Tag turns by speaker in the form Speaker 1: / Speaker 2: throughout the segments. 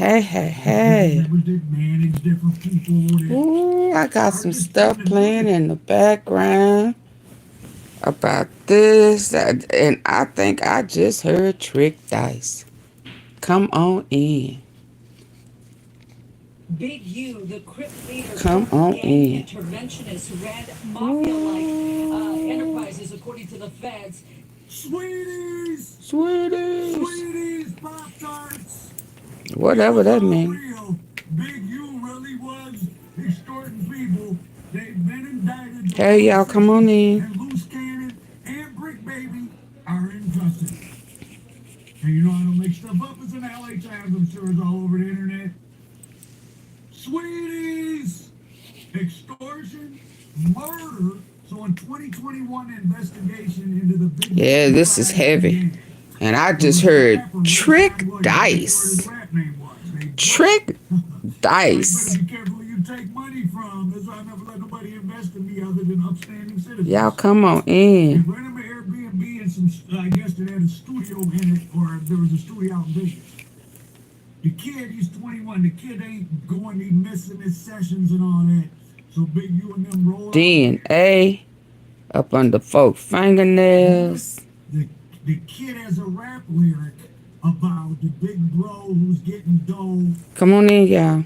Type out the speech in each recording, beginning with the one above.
Speaker 1: Hey. Ooh, I got some stuff playing in the background about this, and I think I just heard Trick Dice. Come on in.
Speaker 2: Big U, the Crip leader,
Speaker 1: Come on in.
Speaker 2: interventionist, red mafia-like enterprises, according to the feds.
Speaker 1: Sweeties,
Speaker 3: Pop-Tarts.
Speaker 1: Whatever that means.
Speaker 3: Big U really was extorting people. They've been indicted.
Speaker 1: Hey, y'all, come on in.
Speaker 3: And Loose Cannon and Brick Baby are in custody. And you know I don't make stuff up. It's in the LA Times. I'm sure it's all over the internet. Sweeties, extortion, murder. So in 2021 investigation into the big
Speaker 1: this is heavy. And I just heard Trick Dice. Trick Dice.
Speaker 3: Be careful who you take money from. That's why I never let nobody invest in me other than upstanding citizens.
Speaker 1: Y'all come on in.
Speaker 3: Rent them an Airbnb and some, I guess it had a studio in it, or there was a studio out in Vegas. The kid, he's 21. The kid ain't going, he missing his sessions and all that. So Big U and them roll
Speaker 1: DNA up under folk fingernails.
Speaker 3: The kid has a rap lyric about the big bro who's getting dough.
Speaker 1: Come on in, y'all.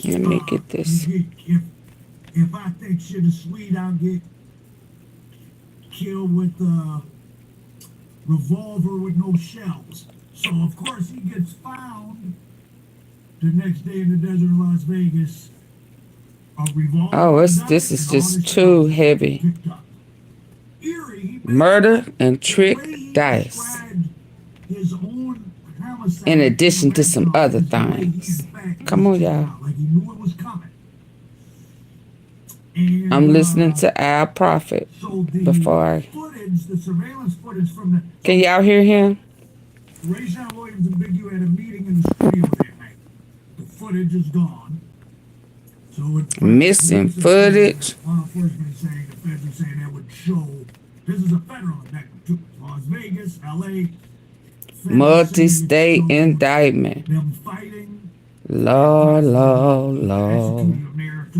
Speaker 1: Let me get this.
Speaker 3: If I think shit is sweet, I'll get killed with a revolver with no shells. So, of course, he gets found the next day in the desert of Las Vegas. A revolver.
Speaker 1: Oh, this is just too heavy. Murder and Trick Dice. In addition to some other things. Come on, y'all. I'm listening to our prophet before I... Can y'all hear him?
Speaker 3: Rayshawn Williams and Big U had a meeting in the studio that night. The footage is gone. So
Speaker 1: missing footage.
Speaker 3: Law enforcement is saying, the feds are saying that would show. This is a federal indictment too. Las Vegas, LA.
Speaker 1: Multi-state indictment.
Speaker 3: Them fighting.
Speaker 1: Lord.
Speaker 3: Took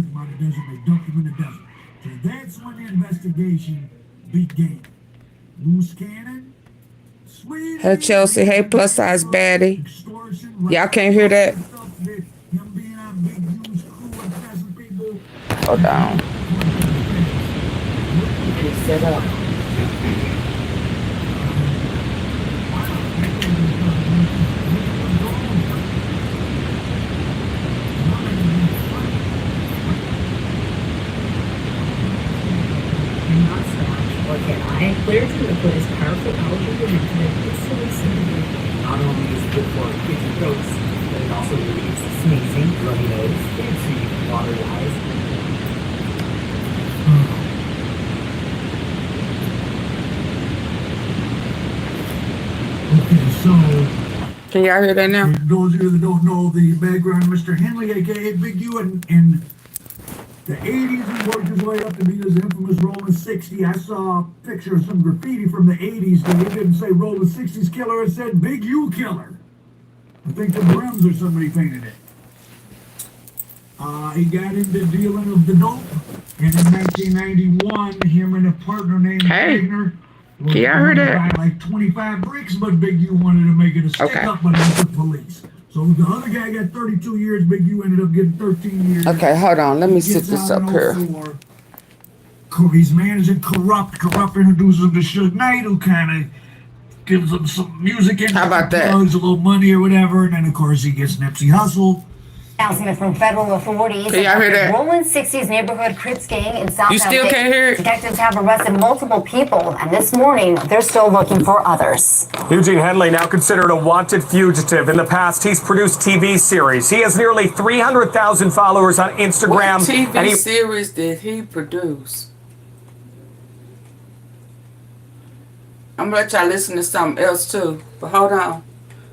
Speaker 3: him out of the desert. They dumped him in the desert. So that's when the investigation began. Loose Cannon.
Speaker 1: Hey, Chelsea. Hey, plus size baddie. Y'all can't hear that? Hold on. Set up.
Speaker 2: Clear to put his powerful algorithm into not only is it good for kids and goats, but it also relieves sneezing, runny nose, fancy water eyes.
Speaker 3: Okay, so
Speaker 1: can y'all hear that now?
Speaker 3: Those of you that don't know the background, Mr. Henley, aka Big U, in the 80s, he worked his way up to be his infamous Rollin 60. I saw a picture of some graffiti from the 80s that it didn't say Rollin 60s killer, it said Big U killer. I think the brims or somebody painted it. He got into dealing of the dope, and in 1991, him and a partner named Wagner
Speaker 1: can y'all hear that?
Speaker 3: Like 25 bricks, but Big U wanted to make it a stick up, but not the police. So the other guy got 32 years. Big U ended up getting 13 years.
Speaker 1: Okay, hold on. Let me sit this up here.
Speaker 3: He's managing Corrupt. Corrupt introduces him to Suge Knight, who kind of gives him some music and
Speaker 1: how about that?
Speaker 3: Plugs a little money or whatever. And then, of course, he gets Nipsey Hustle.
Speaker 4: Announcement from federal authorities.
Speaker 1: Can y'all hear that?
Speaker 4: Rollin 60's neighborhood Crips gang in South.
Speaker 1: You still can't hear it?
Speaker 4: Detectives have arrested multiple people, and this morning they're still looking for others.
Speaker 5: Eugene Henley now considered a wanted fugitive. In the past, he's produced TV series. He has nearly 300,000 followers on Instagram.
Speaker 1: What TV series did he produce? I'm gonna let y'all listen to something else too, but hold on.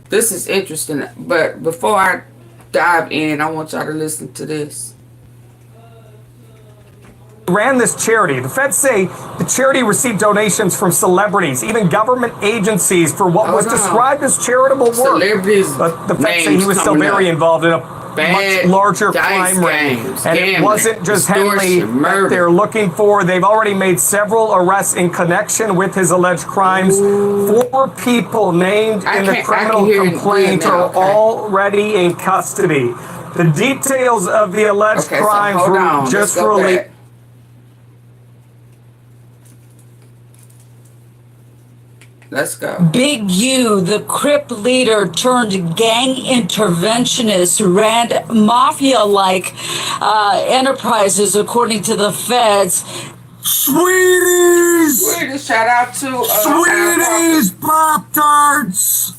Speaker 1: This is interesting, but before I dive in, I want y'all to listen to this.
Speaker 5: ran this charity. The feds say the charity received donations from celebrities, even government agencies, for what was described as charitable work.
Speaker 1: Celebrities,
Speaker 5: But the feds say he was still very involved in a much larger crime ring. And it wasn't just Henley that they're looking for. They've already made several arrests in connection with his alleged crimes. 4 people named in the criminal complaint are already in custody. The details of the alleged crimes were just released.
Speaker 1: Let's go.
Speaker 6: Big U, the Crip leader turned gang interventionist, ran mafia-like enterprises, according to the feds.
Speaker 3: Sweeties!
Speaker 1: Shout out to
Speaker 3: Sweeties, Pop-Tarts!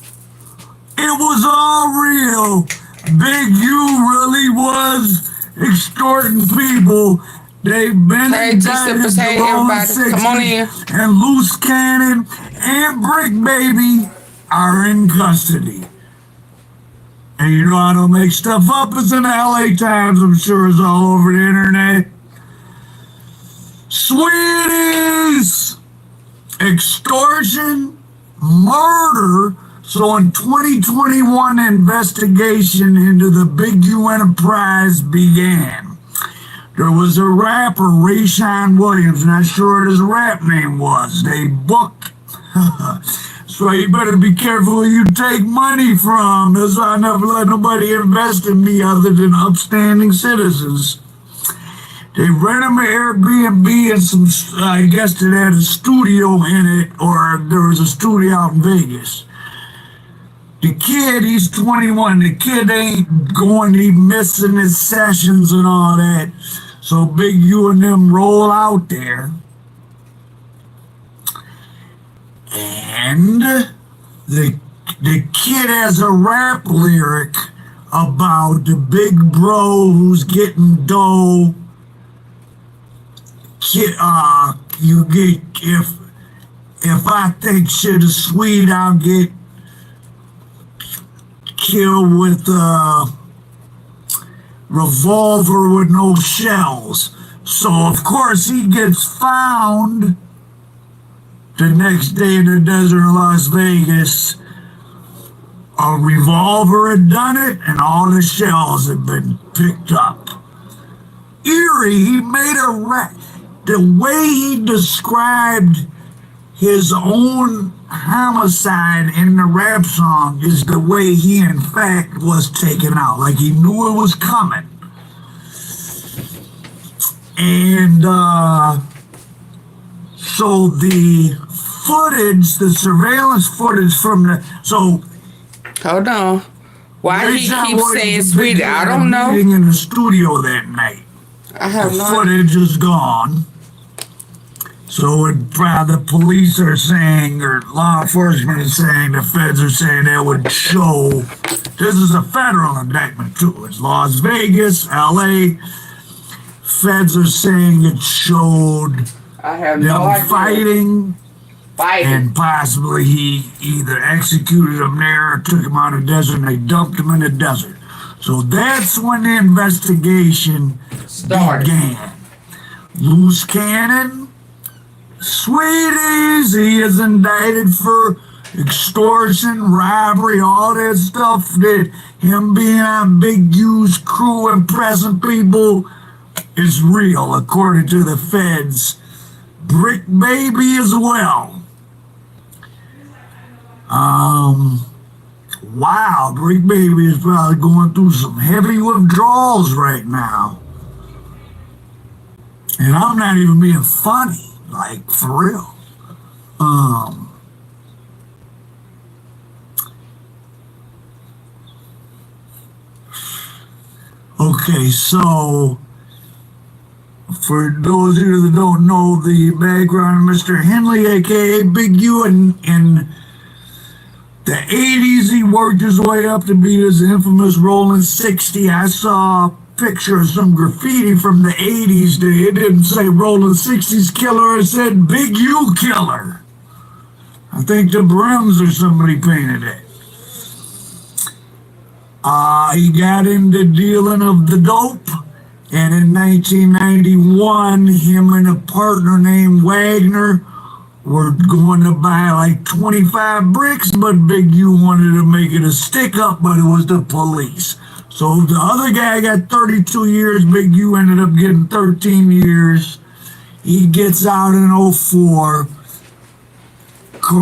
Speaker 3: It was all real. Big U really was extorting people. They've been indicted for Rollin 60 and Loose Cannon and Brick Baby are in custody. And you know I don't make stuff up. It's in the LA Times. I'm sure it's all over the internet. Sweeties! Extortion, murder. So in 2021, investigation into the Big U enterprise began. There was a rapper, Rayshawn Williams, not sure what his rap name was. They booked. So you better be careful who you take money from. That's why I never let nobody invest in me other than upstanding citizens. They rent him an Airbnb and some, I guess it had a studio in it, or there was a studio out in Vegas. The kid, he's 21. The kid ain't going, he missing his sessions and all that. So Big U and them roll out there. And the kid has a rap lyric about the big bro who's getting dough. Kid, you get, if I think shit is sweet, I'll get killed with a revolver with no shells. So of course he gets found the next day in the desert of Las Vegas. A revolver had done it and all the shells had been picked up. Eerie, he made a the way he described his own homicide in the rap song is the way he in fact was taken out, like he knew it was coming. And so the footage, the surveillance footage from the, so
Speaker 1: hold on, why he keeps saying sweet? I don't know.
Speaker 3: Meeting in the studio that night.
Speaker 1: I have
Speaker 3: the
Speaker 1: no
Speaker 3: footage is gone. So the police are saying, or law enforcement is saying, the feds are saying that would show, this is a federal indictment too. It's Las Vegas, LA. Feds are saying it showed them fighting, and possibly he either executed them there or took him out of the desert and they dumped him in the desert. So that's when the investigation began. Loose Cannon, Sweeties, he is indicted for extortion, robbery, all that stuff that him being on Big U's crew and pressing people is real, according to the feds. Brick Baby as well. Wow, Brick Baby is probably going through some heavy withdrawals right now. And I'm not even being funny. Like, for real. Okay, so for those of you that don't know the background of Mr. Henley, aka Big U, in the 80s, he worked his way up to be this infamous Rollin 60. I saw picture of some graffiti from the 80s. It didn't say Rollin 60's killer, it said Big U killer. I think the brims or somebody painted it. He got into dealing of the dope And in 1991, him and a partner named Wagner were going to buy like 25 bricks, but Big U wanted to make it a stick up, but it was the police. So the other guy got 32 years, Big U ended up getting 13 years. He gets out in 04.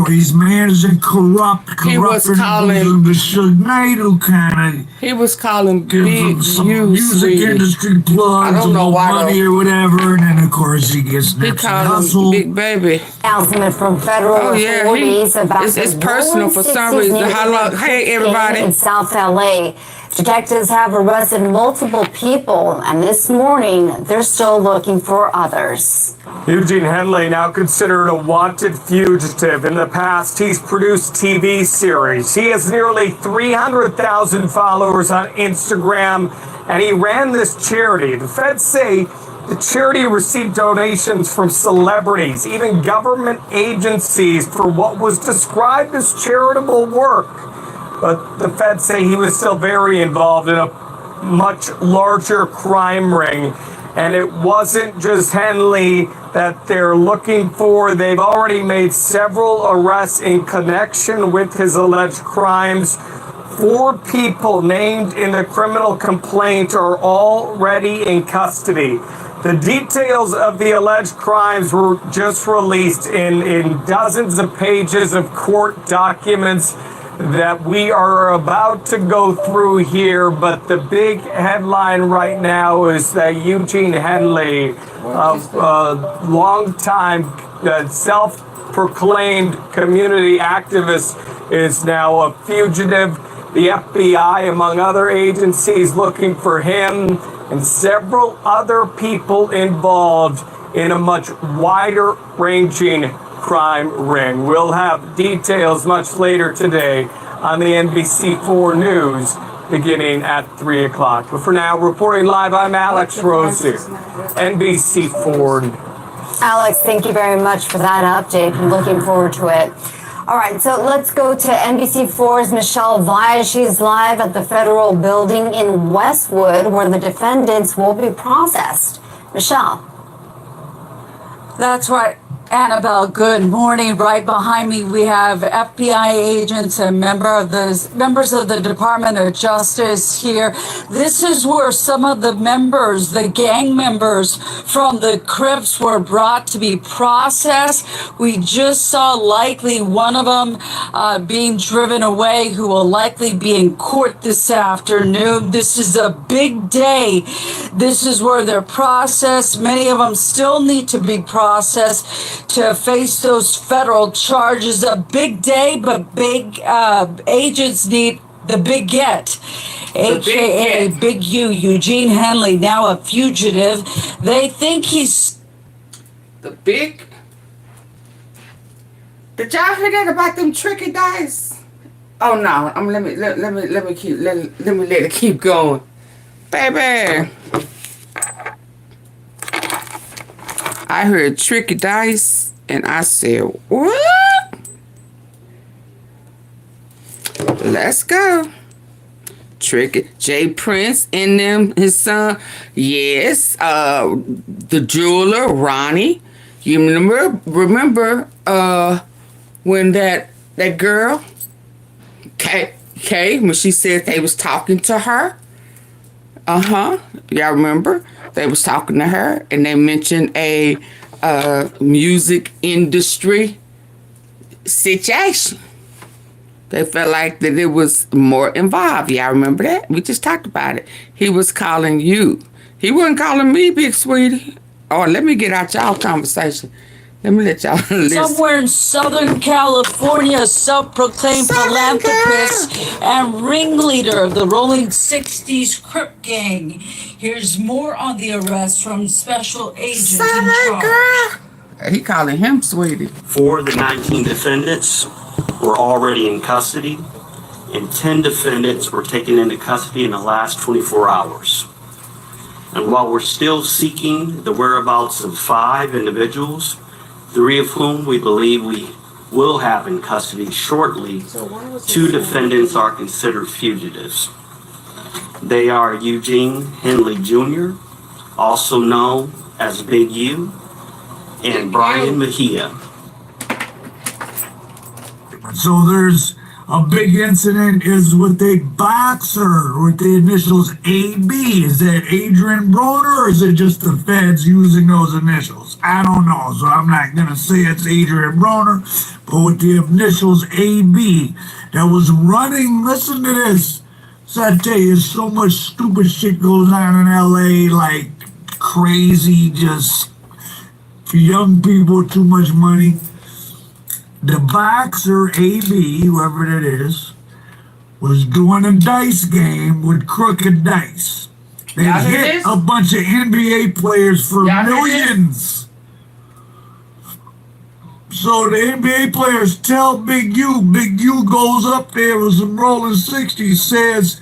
Speaker 3: He's managing corrupt
Speaker 1: He was calling
Speaker 3: the Suge Knight, who kind of
Speaker 1: he was calling
Speaker 3: gives
Speaker 1: Big
Speaker 3: him some
Speaker 1: U
Speaker 3: music
Speaker 1: sweetie.
Speaker 3: industry plugs,
Speaker 1: I don't know
Speaker 3: about
Speaker 1: why
Speaker 3: money
Speaker 1: though.
Speaker 3: or whatever, and then of course he gets
Speaker 1: He
Speaker 3: Nipsey
Speaker 1: called
Speaker 3: Hustle.
Speaker 1: him Big Baby.
Speaker 4: Announcement from federal
Speaker 1: Oh yeah,
Speaker 4: authorities about
Speaker 1: it's
Speaker 4: the
Speaker 1: personal for some reason. How long? Hey everybody.
Speaker 4: in South LA. Detectives have arrested multiple people, and this morning they're still looking for others.
Speaker 5: Eugene Henley, now considered a wanted fugitive. In the past, he's produced TV series. He has nearly 300,000 followers on Instagram, and he ran this charity. The feds say the charity received donations from celebrities, even government agencies, for what was described as charitable work. But the feds say he was still very involved in a much larger crime ring. And it wasn't just Henley that they're looking for. They've already made several arrests in connection with his alleged crimes. 4 people named in the criminal complaint are already in custody. The details of the alleged crimes were just released in dozens of pages of court documents that we are about to go through here, but the big headline right now is that Eugene Henley, a longtime self-proclaimed community activist, is now a fugitive. The FBI, among other agencies, looking for him and several other people involved in a much wider ranging crime ring. We'll have details much later today on the NBC4 News beginning at 3 o'clock. But for now, reporting live, I'm Alex Rosie, NBC4.
Speaker 4: Alex, thank you very much for that update. I'm looking forward to it. All right, so let's go to NBC4's Michelle Via. She's live at the federal building in Westwood, where the defendants will be processed. Michelle.
Speaker 6: That's right. Annabelle, good morning. Right behind me, we have FBI agents and members of the Department of Justice here. This is where some of the members, the gang members from the Crips, were brought to be processed. We just saw likely one of them being driven away, who will likely be in court this afternoon. This is a big day. This is where they're processed. Many of them still need to be processed to face those federal charges. A big day, but big agents need the big get. AKA Big U, Eugene Henley, now a fugitive. They think he's
Speaker 1: The big. Did y'all hear that about them tricky dice? Oh no! Let me let it keep going, baby. I heard tricky dice, and I said, "What? Let's go." Tricky J Prince and them, his son. Yes, the jeweler Ronnie. You remember when that girl Kay, when she said they was talking to her? Y'all remember? They was talking to her, and they mentioned a music industry situation. They felt like that it was more involved. Y'all remember that? We just talked about it. He was calling you. He wasn't calling me, big sweetie. Oh, let me get out y'all conversation. Let me let y'all listen.
Speaker 6: somewhere in Southern California, a self-proclaimed philanthropist and ringleader of the Rolling 60's Crip gang. Here's more on the arrest from Special Agent in charge.
Speaker 1: He calling him sweetie.
Speaker 7: 4 of the 19 defendants were already in custody, and 10 defendants were taken into custody in the last 24 hours. And while we're still seeking the whereabouts of 5 individuals, 3 of whom we believe we will have in custody shortly, 2 defendants are considered fugitives. They are Eugene Henley Jr., also known as Big U, and Brian Mejia.
Speaker 3: So there's a big incident is with a boxer with the initials AB. Is that Adrian Broner, or is it just the feds using those initials? I don't know, so I'm not going to say it's Adrian Broner, but with the initials AB that was running, listen to this. So I tell you, so much stupid shit goes on in LA, like crazy, just for young people, too much money. The boxer, AB, whoever that is, was doing a dice game with crooked dice. They hit a bunch of NBA players for millions. So the NBA players tell Big U goes up there with some rolling 60s, says,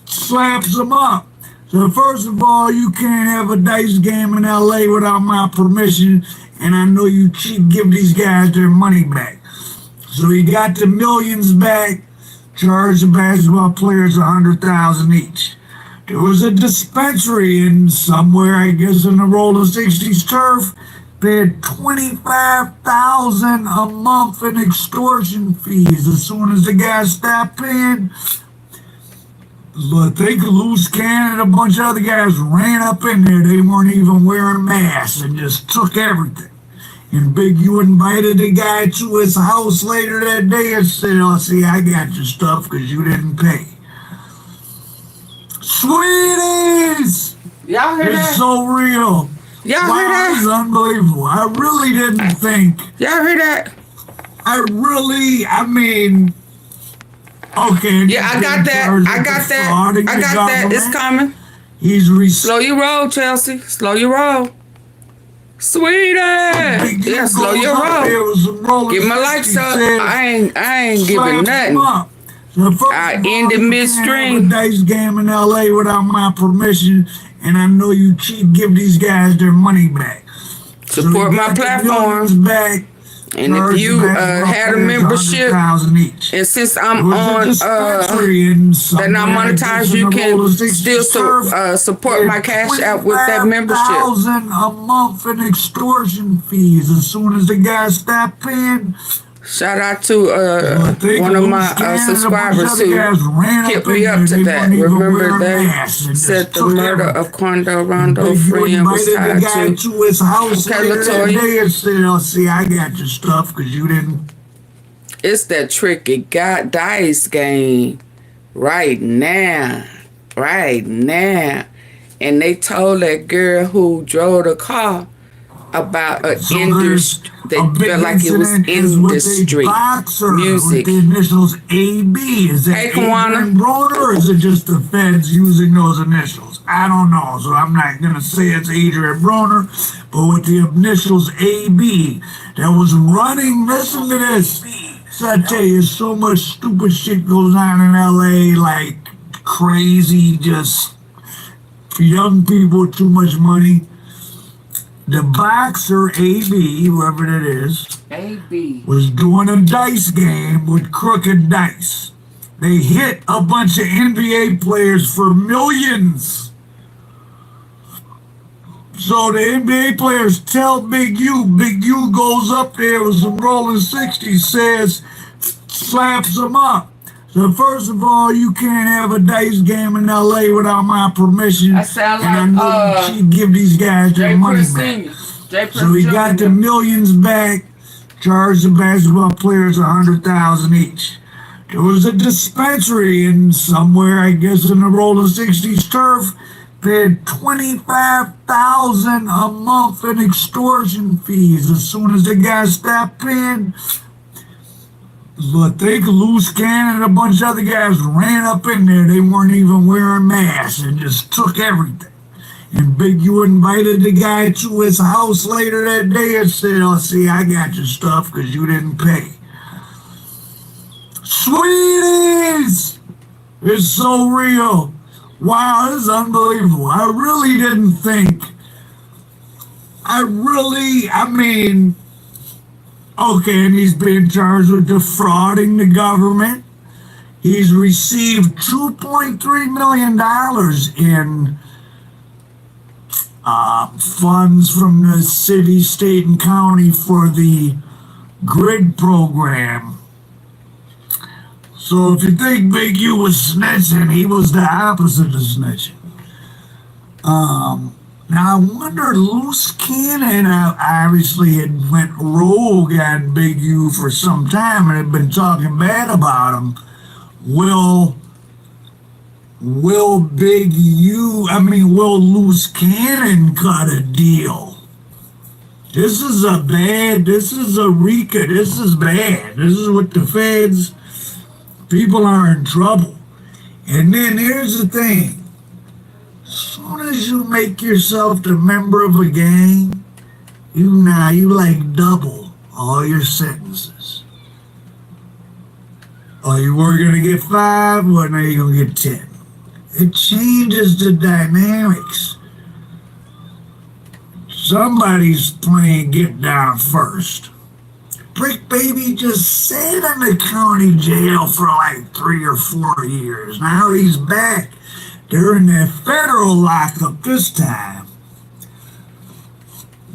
Speaker 3: slaps them up. So first of all, you can't have a dice game in LA without my permission, and I know you give these guys their money back. So he got the millions back, charged the basketball players $100,000 each. There was a dispensary in somewhere, I guess in the Rolling 60s turf, paid $25,000 a month in extortion fees. As soon as the guys stopped paying, I think Loose Cannon and a bunch of other guys ran up in there. They weren't even wearing masks and just took everything. And Big U invited the guy to his house later that day and said, oh, see, I got your stuff because you didn't pay. Sweeties!
Speaker 1: Y'all hear that?
Speaker 3: It's so real.
Speaker 1: Y'all hear that?
Speaker 3: It's unbelievable. I really didn't think.
Speaker 1: Y'all hear that?
Speaker 3: I mean, okay.
Speaker 1: Yeah, I got that. I got that. It's coming.
Speaker 3: He's
Speaker 1: slow your roll, Chelsea. Slow your roll. Sweetie! Yeah, slow your roll. Get my likes up. I ain't giving nothing. I ended midstream.
Speaker 3: Dice game in LA without my permission, and I know you give these guys their money back.
Speaker 1: Support my platform.
Speaker 3: Back.
Speaker 1: And if you had a membership, and since I'm on that not monetized, you can still support my Cash App with that membership.
Speaker 3: $1,000 a month in extortion fees. As soon as the guys stop paying.
Speaker 1: Shout out to one of my subscribers who hit me up to that. Remember they said the murder of Quando Rondo friend was tied to
Speaker 3: his house.
Speaker 1: Okay, Latoya.
Speaker 3: See, I got your stuff because you didn't.
Speaker 1: It's that tricky dice game right now. And they told that girl who drove the car about an industry that felt like it was industry music.
Speaker 3: With the initials AB. Is that Adrian Broner, or is it just the feds using those initials? I don't know, so I'm not gonna say it's Adrian Broner, but with the initials AB that was running. Listen to this. So I tell you, so much stupid shit goes on in LA, like crazy, just for young people, too much money. The boxer, AB, whoever that is, was doing a dice game with crooked dice. They hit a bunch of NBA players for millions. So the NBA players tell Big U goes up there with some rolling 60s, says, slaps them up. So first of all, you can't have a dice game in LA without my permission.
Speaker 1: I sound like,
Speaker 3: and I know she give these guys their money back. So he got the millions back, charged the basketball players $100,000 each. There was a dispensary in somewhere, I guess in the Rolling 60s turf, paid $25,000 a month in extortion fees. As soon as the guys stopped paying, I think Loose Cannon and a bunch of other guys ran up in there. They weren't even wearing masks and just took everything. And Big U invited the guy to his house later that day and said, oh, see, I got your stuff because you didn't pay. Sweeties! It's so real. Wow, this is unbelievable. I really didn't think. Okay, and he's been charged with defrauding the government. He's received $2.3 million in funds from the city, state, and county for the grid program. So if you think Big U was snitching, he was the opposite of snitching. Now I wonder, Loose Cannon obviously had went rogue on Big U for some time and had been talking bad about him. Will Big U, will Loose Cannon cut a deal? This is a Rico, this is bad. This is what the feds, people are in trouble. And then here's the thing. As soon as you make yourself the member of a gang, you like double all your sentences. Oh, you were gonna get 5, well now you're gonna get 10. It changes the dynamics. Somebody's playing get down first. Brick Baby just sat in the county jail for like 3 or 4 years. Now he's back. They're in the federal lockup this time.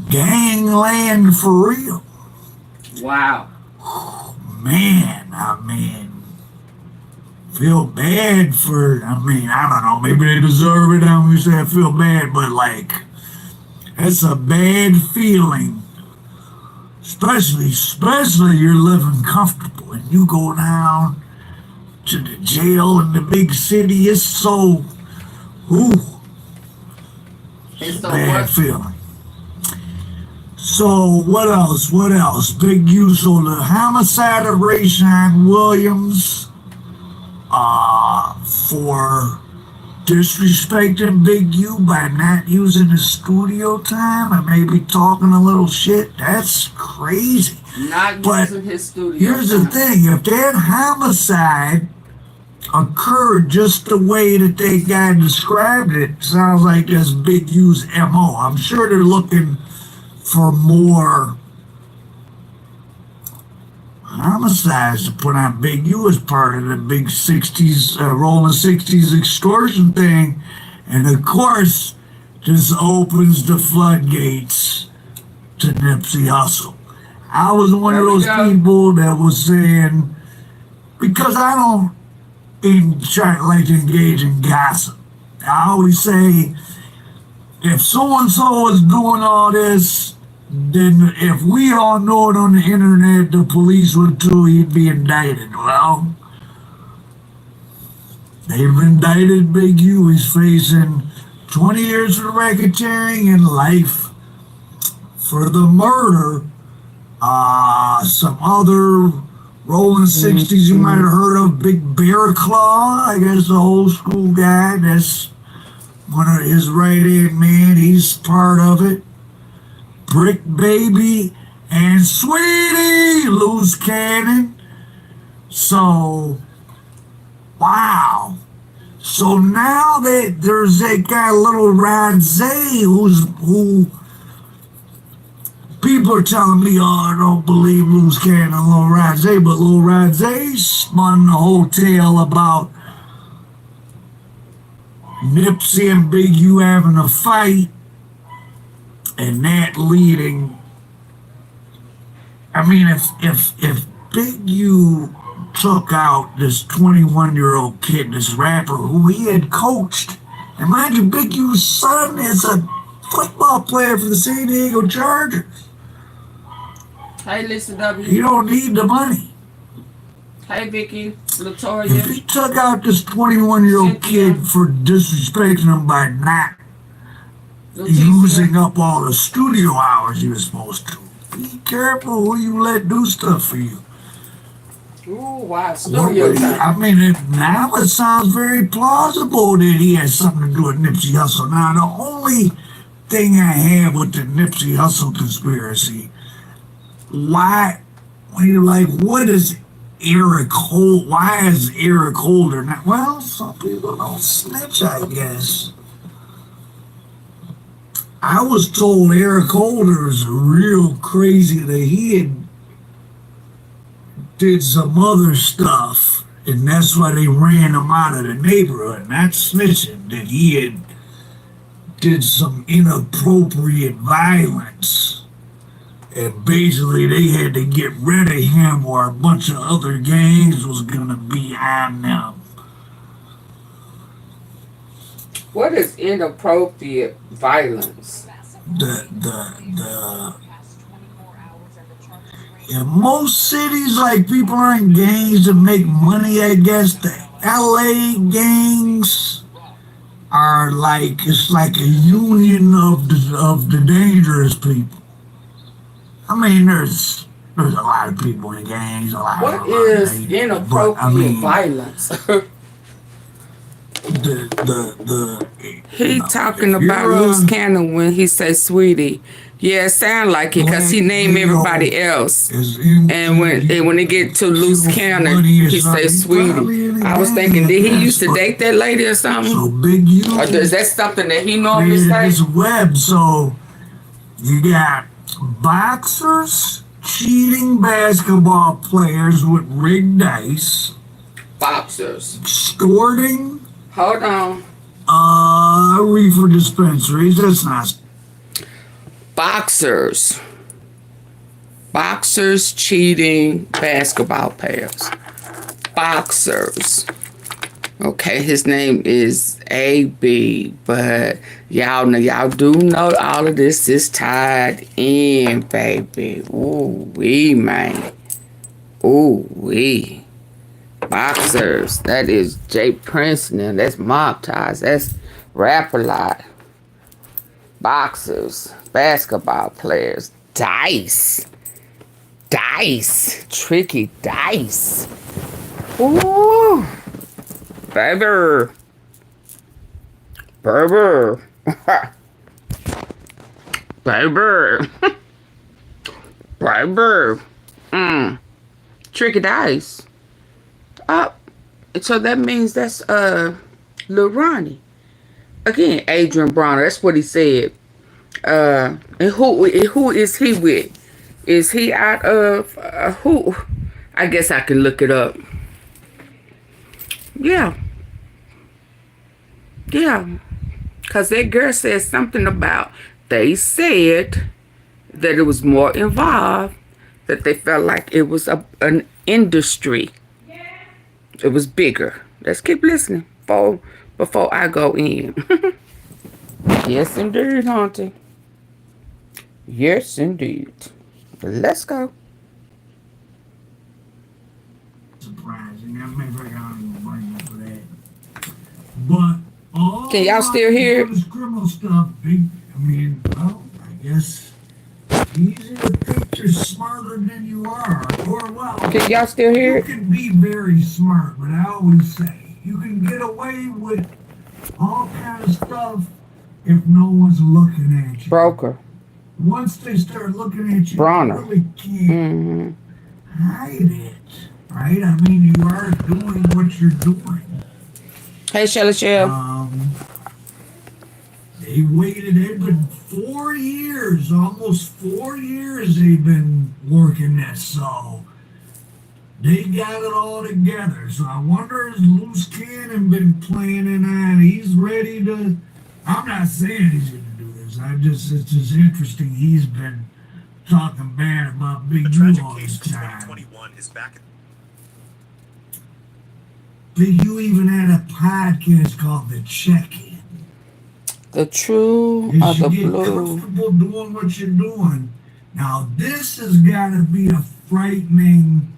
Speaker 3: Gangland for real.
Speaker 1: Wow.
Speaker 3: Man, feel bad for, I don't know, maybe they deserve it. I don't say I feel bad, but like, that's a bad feeling. Especially you're living comfortable and you go down to the jail in the big city. It's so,
Speaker 1: It's so
Speaker 3: bad
Speaker 1: what?
Speaker 3: feeling. So what else? Big U, so the homicide of Rayshawn Williams, for disrespecting Big U by not using his studio time and maybe talking a little shit. That's crazy.
Speaker 1: Not using his studio
Speaker 3: Here's the
Speaker 1: time.
Speaker 3: thing, if that homicide occurred just the way that they guy described it, sounds like that's Big U's MO. I'm sure they're looking for more homicides to put on Big U as part of the big 60's, Rollin 60's extortion thing. And of course, this opens the floodgates to Nipsey Hustle. I was one of those people that was saying, because I don't like to engage in gossip. I always say, if so-and-so is doing all this, then if we all know it on the internet, the police would too, he'd be indicted. Well, they've indicted Big U. He's facing 20 years for racketeering and life for the murder. Some other Rollin 60's you might have heard of, Big Bear Claw, I guess the old school guy. That's one of his right-hand man. He's part of it. Brick Baby and Sweetie, Loose Cannon. So, wow. So now that there's that guy, Little Rod Zay, who people are telling me, oh, I don't believe Loose Cannon and Little Rod Zay, but Little Rod Zay spun the whole tale about Nipsey and Big U having a fight, and that leading. I mean, if Big U took out this 21-year-old kid, this rapper who he had coached, and mind you, Big U's son is a football player for the San Diego Chargers.
Speaker 1: Hey, listen, W.
Speaker 3: You don't need the money.
Speaker 1: Hey, Vicky, Latoya.
Speaker 3: If he took out this 21-year-old kid for disrespecting him by not using up all the studio hours he was supposed to, be careful who you let do stuff for you.
Speaker 1: Ooh, wow, studio time.
Speaker 3: I mean, now it sounds very plausible that he has something to do with Nipsey Hustle. Now, the only thing I have with the Nipsey Hustle conspiracy, why, when you're like, what is Eric Holder? Why is Eric Holder not? Well, some people don't snitch, I guess. I was told Eric Holder is real crazy, that he had did some other stuff, and that's why they ran him out of the neighborhood. Not snitching, that he had did some inappropriate violence. And basically they had to get rid of him or a bunch of other gangs was gonna be on them.
Speaker 1: What is inappropriate violence?
Speaker 3: In most cities, like, people are in gangs to make money. I guess the LA gangs are like, it's like a union of the dangerous people. I mean, there's a lot of people in gangs.
Speaker 1: What is inappropriate violence? He talking about loose cannon when he say sweetie. Yeah, it sound like it because he named everybody else. And when it get to loose cannon, he say sweetie. I was thinking, did he used to date that lady or something? Or is that something that he normally say?
Speaker 3: It's web, so you got boxers cheating basketball players with rigged dice.
Speaker 1: Boxers.
Speaker 3: Extorting.
Speaker 1: Hold on.
Speaker 3: Reefer dispensaries. That's not.
Speaker 1: Boxers cheating basketball players. Boxers. Okay, his name is AB, but y'all do know all of this is tied in, baby. Ooh wee, man. Ooh wee. Boxers. That is Jay Prince now. That's Mob Ties. That's Rap a Lot. Boxers. Basketball players. Dice. Tricky dice. Ooh. Baby. Tricky dice. So that means that's Lil Ronnie. Again, Adrian Bronner. That's what he said. And who is he with? Is he out of who? I guess I can look it up. Yeah. Because that girl said something about, they said that it was more involved, that they felt like it was an industry. It was bigger. Let's keep listening before I go in. Yes, indeed, Auntie. Yes, indeed. Let's go.
Speaker 3: Surprising. Maybe I got money for that. But all
Speaker 1: can y'all still hear it?
Speaker 3: This criminal stuff, I mean, well, I guess easy to think you're smarter than you are. Or, well,
Speaker 1: can y'all still hear it?
Speaker 3: You can be very smart, but I always say you can get away with all kind of stuff if no one's looking at you.
Speaker 1: Broker.
Speaker 3: Once they start looking at you,
Speaker 1: Bronner.
Speaker 3: you really can't hide it, right? I mean, you are doing what you're doing.
Speaker 1: Hey, Shelly Shell.
Speaker 3: They waited, they've been 4 years, almost 4 years they've been working this, so they got it all together. So I wonder if Loose Cannon been planning on, he's ready to, I'm not saying he's going to do this, it's just interesting he's been talking bad about Big U all this time. Big U even had a podcast called The Check-In.
Speaker 1: The True or the
Speaker 3: You get
Speaker 1: Blue.
Speaker 3: comfortable doing what you're doing. Now, this has got to be a frightening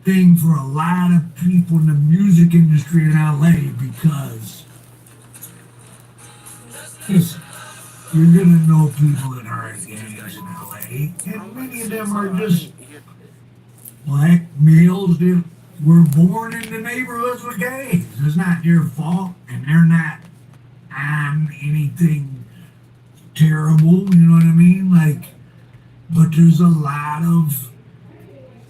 Speaker 3: thing for a lot of people in the music industry in LA because listen, you're going to know people that are in gangs in LA, and many of them are just black males that were born in the neighborhoods with gangs. It's not their fault, and they're not on anything terrible, you know what I mean? Like, but there's a lot of,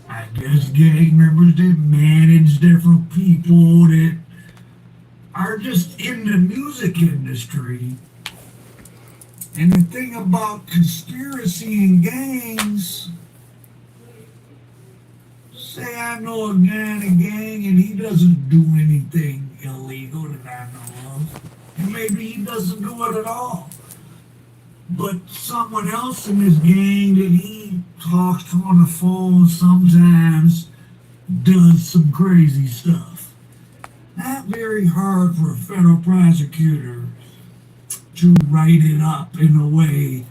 Speaker 3: I guess, gang members that manage different people that are just in the music industry. And the thing about conspiracy and gangs, say I know a guy in a gang and he doesn't do anything illegal that I know of. And maybe he doesn't do it at all. but someone else in his gang that he talks to on the phone sometimes does some crazy stuff. Not very hard for a federal prosecutor to write it up in a way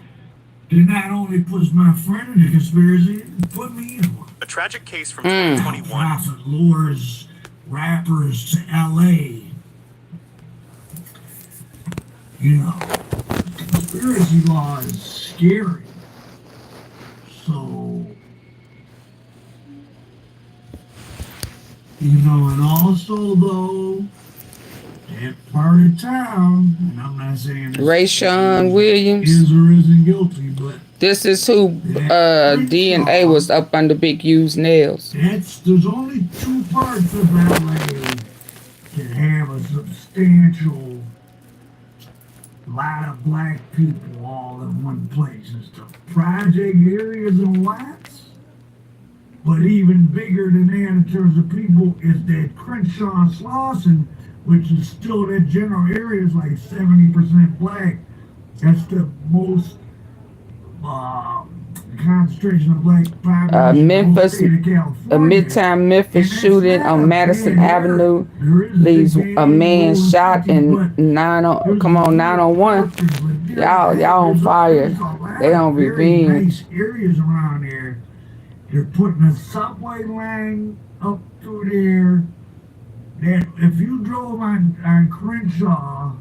Speaker 3: that not only puts my friend in a conspiracy, put me in one.
Speaker 8: A tragic case from 2021.
Speaker 3: Prophet lures rappers to LA. You know, conspiracy law is scary. So, you know, and also though, that part of town, and I'm not saying
Speaker 1: Rayshawn Williams.
Speaker 3: is or isn't guilty, but
Speaker 1: This is who DNA was up under Big U's nails.
Speaker 3: there's only two parts of LA that have a substantial lot of black people all in one place. It's the project areas and lots. But even bigger than that in terms of people is that Crenshaw and Slauson, which is still that general area is like 70% black. That's the most concentration of black population.
Speaker 1: Memphis,
Speaker 3: in the state of
Speaker 1: a
Speaker 3: California.
Speaker 1: midtown Memphis shooting on Madison Avenue leaves a man shot in 901. Y'all on fire. They on revenge.
Speaker 3: Nice areas around there. They're putting a subway line up through there. That if you drove on Crenshaw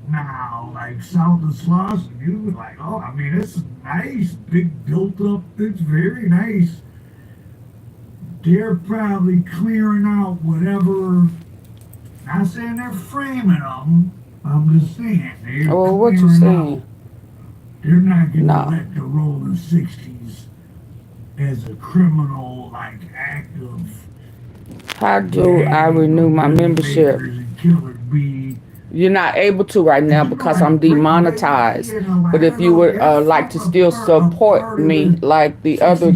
Speaker 3: now, like south of Slauson, you was like, oh, I mean, it's nice, big built up, it's very nice. They're probably clearing out whatever, not saying they're framing them, I'm just saying. They're
Speaker 1: What you
Speaker 3: clearing
Speaker 1: saying?
Speaker 3: out. They're not going to
Speaker 1: No.
Speaker 3: let the Rollin 60's as a criminal, like, act of
Speaker 1: How do I renew my membership? You're not able to right now because I'm demonetized. But if you would like to still support me like the other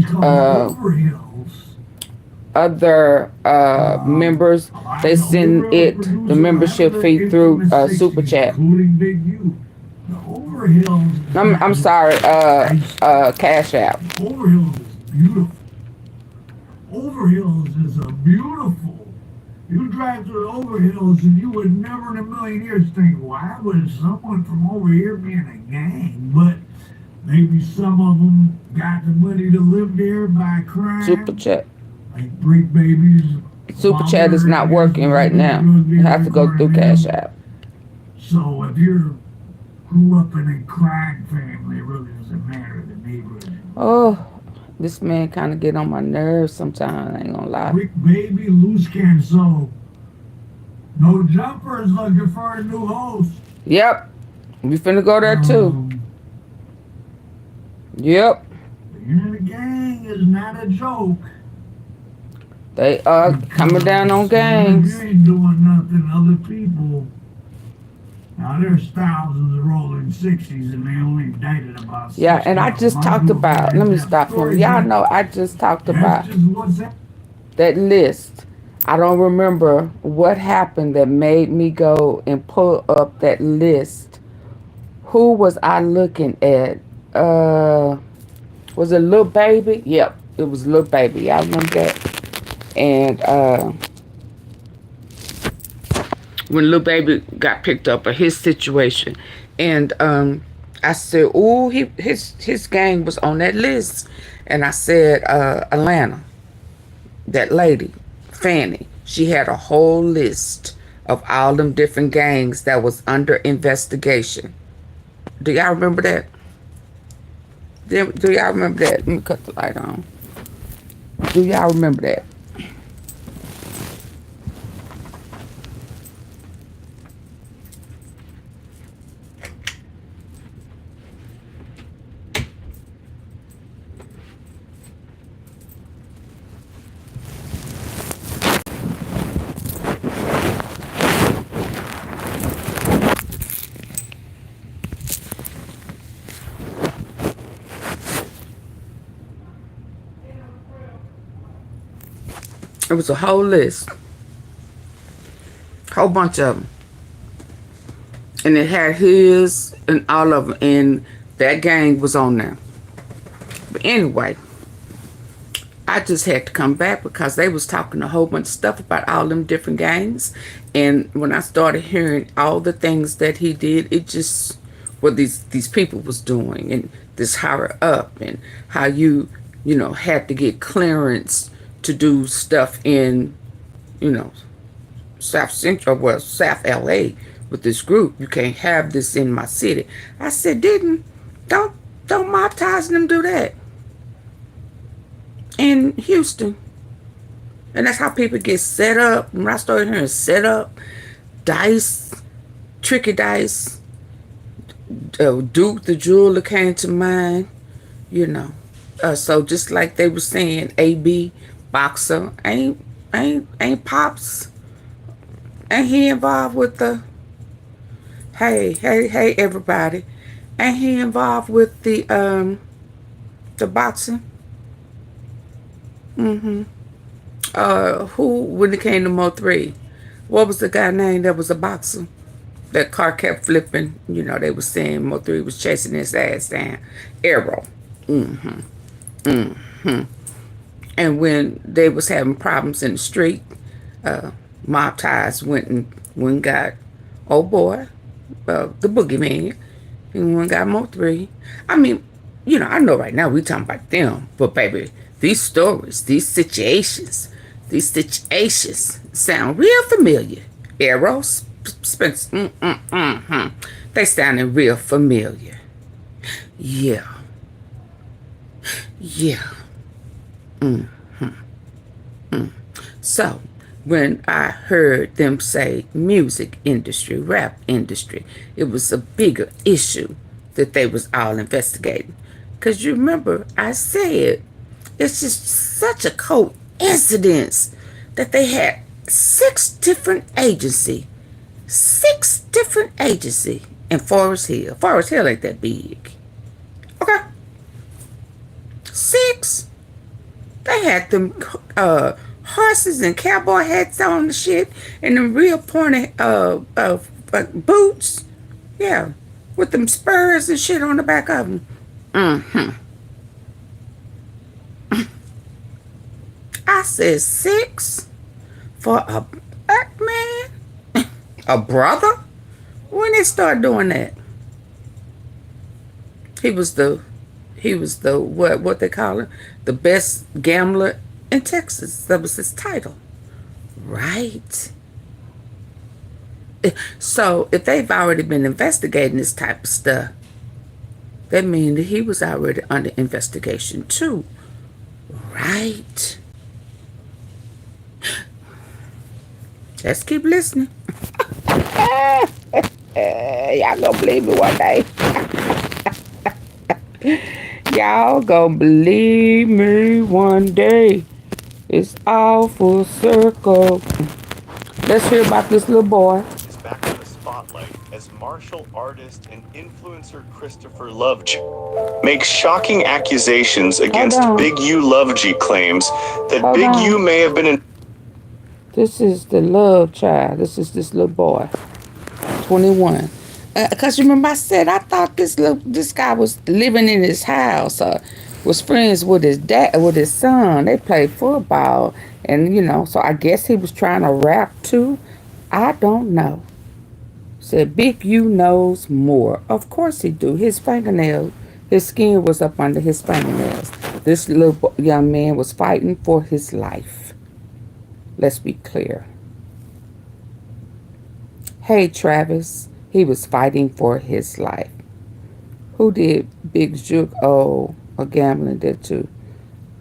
Speaker 1: members, they send the membership fee through Super Chat. I'm sorry, Cash App.
Speaker 3: Overhills is beautiful. Overhills is a beautiful. You drive through the Overhills and you would never in a million years think, why would someone from over here be in a gang? But maybe some of them got the money to live there by crime.
Speaker 1: Super Chat.
Speaker 3: Like Brick Babies.
Speaker 1: Super Chat is not working right now. You have to go through Cash App.
Speaker 3: So if you grew up in a crime family, it really doesn't matter the neighborhood.
Speaker 1: Oh, this man kind of get on my nerves sometimes. I ain't gonna lie.
Speaker 3: Brick Baby, loose can so. No Jumper is looking for a new host.
Speaker 1: Yep. We finna go there too. Yep.
Speaker 3: Being in a gang is not a joke.
Speaker 1: They are coming down on gangs.
Speaker 3: You ain't doing nothing. Other people. Now there's thousands of Rollin 60's and they only indicted about.
Speaker 1: Yeah, and I just talked about, let me stop for y'all know I just talked about that list. I don't remember what happened that made me go and pull up that list. Who was I looking at? Was it Lil Baby? Yep, it was Lil Baby. Y'all remember that? And when Lil Baby got picked up for his situation, and I said, "Ooh, his gang was on that list," and I said, "Atlanta, that lady, Fanny, she had a whole list of all them different gangs that was under investigation." Do y'all remember that? Do y'all remember that? Let me cut the light on. Do y'all remember that? It was a whole list. Whole bunch of them. And it had his and all of them. And That gang was on there. But anyway, I just had to come back because they was talking a whole bunch of stuff about all them different gangs. And when I started hearing all the things that he did, it just, what these people was doing, and this higher up, and how you know, had to get clearance to do stuff in, you know, South Central, well, South LA with this group. You can't have this in my city. I said, don't Mob Ties them do that in Houston. And that's how people get set up. When I started hearing set up, dice, tricky dice, Duke the jeweler came to mind, you know. So just like they were saying, AB boxer, ain't Pops, ain't he involved with the, hey everybody, ain't he involved with the boxing? Who, when it came to Mo3, what was the guy name that was a boxer? That car kept flipping, you know, they was saying Mo3 was chasing his ass down. Arrow. And when they was having problems in the street, Mob Ties went and got old boy, the boogeyman, and went and got Mo3. I mean, you know, I know right now we talking about them, but baby, these stories, these situations sound real familiar. Arrow, Spence, they sounding real familiar. Yeah. So when I heard them say music industry, rap industry, it was a bigger issue that they was all investigating. Because you remember I said it's just such a coincidence that they had 6 different agencies in Forest Hill. Forest Hill ain't that big. Okay. 6. They had them horses and cowboy hats on the shit, and them real pointy boots. Yeah, with them spurs and shit on the back of them. I said 6 for a black man, a brother. When they start doing that, he was the what they call it, the best gambler in Texas. That was his title, right? So if they've already been investigating this type of stuff, that means that he was already under investigation too, right? Let's keep listening. Y'all gonna believe me one day. Y'all gonna believe me one day. It's all full circle. Let's hear about this little boy.
Speaker 8: Is back in the spotlight as martial artist and influencer Christopher Lovejoy makes shocking accusations against Big U Lovejoy claims that Big U may have been in.
Speaker 1: This is the love child. This is this little boy, 21. Cause you remember I said I thought this guy was living in his house, was friends with his dad, with his son. They played football, and you know, so I guess he was trying to rap too. I don't know. Said Big U knows more. Of course he do. His fingernails, his skin was up under his fingernails. This little young man was fighting for his life. Let's be clear. Hey Travis. He was fighting for his life. Who did Big Juke? Oh, a gambling did too.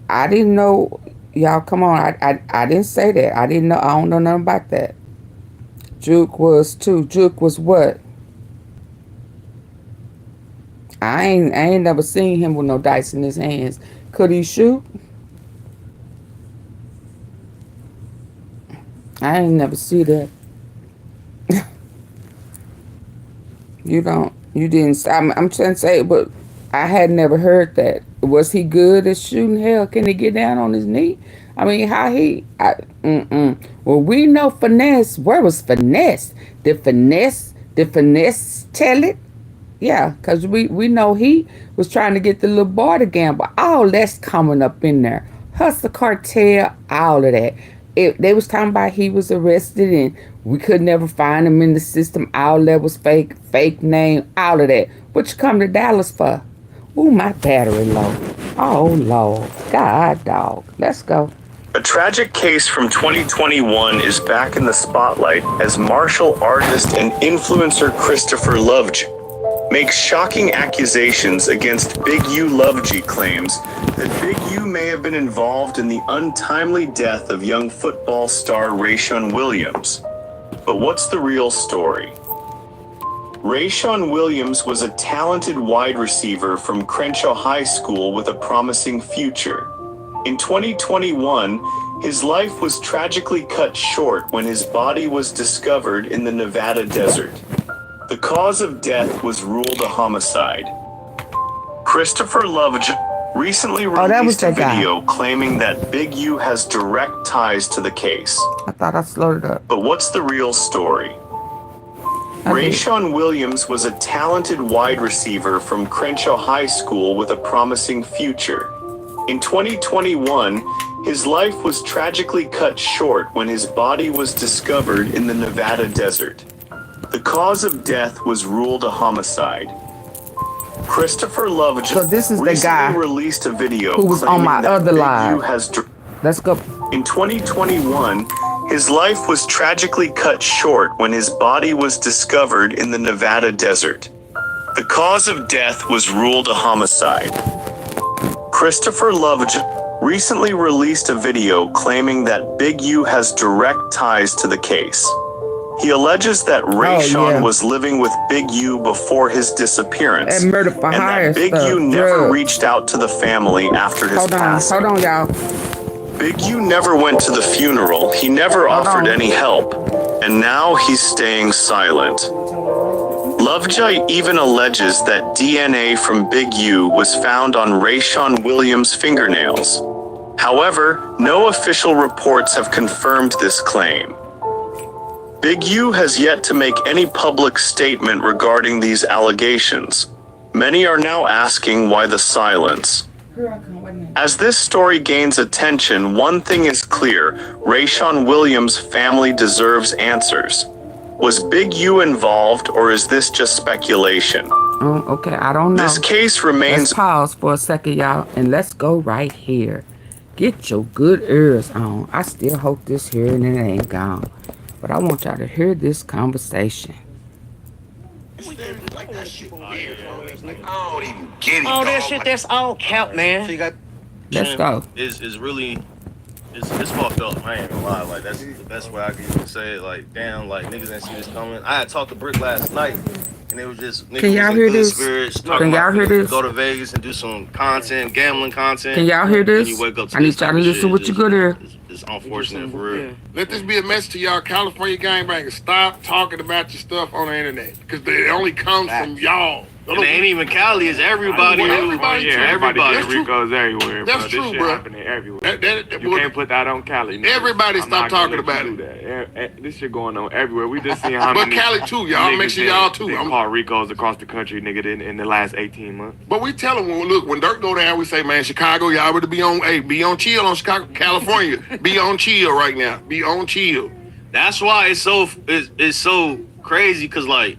Speaker 1: I didn't know. Y'all, come on. I didn't say that. I didn't know. I don't know nothing about that. Juke was too. Juke was what? I ain't never seen him with no dice in his hands. Could he shoot? I ain't never see that. You didn't, I'm trying to say, but I had never heard that. Was he good at shooting? Hell, can he get down on his knee? I mean, well, we know finesse. Where was finesse? Did finesse tell it? Yeah, because we know he was trying to get the little boy to gamble. All that's coming up in there. Hustle cartel, all of that. They was talking about he was arrested and we could never find him in the system. All that was fake name, all of that. What you come to Dallas for? Ooh, my battery low. Oh, Lord. God, dog. Let's go.
Speaker 8: A tragic case from 2021 is back in the spotlight as martial artist and influencer Christopher Lovejoy makes shocking accusations against Big U Lovejoy claims that Big U may have been involved in the untimely death of young football star Rayshawn Williams. But what's the real story? Rayshawn Williams was a talented wide receiver from Crenshaw High School with a promising future. In 2021, his life was tragically cut short when his body was discovered in the Nevada desert. The cause of death was ruled a homicide. Christopher Lovejoy recently released a video claiming that Big U has direct ties to the case.
Speaker 1: I thought I slowed it up.
Speaker 8: But what's the real story? Rayshawn Williams was a talented wide receiver from Crenshaw High School with a promising future. In 2021, his life was tragically cut short when his body was discovered in the Nevada desert. The cause of death was ruled a homicide. Christopher Lovejoy recently released a video
Speaker 1: who was on my other live. Let's go.
Speaker 8: In 2021, his life was tragically cut short when his body was discovered in the Nevada desert. The cause of death was ruled a homicide. Christopher Lovejoy recently released a video claiming that Big U has direct ties to the case. He alleges that Rayshawn was living with Big U before his disappearance, and that Big U never reached out to the family after his passing.
Speaker 1: Hold on, y'all.
Speaker 8: Big U never went to the funeral. He never offered any help, and now he's staying silent. Lovejoy even alleges that DNA from Big U was found on Rayshawn Williams' fingernails. However, no official reports have confirmed this claim. Big U has yet to make any public statement regarding these allegations. Many are now asking why the silence. As this story gains attention, one thing is clear: Rayshawn Williams' family deserves answers. Was Big U involved, or is this just speculation?
Speaker 1: Oh, okay, I don't know.
Speaker 8: This case remains.
Speaker 1: Let's pause for a second, y'all, and let's go right here. Get your good ears on. I still hope this here and it ain't gone. But I want y'all to hear this conversation.
Speaker 9: I don't even get it. Oh, that shit, that's all cap, man. So you got.
Speaker 1: Let's go.
Speaker 10: It's really, it's fucked up. I ain't gonna lie. Like, that's the best way I can even say it. Like, damn, like, niggas didn't see this coming. I had talked to Brick last night, and it was just niggas.
Speaker 1: Can y'all hear this?
Speaker 10: Can y'all hear this? Go to Vegas and do some content, gambling content.
Speaker 1: Can y'all hear this?
Speaker 10: You wake up to
Speaker 1: I need y'all to listen with your good ear.
Speaker 10: It's unfortunate for real.
Speaker 11: Let this be a message to y'all California gangbangers. Stop talking about your stuff on the internet, because it only comes from y'all.
Speaker 10: And it ain't even Cali, it's everybody.
Speaker 11: Everybody.
Speaker 12: Rico is everywhere,
Speaker 11: That's
Speaker 12: bro.
Speaker 11: true,
Speaker 12: this shit
Speaker 11: bro.
Speaker 12: happening everywhere. You can't put that on Cali. No.
Speaker 11: Everybody stop talking about it.
Speaker 12: This shit going on everywhere. We just seen how many.
Speaker 11: But Cali too, y'all. Make sure y'all too.
Speaker 12: They call Ricos across the country, nigga, in the last 18 months.
Speaker 11: But we tell them, when Dirk go down, we say, man, Chicago, y'all better be on, be on chill on Chicago, California. Be on chill right now. Be on chill.
Speaker 10: That's why it's so crazy, because, like,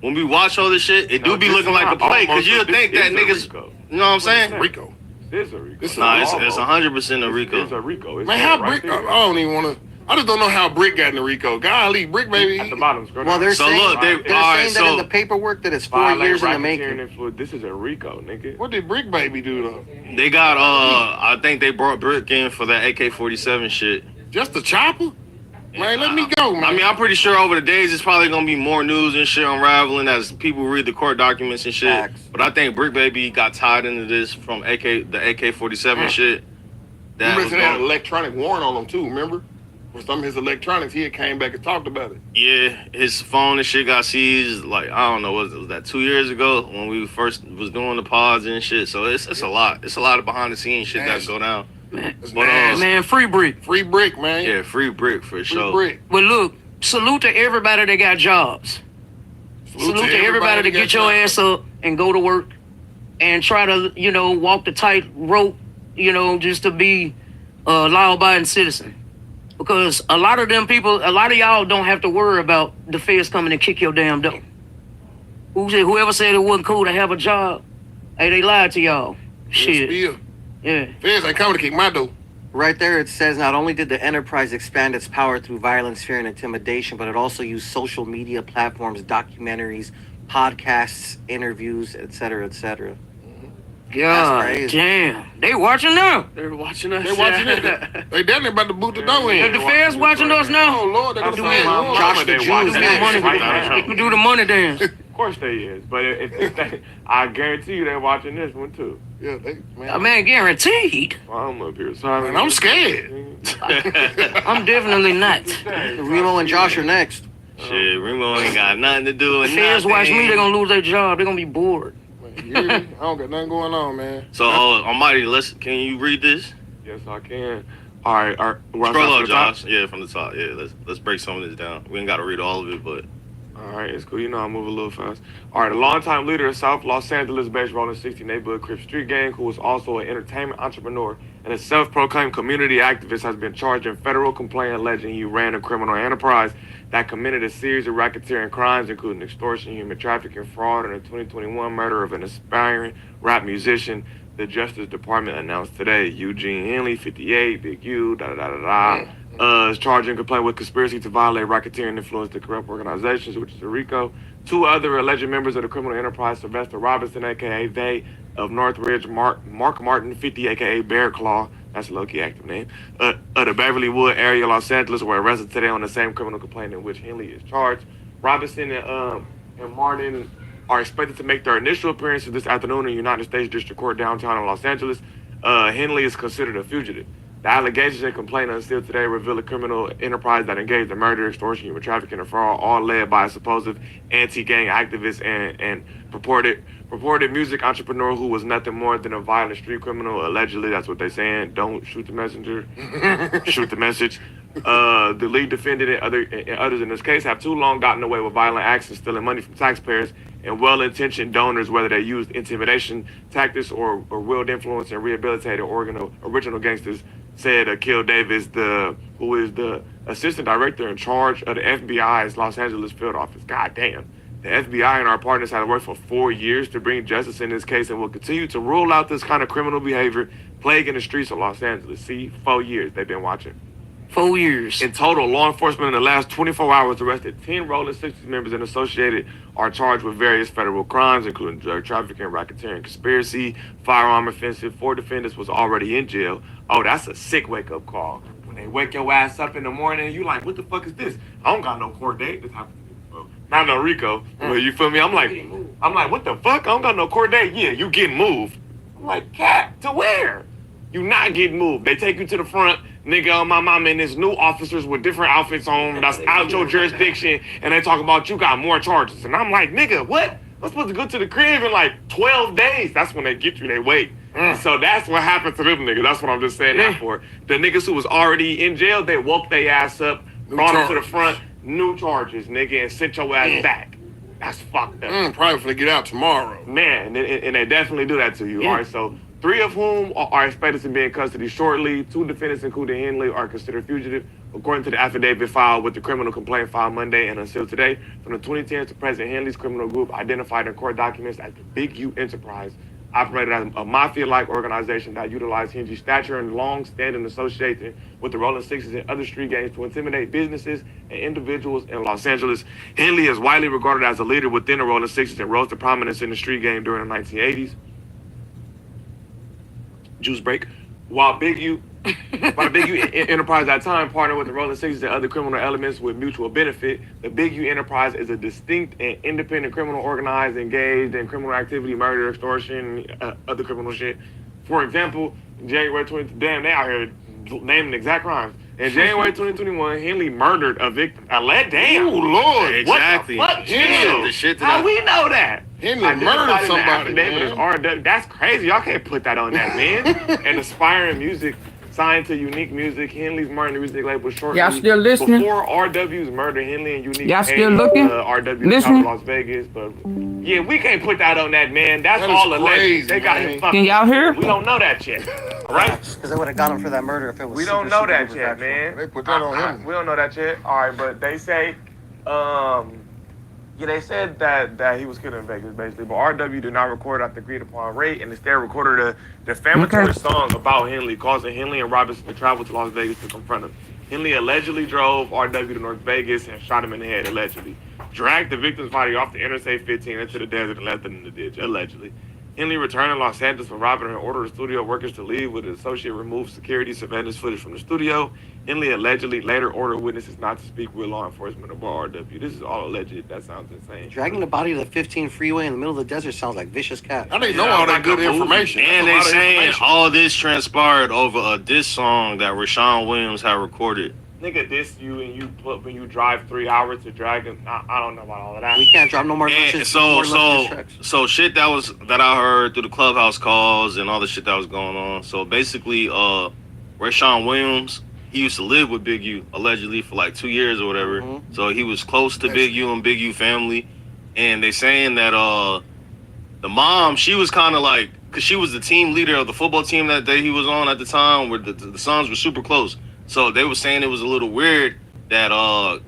Speaker 10: when we watch all this shit, it do be looking like a play, because you'll think that niggas, you know what I'm saying?
Speaker 11: Rico.
Speaker 12: This is a Rico.
Speaker 10: Nah, it's 100% a Rico.
Speaker 12: It's a Rico.
Speaker 11: Man, how Brick, I don't even want to, I just don't know how Brick got in the Rico. Golly, Brick, baby.
Speaker 12: At the bottom,
Speaker 9: Well, they're saying that in the paperwork that it's 4 years in the making.
Speaker 12: This is a Rico, nigga.
Speaker 11: What did Brick baby do though?
Speaker 10: They got, I think they brought Brick in for that AK-47 shit.
Speaker 11: Just a chopper? Man, let me go, man.
Speaker 10: I mean, I'm pretty sure over the days it's probably gonna be more news and shit unraveling as people read the court documents and shit.
Speaker 9: Facts.
Speaker 10: But I think Brick Baby got tied into this from the AK-47 shit.
Speaker 11: That was had an electronic warrant on him too, remember? For some of his electronics, he had came back and talked about it.
Speaker 10: Yeah, his phone and shit got seized, like, I don't know, was that 2 years ago when we first was doing the pods and shit? So it's a lot. It's a lot of behind the scenes shit that go down.
Speaker 9: Man, free Brick.
Speaker 11: Free Brick, man.
Speaker 10: Yeah, free Brick for sure.
Speaker 11: Brick.
Speaker 9: But look, salute to everybody that got jobs. Salute to everybody to get your ass up and go to work and try to, you know, walk the tight rope, you know, just to be a law-abiding citizen. Because a lot of them people, a lot of y'all don't have to worry about the feds coming and kick your damn door. Whoever said it wasn't cool to have a job, hey, they lied to y'all. Shit. Yeah.
Speaker 11: Feds ain't coming to kick my door.
Speaker 13: Right there, it says not only did the enterprise expand its power through violence, fear, and intimidation, but it also used social media platforms, documentaries, podcasts, interviews, etc., etc.
Speaker 9: God damn. They watching now.
Speaker 12: They're watching us.
Speaker 11: They watching it. They definitely about to boot the door in.
Speaker 9: If the feds watching us now,
Speaker 11: oh Lord, they're gonna do it.
Speaker 13: Josh the Jews,
Speaker 9: they can do the money dance.
Speaker 12: Of course they is, but if they, I guarantee you they're watching this one too.
Speaker 11: Yeah, they,
Speaker 9: Man, guaranteed.
Speaker 12: Well, I'm up here, sorry.
Speaker 11: Man, I'm scared.
Speaker 9: I'm definitely not.
Speaker 13: Remo and Josh are next.
Speaker 10: Shit, Remo ain't got nothing to do with
Speaker 9: If feds watch me, they're gonna lose their job. They're gonna be bored.
Speaker 11: You hear me? I don't got nothing going on, man.
Speaker 10: So, Almighty, can you read this?
Speaker 12: Yes, I can. All right.
Speaker 10: Scroll up, Josh. Yeah, from the top. Yeah, let's break some of this down. We ain't got to read all of it, but.
Speaker 12: All right, it's cool. You know I move a little fast. All right, a longtime leader of South Los Angeles-based Rollin 60 neighborhood Crip Street Gang, who is also an entertainment entrepreneur and a self-proclaimed community activist, has been charged in federal complaint alleging he ran a criminal enterprise that committed a series of racketeering crimes, including extortion, human trafficking, fraud, and a 2021 murder of an aspiring rap musician. The Justice Department announced today. Eugene Henley, 58, Big U, is charged in complaint with conspiracy to violate racketeering influence to corrupt organizations, which is a Rico. Two other alleged members of the criminal enterprise, Sylvester Robinson, a.k.a. They, of Northridge, Mark Martin, 50, a.k.a. Bear Claw, that's a low-key active name, of the Beverly Wood area, Los Angeles, were arrested today on the same criminal complaint in which Henley is charged. Robinson and Martin are expected to make their initial appearances this afternoon in United States District Court downtown in Los Angeles. Henley is considered a fugitive. The allegations and complaint until today reveal a criminal enterprise that engaged in murder, extortion, human trafficking, and fraud, all led by a supposed anti-gang activist and purported music entrepreneur who was nothing more than a violent street criminal. Allegedly, that's what they're saying. Don't shoot the messenger. Shoot the message. The lead defendant and others in this case have too long gotten away with violent acts and stealing money from taxpayers and well-intentioned donors, whether they used intimidation tactics or willed influence and rehabilitated original gangsters, said Akil Davis, who is the assistant director in charge of the FBI's Los Angeles field office. God damn. The FBI and our partners have worked for 4 years to bring justice in this case and will continue to rule out this kind of criminal behavior plaguing the streets of Los Angeles. See, 4 years they've been watching.
Speaker 9: 4 years.
Speaker 12: In total, law enforcement in the last 24 hours arrested 10 Rollin 60 members and associated are charged with various federal crimes, including drug trafficking, racketeering, conspiracy, firearm offensive. 4 defendants was already in jail. Oh, that's a sick wake-up call. When they wake your ass up in the morning, you like, what the fuck is this? I don't got no court date. This happened to me. Not no Rico. Well, you feel me? I'm like, what the fuck? I don't got no court date. Yeah, you getting moved. I'm like, cat, to where? You not getting moved. They take you to the front. Nigga, on my mama, and there's new officers with different outfits on that's out your jurisdiction, and they talk about you got more charges. And I'm like, nigga, what? I'm supposed to go to the crib in like 12 days. That's when they get you, they wait. So that's what happened to them niggas. That's what I'm just saying that for. The niggas who was already in jail, they woke their ass up, brought them to the front, new charges, nigga, and sent your ass back. That's fucked up.
Speaker 11: Probably gonna get out tomorrow.
Speaker 12: Man, and they definitely do that to you. All right, so 3 of whom are expected to be in custody shortly. 2 defendants, including Henley, are considered fugitive, according to the affidavit filed with the criminal complaint filed Monday and until today. From the 2010s to present, Henley's criminal group, identified in court documents as the Big U Enterprise, operated as a mafia-like organization that utilized Henley's stature and long-standing association with the Rollin 60s and other street gangs to intimidate businesses and individuals in Los Angeles. Henley is widely regarded as a leader within the Rollin 60s and rose to prominence in the street game during the 1980s. Juice break. While Big U Enterprise at that time partnered with the Rollin 60s and other criminal elements with mutual benefit, the Big U Enterprise is a distinct and independent criminal organized, engaged in criminal activity, murder, extortion, other criminal shit. For example, January 20, damn, they out here naming exact crimes. In January 2021, Henley murdered a victim. Damn.
Speaker 11: Oh, Lord.
Speaker 10: Exactly.
Speaker 12: What the fuck?
Speaker 10: The shit
Speaker 12: How we know that?
Speaker 11: Henley murdered somebody, man.
Speaker 12: That's crazy. Y'all can't put that on that, man. And aspiring music signed to Unique Music, Henley's Martin music label shortly.
Speaker 1: Y'all still listening?
Speaker 12: Before RW's Murda, Henley and Unique
Speaker 1: Y'all still
Speaker 12: paid,
Speaker 1: looking?
Speaker 12: RW
Speaker 1: Listening?
Speaker 12: Las Vegas, but yeah, we can't put that on that, man. That's
Speaker 11: That is
Speaker 12: all alleged.
Speaker 11: crazy,
Speaker 12: They got
Speaker 11: man.
Speaker 12: him fucking.
Speaker 1: Can y'all hear?
Speaker 12: We don't know that yet, all right?
Speaker 13: Because they would have got him for that murder if it was.
Speaker 12: We don't know that yet, man.
Speaker 11: They put that on him.
Speaker 12: We don't know that yet. All right, but they say, yeah, they said that he was killed in Vegas, basically. But RW did not record at the agreed upon rate, and instead recorded a defamatory song about Henley, causing Henley and Robinson to travel to Las Vegas to confront him. Henley allegedly drove RW to North Vegas and shot him in the head, allegedly. Dragged the victim's body off the Interstate 15 into the desert and left it in the ditch, allegedly. Henley returned to Los Angeles from robbing her and ordered the studio workers to leave with an associate remove security surveillance footage from the studio. Henley allegedly later ordered witnesses not to speak with law enforcement about RW. This is all alleged. That sounds insane.
Speaker 13: Dragging the body to the 15 freeway in the middle of the desert sounds like vicious cat.
Speaker 11: I didn't know all that good information.
Speaker 10: And they saying all this transpired over a diss song that Rayshawn Williams had recorded.
Speaker 12: Nigga diss you and you put when you drive 3 hours to drag him. I don't know about all of that.
Speaker 13: We can't drop no more.
Speaker 10: And so shit that I heard through the Clubhouse calls and all the shit that was going on. So basically, Rayshawn Williams, he used to live with Big U allegedly for like 2 years or whatever.
Speaker 13: Mm-hmm.
Speaker 10: So he was close to Big U and Big U family, and they saying that the mom, she was kind of like, cause she was the team leader of the football team that he was on at the time, where the sons were super close. So they were saying it was a little weird that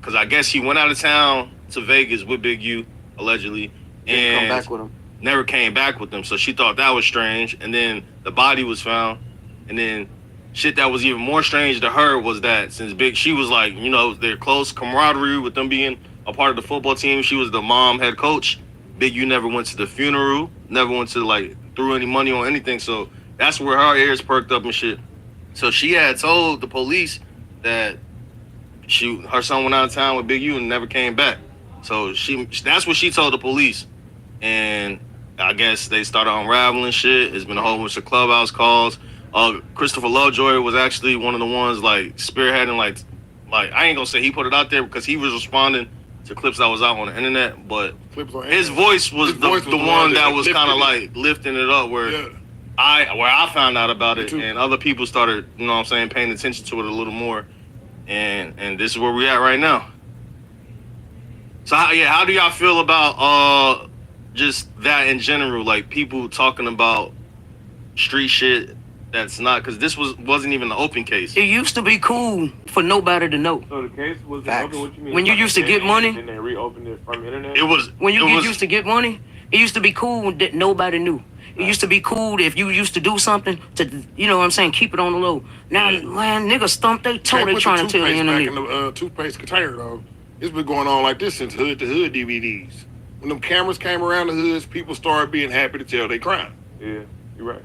Speaker 10: cause I guess he went out of town to Vegas with Big U allegedly, and
Speaker 13: come back with him.
Speaker 10: Never came back with them. So she thought that was strange, and then the body was found, and then shit that was even more strange to her was that since she was like, you know, their close camaraderie with them being a part of the football team, she was the mom head coach. Big U never went to the funeral, never went to like threw any money on anything. So that's where her ears perked up and shit. So she had told the police that her son went out of town with Big U and never came back. So that's what she told the police. And I guess they started unraveling shit. There's been a whole bunch of Clubhouse calls. Christopher Lovejoy was actually one of the ones like spearheading, like I ain't gonna say he put it out there because he was responding to clips that was out on the internet, but his voice was the one that was kind of like lifting it up where I found out about it and other people started, you know what I'm saying, paying attention to it a little more, and this is where we at right now. So how do y'all feel about just that in general, like people talking about street shit that's not, because this wasn't even the open case.
Speaker 9: It used to be cool for nobody to know.
Speaker 12: So the case wasn't open. What you mean?
Speaker 9: When you used to get money,
Speaker 12: and they reopened it from the internet.
Speaker 10: It was
Speaker 9: when you used to get money. It used to be cool that nobody knew. It used to be cool if you used to do something to, you know what I'm saying, keep it on the low. Now, man, niggas stump they toe. They trying to tell the internet.
Speaker 11: Back in the toothpaste container, though. It's been going on like this since Hood to Hood DVDs. When them cameras came around the hoods, people started being happy to tell they crime.
Speaker 12: Yeah, you're right.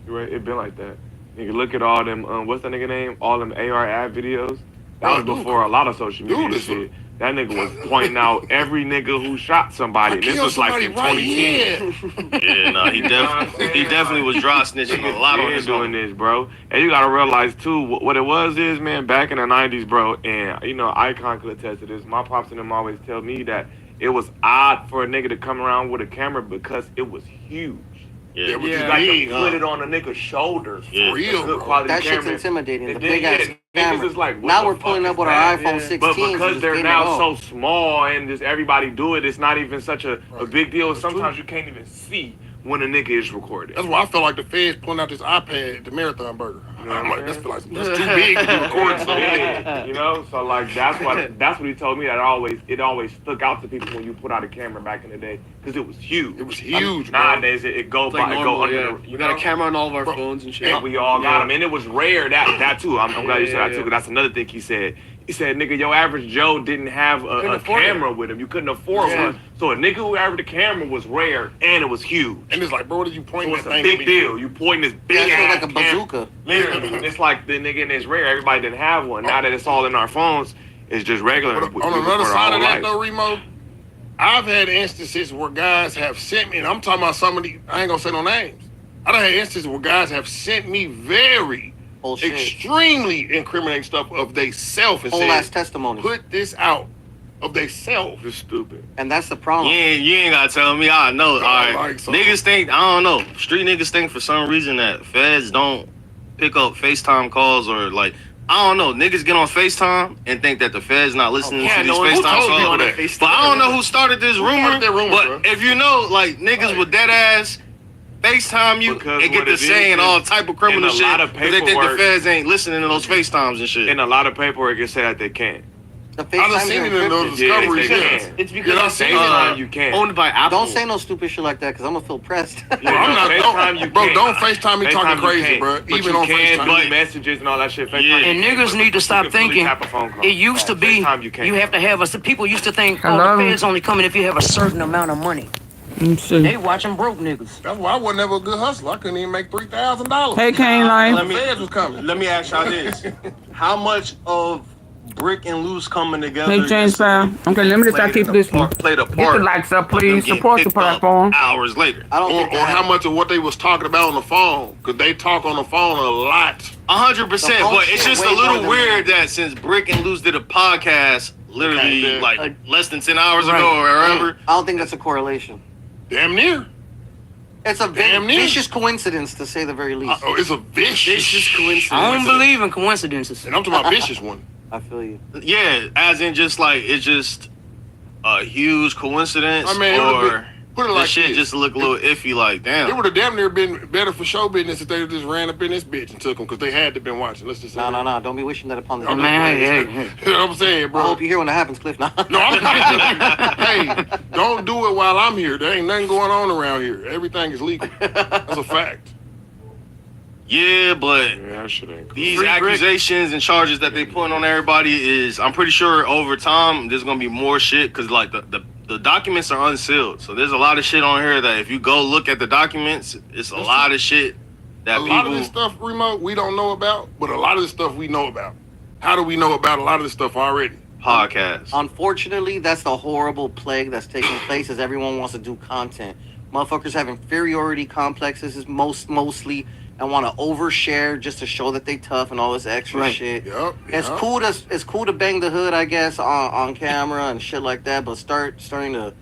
Speaker 12: You're right. It been like that. Nigga, look at all them. What's that nigga name? All them AR ad videos. That was before a lot of social media shit. That nigga was pointing out every nigga who shot somebody. This was like in 2010.
Speaker 10: Yeah, no, he definitely was dry snitching a lot on his
Speaker 12: doing this, bro. And you gotta realize too, what it was is, man, back in the 90s, bro, and you know, Icon could attest to this. My pops and them always tell me that it was odd for a nigga to come around with a camera because it was huge.
Speaker 10: Yeah,
Speaker 12: you got to put it on a nigga's shoulder.
Speaker 10: Yeah.
Speaker 12: For real, good quality
Speaker 13: that
Speaker 12: camera.
Speaker 13: shit's intimidating. The
Speaker 12: Then,
Speaker 13: big ass camera.
Speaker 12: Is like,
Speaker 13: now we're pulling up with our iPhone 16.
Speaker 12: But because they're now so small and just everybody do it, it's not even such a big deal. Sometimes you can't even see when a nigga is recorded.
Speaker 11: That's why I felt like the feds pulling out this iPad, the Marathon Burger. You know, I'm like, that's too big to be recording something.
Speaker 12: You know, so like that's what he told me. That it always stuck out to people when you put out a camera back in the day because it was huge.
Speaker 11: It was huge.
Speaker 12: Nowadays it go by,
Speaker 14: like
Speaker 12: go
Speaker 14: normal,
Speaker 12: under.
Speaker 14: We got a camera on all of our phones and shit.
Speaker 12: And we all got them, and it was rare that too. I'm glad you said that too, because that's another thing he said. He said, nigga, your average Joe didn't have a camera with him. You couldn't afford one. So a nigga who had a camera was rare, and it was huge.
Speaker 11: And it's like, bro, what are you pointing
Speaker 12: at? So it's a big deal. You pointing this big ass
Speaker 13: like a bazooka.
Speaker 12: Literally. It's like the nigga and it's rare. Everybody didn't have one. Now that it's all in our phones, it's just regular.
Speaker 11: But on another side of that, though, Remo, I've had instances where guys have sent me, and I'm talking about somebody, I ain't gonna say no names. I done had instances where guys have sent me very extremely incriminating stuff of they self and
Speaker 13: whole
Speaker 11: said,
Speaker 13: ass testimony.
Speaker 11: Put this out of they self.
Speaker 12: It's stupid.
Speaker 13: And that's the problem.
Speaker 10: You ain't gotta tell me. I know. All right.
Speaker 11: Like so.
Speaker 10: Niggas think, I don't know. Street niggas think for some reason that feds don't pick up FaceTime calls or like, I don't know, niggas get on FaceTime and think that the Fed's not listening to these FaceTime calls. But I don't know who started this rumor, but if you know, like, niggas with dead ass FaceTime you and get to saying all type of criminal shit because they think the Feds ain't listening to those FaceTimes and shit.
Speaker 12: In a lot of paperwork, it said that they can't.
Speaker 11: I done seen it in those discoveries.
Speaker 13: It's because
Speaker 12: you can't.
Speaker 13: Owned by Apple. Don't say no stupid shit like that, because I'm gonna feel pressed.
Speaker 11: I'm not. Don't FaceTime me talking crazy, bro. Even on FaceTime,
Speaker 12: messages and all that shit.
Speaker 9: And niggas need to stop thinking. It used to be you have to have a. People used to think, oh, the Feds only coming if you have a certain amount of money. They watching broke niggas.
Speaker 11: That's why I wasn't ever a good hustler. I couldn't even make $3,000.
Speaker 1: Hey, Kane Line.
Speaker 11: The Feds was coming.
Speaker 10: Let me ask y'all this: how much of Brick and Loose coming together?
Speaker 1: Hey, James Brown. Okay, let me just keep listening.
Speaker 10: Played a part.
Speaker 1: Get the likes up, please. Support the platform.
Speaker 10: Hours later.
Speaker 11: Or how much of what they was talking about on the phone? Because they talk on the phone a lot.
Speaker 10: 100%. But it's just a little weird that since Brick and Loose did a podcast literally like less than 10 hours ago or whatever.
Speaker 13: I don't think that's a correlation.
Speaker 11: Damn near.
Speaker 13: It's a vicious coincidence, to say the very least.
Speaker 11: It's a vicious coincidence.
Speaker 9: I don't believe in coincidences.
Speaker 11: And I'm talking about vicious one.
Speaker 13: I feel you.
Speaker 10: Yeah, as in just like it's just a huge coincidence,
Speaker 11: I mean,
Speaker 10: or
Speaker 11: put it like
Speaker 10: the shit
Speaker 11: this.
Speaker 10: just look a little iffy. Like, damn,
Speaker 11: It would have damn near been better for show business if they just ran up in this bitch and took them, because they had to been watching. Let's just say.
Speaker 13: No. Don't be wishing that upon the
Speaker 11: You know what I'm saying, bro?
Speaker 13: I hope you hear when that happens, Cliff. No,
Speaker 11: hey, don't do it while I'm here. There ain't nothing going on around here. Everything is legal. That's a fact.
Speaker 10: yeah, but these accusations and charges that they putting on everybody is, I'm pretty sure over time there's gonna be more shit because like the documents are unsealed, so there's a lot of shit on here that if you go look at the documents, it's a lot of shit that
Speaker 11: a lot of this stuff, Remo, we don't know about, but a lot of this stuff we know about. How do we know about a lot of this stuff already?
Speaker 10: Podcasts.
Speaker 13: Unfortunately, that's the horrible plague that's taking place, as everyone wants to do content. Motherfuckers have inferiority complexes mostly, and want to overshare just to show that they tough and all this extra shit. It's cool to bang the hood, I guess, on camera and shit like that, but starting to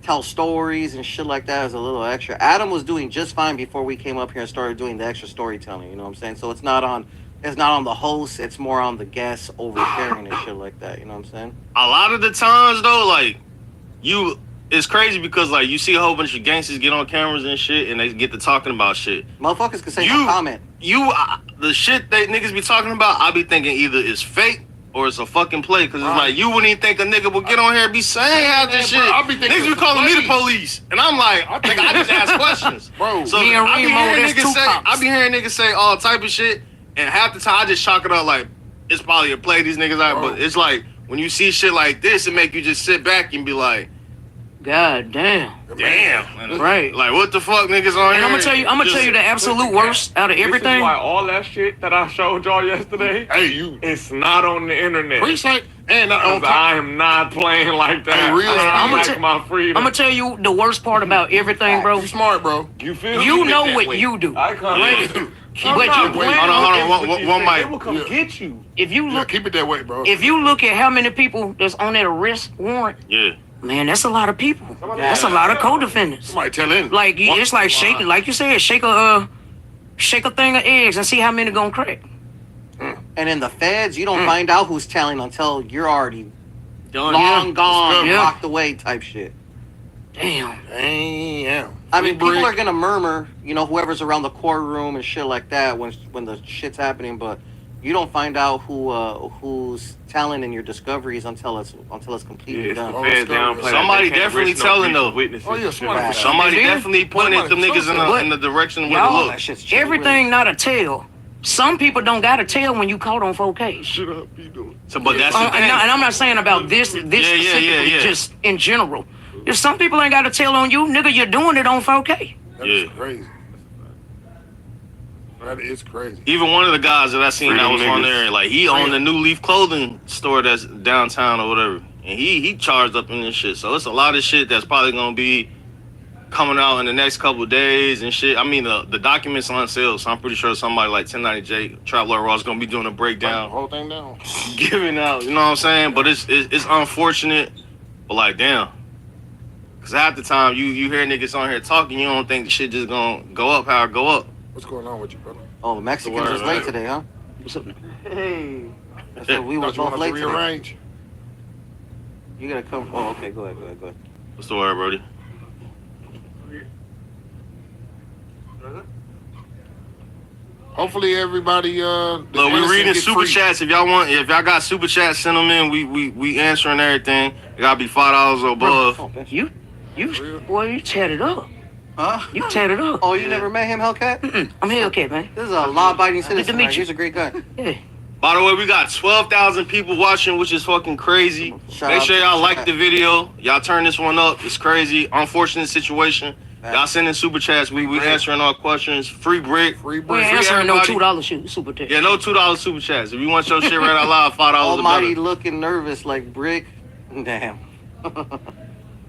Speaker 13: tell stories and shit like that is a little extra. Adam was doing just fine before we came up here and started doing the extra storytelling, you know what I'm saying? So it's not on the host, it's more on the guests oversharing and shit like that, you know what I'm saying?
Speaker 10: A lot of the times though, like it's crazy because like you see a whole bunch of gangsters get on cameras and shit and they get to talking about shit.
Speaker 13: Motherfuckers can say no comment.
Speaker 10: The shit that niggas be talking about, I be thinking either it's fake or it's a fucking play, because it's like you wouldn't even think a nigga would get on here and be saying half this shit. Niggas be calling me the police, and I'm like, I just ask questions, bro. So I be hearing niggas say all type of shit, and half the time I just chalk it up like it's probably a play these niggas out. But it's like when you see shit like this, it make you just sit back and be like, God damn. Right. Like, what the fuck niggas on here?
Speaker 9: And I'm gonna tell you the absolute worst out of everything.
Speaker 12: This is why all that shit that I showed y'all yesterday, it's not on the internet.
Speaker 11: And
Speaker 12: I am not playing like that.
Speaker 9: I'm gonna tell you the worst part about everything, bro.
Speaker 11: You smart, bro.
Speaker 12: You feel me?
Speaker 9: You know what you do.
Speaker 12: I come
Speaker 10: Hold on, one mic.
Speaker 12: They will come get you.
Speaker 9: If you look,
Speaker 11: keep it that way, bro.
Speaker 9: If you look at how many people that's on that arrest warrant, man, that's a lot of people. That's a lot of co-defendants.
Speaker 11: Somebody tell in.
Speaker 9: Like it's like shaking, like you said, shake a thing of eggs and see how many gonna crack.
Speaker 13: And in the feds, you don't find out who's telling until you're already long gone, locked away type shit.
Speaker 9: Damn.
Speaker 13: I mean, people are gonna murmur, you know, whoever's around the courtroom and shit like that when the shit's happening, but you don't find out who's telling in your discoveries until it's completely done.
Speaker 10: Somebody definitely telling though. Somebody definitely pointing them niggas in the direction where to look.
Speaker 9: Everything not a tell. Some people don't got to tell when you caught on 4K.
Speaker 11: Shut up, you doing.
Speaker 10: So, but that's the thing.
Speaker 9: And I'm not saying about this specifically, just in general. If some people ain't got to tell on you, nigga, you're doing it on 4K.
Speaker 11: That's crazy. That is crazy.
Speaker 10: Even one of the guys that I seen that was on there, like he owned a New Leaf clothing store that's downtown or whatever, and he charged up in this shit. So it's a lot of shit that's probably gonna be coming out in the next couple of days and shit. I mean, the documents on sale, so I'm pretty sure somebody like 1090J, Traveler Ross gonna be doing a breakdown,
Speaker 11: the whole thing down,
Speaker 10: giving out. You know what I'm saying? But it's unfortunate, but like damn. Cause half the time you hear niggas on here talking, you don't think the shit just gonna go up how it go up.
Speaker 11: What's going on with you, brother?
Speaker 13: Oh, the Mexicans was late today, huh?
Speaker 9: What's up?
Speaker 13: Hey. I said we were
Speaker 11: Thought you
Speaker 13: both
Speaker 11: wanted
Speaker 13: late
Speaker 11: to
Speaker 13: today.
Speaker 11: rearrange.
Speaker 13: You gotta come. Oh, okay. Go ahead.
Speaker 10: What's the word, Brody?
Speaker 11: Hopefully everybody
Speaker 10: Look, we reading super chats. If y'all got super chats, send them in. We answering everything. It gotta be $5 or above.
Speaker 9: You tatted up.
Speaker 13: Huh?
Speaker 9: You tatted up.
Speaker 13: Oh, you never met him, Hellcat?
Speaker 9: I'm Hellcat, man.
Speaker 13: This is a law-abiding citizen.
Speaker 9: Good to meet you.
Speaker 13: He's a great guy.
Speaker 9: Yeah.
Speaker 10: By the way, we got 12,000 people watching, which is fucking crazy. Make sure y'all like the video. Y'all turn this one up. It's crazy. Unfortunate situation. Y'all sending super chats. We answering all questions. Free brick.
Speaker 11: Free
Speaker 9: We
Speaker 11: brick.
Speaker 9: ain't answering no $2 super chat.
Speaker 10: Yeah, no $2 super chats. If you want your shit right out loud, $5 or
Speaker 13: Almighty
Speaker 10: better.
Speaker 13: looking nervous like Brick. Damn.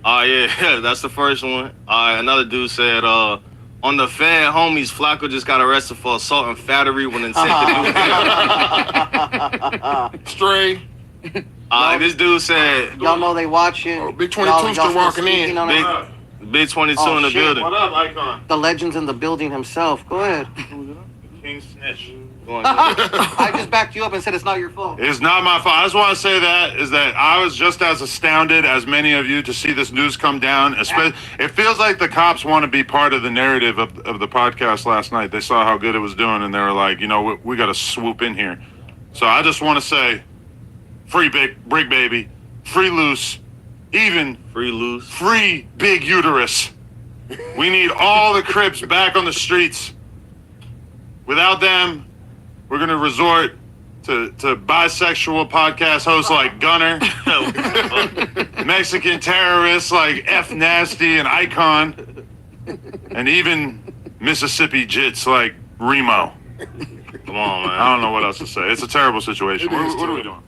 Speaker 10: Oh yeah, that's the first one. Another dude said, on the Fed homies, Flacco just got arrested for assault and battery when intent to do.
Speaker 11: Stray.
Speaker 10: This dude said,
Speaker 13: Y'all know they watching.
Speaker 11: Oh, Big 22 still walking in.
Speaker 10: Big 22 in the building.
Speaker 12: What up, Icon?
Speaker 13: The legend's in the building himself. Go ahead.
Speaker 12: King Snitch.
Speaker 13: I just backed you up and said it's not your fault.
Speaker 15: It's not my fault. I just want to say that I was just as astounded as many of you to see this news come down. It feels like the cops want to be part of the narrative of the podcast last night. They saw how good it was doing, and they were like, we got to swoop in here. So I just want to say, free Brick Baby, free Loose, even free Big Uterus. We need all the Crips back on the streets. Without them, we're going to resort to bisexual podcast hosts like Gunner, Mexican terrorists like F Nasty and Icon, and even Mississippi Jits like Remo.
Speaker 10: Come on, man.
Speaker 15: I don't know what else to say. It's a terrible situation. What are we doing?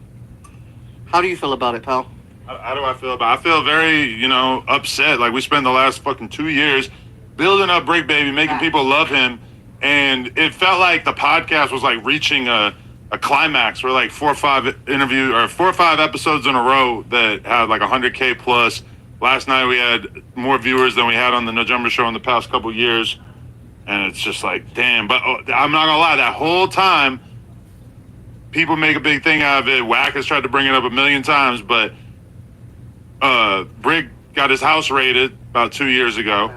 Speaker 13: How do you feel about it, pal?
Speaker 15: How do I feel about it? I feel very, upset. Like, we spent the last fucking 2 years building up Brick Baby, making people love him. And it felt like the podcast was like reaching a climax. We're like 4 or 5 episodes in a row that had like 100K plus. Last night we had more viewers than we had on the No Jumper Show in the past couple years. And it's just like, damn. But I'm not gonna lie, that whole time, people make a big thing out of it. Wack has tried to bring it up a million times, but Brick got his house raided about 2 years ago.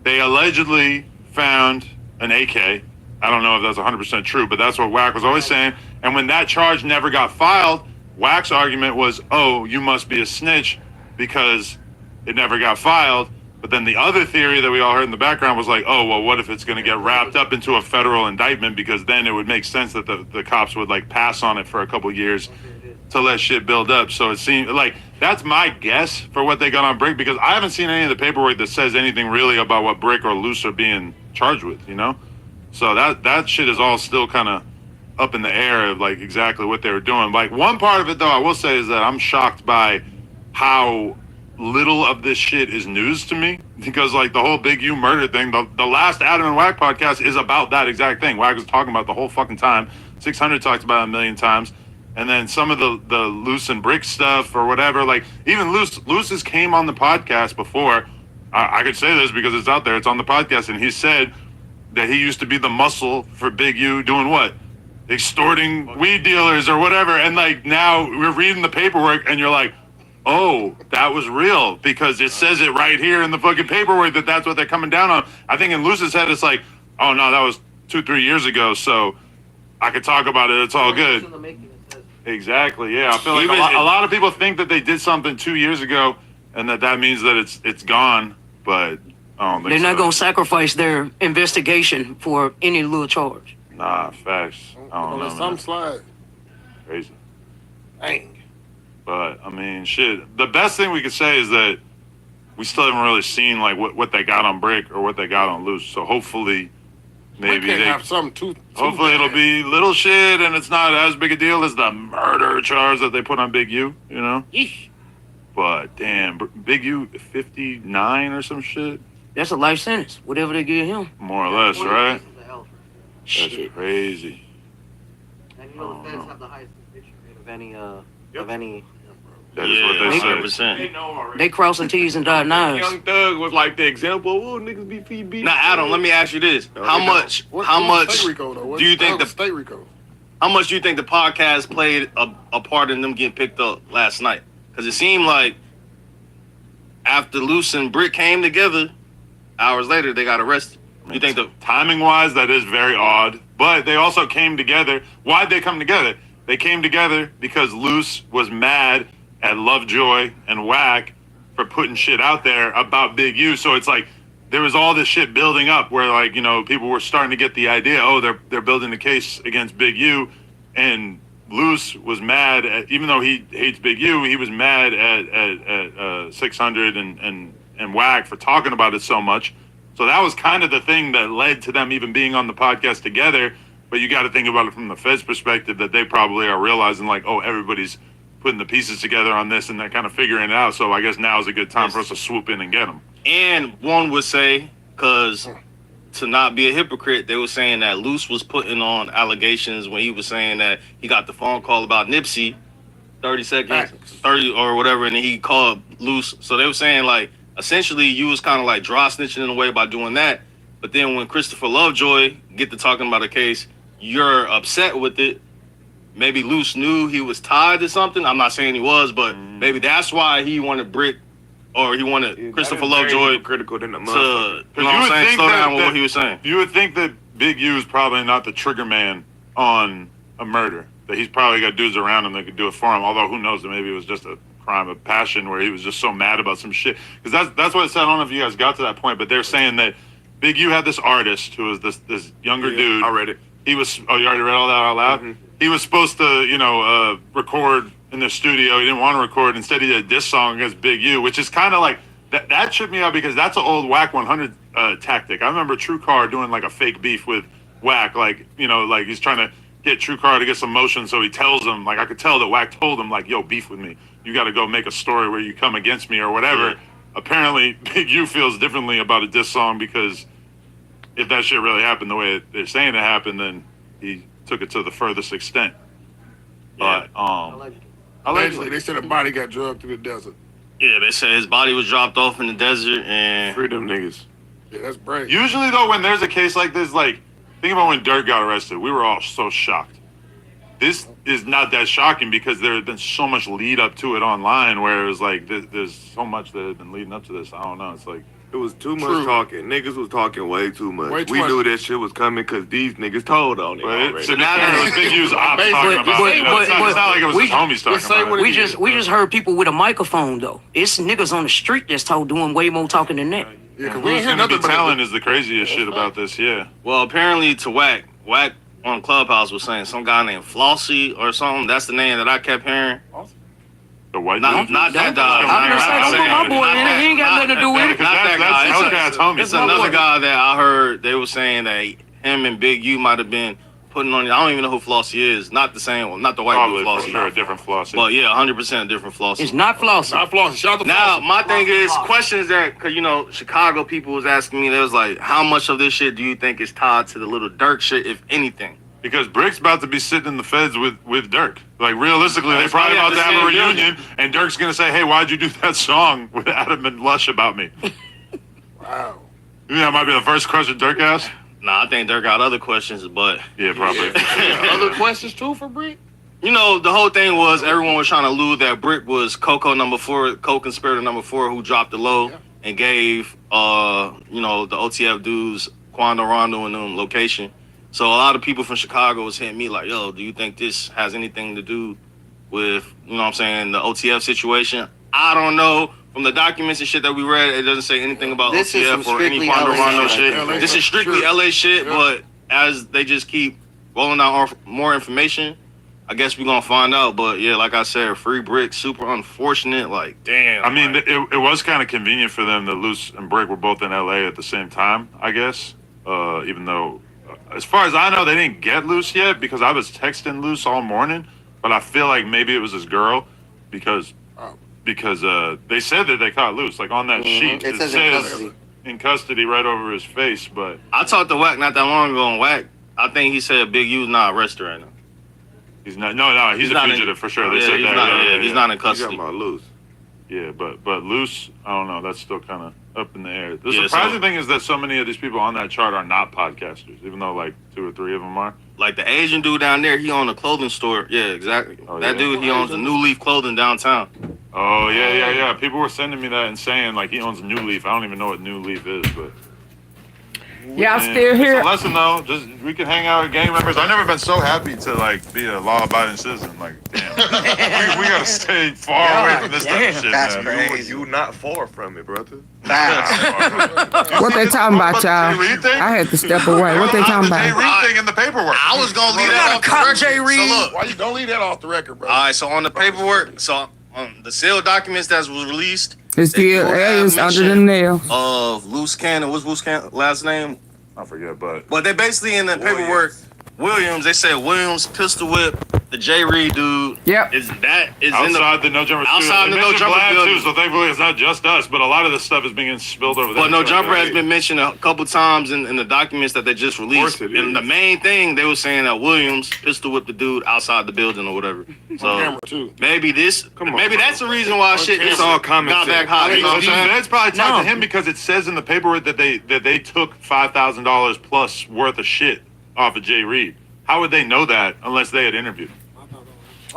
Speaker 15: They allegedly found an AK. I don't know if that's 100% true, but that's what Wack was always saying. And when that charge never got filed, Wack's argument was, oh, you must be a snitch because it never got filed. But then the other theory that we all heard in the background was like, oh, well, what if it's going to get wrapped up into a federal indictment? Because then it would make sense that the cops would like pass on it for a couple years to let shit build up. So it seemed like that's my guess for what they got on Brick, because I haven't seen any of the paperwork that says anything really about what Brick or Loose are being charged with, So that shit is all still kind of up in the air of like exactly what they were doing. Like, one part of it though, I will say, is that I'm shocked by how little of this shit is news to me, because like the whole Big U murder thing, the last Adam and Wack podcast is about that exact thing. Wack was talking about the whole fucking time. 600 talked about it a million times. And then some of the Loose and Brick stuff or whatever, like even Loose's came on the podcast before. I could say this because it's out there, it's on the podcast, and he said that he used to be the muscle for Big U doing what? Extorting weed dealers or whatever. And like now we're reading the paperwork and you're like, oh, that was real, because it says it right here in the fucking paperwork that that's what they're coming down on. I think in Loose's head it's like, oh no, that was 2-3 years ago, so I could talk about it, it's all good. Exactly, yeah. I feel like a lot of people think that they did something 2 years ago and that means that it's gone, but I don't think
Speaker 9: They're not going to sacrifice their investigation for any little charge.
Speaker 15: Nah, facts. I don't know,
Speaker 11: Some
Speaker 15: man.
Speaker 11: slide.
Speaker 15: Crazy.
Speaker 11: Dang.
Speaker 15: But, I mean, shit. The best thing we could say is that we still haven't really seen, like, what they got on Brick or what they got on Loose. So hopefully, maybe
Speaker 11: we can't have something too
Speaker 15: hopefully it'll be little shit and it's not as big a deal as the murder charge that they put on Big U,
Speaker 9: Yeesh.
Speaker 15: But, damn, Big U 59 or some shit?
Speaker 9: That's a life sentence, whatever they give him.
Speaker 15: More or less, right?
Speaker 9: Shit.
Speaker 15: That's crazy.
Speaker 13: And the feds have the highest conviction rate of any
Speaker 15: That is what they said.
Speaker 10: 100%.
Speaker 9: They crossing T's and dotting I's.
Speaker 12: Young Thug was like the example. Oh, niggas be feed.
Speaker 10: Now, Adam, let me ask you this: How much do you think
Speaker 11: State Rico?
Speaker 10: How much do you think the podcast played a part in them getting picked up last night? Because it seemed like after Luce and Brick came together, hours later they got arrested. You think the
Speaker 15: timing wise, that is very odd, but they also came together. Why'd they come together? They came together because Luce was mad at Lovejoy and Wack for putting shit out there about Big U. So it's like there was all this shit building up where, like, you know, people were starting to get the idea, oh, they're building the case against Big U, and Luce was mad at, even though he hates Big U, he was mad at 600 and Wack for talking about it so much. So that was kind of the thing that led to them even being on the podcast together. But you got to think about it from the Fed's perspective, that they probably are realizing, like, oh, everybody's putting the pieces together on this and they're kind of figuring it out. So I guess now is a good time for us to swoop in and get them.
Speaker 10: And one would say, because to not be a hypocrite, they were saying that Luce was putting on allegations when he was saying that he got the phone call about Nipsey, 30 seconds, 30 or whatever, and then he called Luce. So they were saying, like, essentially you was kind of like draw snitching in a way by doing that. But then when Christopher Lovejoy get to talking about a case, you're upset with it. Maybe Luce knew he was tied to something. I'm not saying he was, but maybe that's why he wanted Brick, or he wanted Christopher Lovejoy
Speaker 12: critical than the
Speaker 10: to, you know what I'm saying, slow down with what he was saying.
Speaker 15: You would think that Big U is probably not the trigger man on a murder. That he's probably got dudes around him that could do it for him. Although who knows, that maybe it was just a crime of passion where he was just so mad about some shit. Because that's what it said. I don't know if you guys got to that point, but they're saying that Big U had this artist who was this younger dude.
Speaker 12: I read it.
Speaker 15: He was, oh, you already read all that out loud? Mm-hmm. He was supposed to, you know, record in their studio. He didn't want to record. Instead, he did a diss song against Big U, which is kind of like, that tripped me out because that's an old Wack 100 tactic. I remember True Car doing like a fake beef with Wack, like, you know, like he's trying to get True Car to get some motion, so he tells him, like, I could tell that Wack told him, like, yo, beef with me. You got to go make a story where you come against me or whatever. Yeah. Apparently, Big U feels differently about a diss song because if that shit really happened the way they're saying it happened, then he took it to the furthest extent.
Speaker 10: Yeah.
Speaker 15: But
Speaker 11: allegedly, they said a body got drugged through the desert.
Speaker 10: Yeah, they said his body was dropped off in the desert and
Speaker 15: free them niggas.
Speaker 11: Yeah, that's brave.
Speaker 15: Usually though, when there's a case like this, like, think about when Dirk got arrested. We were all so shocked. This is not that shocking because there had been so much lead up to it online where it was like, there's so much that had been leading up to this. I don't know. It's like,
Speaker 12: it was too much talking. Niggas was talking way too much. We knew that shit was coming because these niggas told on it already.
Speaker 15: So now that it was Big U's ops talking about it. It's not like it was his homies talking about it.
Speaker 9: We just heard people with a microphone, though. It's niggas on the street that's doing way more talking than that.
Speaker 15: Yeah, because who's going to be telling is the craziest shit about this, yeah.
Speaker 10: Well, apparently to Wack on Clubhouse was saying some guy named Flossie or something. That's the name that I kept hearing.
Speaker 15: The white
Speaker 10: dude? Not that guy.
Speaker 9: I'm gonna say, don't put my boy in it. He ain't got nothing to do with it.
Speaker 10: Not that guy. It's another guy that I heard they were saying that him and Big U might have been putting on. I don't even know who Flossie is. Not the same one. Not the white dude Flossie.
Speaker 15: For sure, a different Flossie.
Speaker 10: But yeah, 100% a different Flossie.
Speaker 9: It's not Flossie.
Speaker 11: Not Flossie. Shout out to
Speaker 10: Now,
Speaker 11: Flossie.
Speaker 10: my thing is questions that, because, you know, Chicago people was asking me, they was like, how much of this shit do you think is tied to the little Dirk shit, if anything?
Speaker 15: Because Brick's about to be sitting in the feds with Dirk. Like, realistically, they're probably about to have a reunion, and Dirk's going to say, hey, why'd you do that song with Adam and Lush about me?
Speaker 11: Wow.
Speaker 15: You think that might be the first question Dirk asked?
Speaker 10: Nah, I think Dirk got other questions, but...
Speaker 15: Yeah, probably.
Speaker 11: Other questions, too, for Brick?
Speaker 10: You know, the whole thing was everyone was trying to allude that Brick was co-conspirator number 4 who dropped the low and gave, you know, the OTF dudes, Quando Rondo and them location. So a lot of people from Chicago was hitting me like, yo, do you think this has anything to do with, you know what I'm saying, the OTF situation? I don't know. From the documents and shit that we read, it doesn't say anything about
Speaker 13: This
Speaker 10: OTF or any Quando Rondo shit. This is strictly LA shit, but as they just keep rolling out more information, I guess we're going to find out. But yeah, like I said, free Brick, super unfortunate. Like, damn.
Speaker 15: I mean, it was kind of convenient for them that Luce and Brick were both in LA at the same time, I guess, even though... As far as I know, they didn't get Luce yet because I was texting Luce all morning, but I feel like maybe it was his girl because they said that they caught Luce. Like on that sheet, it says in custody right over his face. But
Speaker 10: I talked to Wack not that long ago, and Wack, I think he said Big U's not arrested right now.
Speaker 15: He's not. No, he's a
Speaker 10: not
Speaker 15: fugitive for sure. They
Speaker 10: Yeah,
Speaker 15: said
Speaker 10: he's
Speaker 15: that.
Speaker 10: not. He's not in
Speaker 12: You got
Speaker 10: custody.
Speaker 12: my loose.
Speaker 15: Yeah, but loose, I don't know. That's still kind of up in the air. The
Speaker 10: Yeah,
Speaker 15: surprising thing is that so many of these people on that chart are not podcasters, even though like 2 or 3 of them are.
Speaker 10: Like the Asian dude down there, he owned a clothing store. Yeah, exactly.
Speaker 15: Oh,
Speaker 10: That
Speaker 15: yeah?
Speaker 10: dude, he owns a New Leaf clothing downtown.
Speaker 15: Oh yeah. People were sending me that and saying like he owns New Leaf. I don't even know what New Leaf is, but.
Speaker 1: Y'all
Speaker 15: Man,
Speaker 1: still
Speaker 15: it's
Speaker 1: here?
Speaker 15: a lesson though. Just we can hang out with gang members. I've never been so happy to like be a law-abiding citizen. Like, damn, we gotta stay far away from this type of shit,
Speaker 12: That's
Speaker 15: man.
Speaker 12: crazy. You not far from it, brother.
Speaker 1: What they talking about, y'all? I had to step away. What they talking
Speaker 15: Jay
Speaker 1: about?
Speaker 15: Reed thing in the paperwork.
Speaker 10: I was gonna leave that off the record.
Speaker 11: Jay Reed.
Speaker 10: So look,
Speaker 11: Why you don't leave that off the record, bro?
Speaker 10: all right. So on the paperwork, so on the sealed documents that was released,
Speaker 1: It's
Speaker 10: they
Speaker 1: still
Speaker 10: do have
Speaker 1: aliens under the
Speaker 10: mention
Speaker 1: nail.
Speaker 10: of Loose Cannon. What's Loose Cannon last name?
Speaker 15: I forget, but
Speaker 10: They basically in the paperwork, Williams. They said Williams pistol whip the J. Reed dude.
Speaker 1: Yep.
Speaker 10: Is in the
Speaker 15: outside the No Jumper
Speaker 10: outside
Speaker 15: studio.
Speaker 10: the
Speaker 15: They
Speaker 10: No
Speaker 15: mentioned
Speaker 10: Jumper
Speaker 15: Vlad,
Speaker 10: building.
Speaker 15: too, so thankfully it's not just us, but a lot of this stuff is being spilled over there.
Speaker 10: But No
Speaker 15: So,
Speaker 10: Jumper
Speaker 15: yeah.
Speaker 10: has been mentioned a couple times in the documents that they just released.
Speaker 12: it
Speaker 10: And
Speaker 12: is.
Speaker 10: the main thing, they were saying that Williams pistol whipped the dude outside the building or whatever.
Speaker 11: On
Speaker 10: So
Speaker 11: camera too.
Speaker 10: maybe
Speaker 15: on,
Speaker 10: that's the reason why shit
Speaker 12: It's
Speaker 10: just
Speaker 12: all common
Speaker 10: got back
Speaker 12: sense.
Speaker 10: hot. You know what I'm saying?
Speaker 15: That's probably tied
Speaker 6: No.
Speaker 15: to him because it says in the paperwork that they took $5,000 plus worth of shit off of Jay Reed. How would they know that unless they had interviewed him?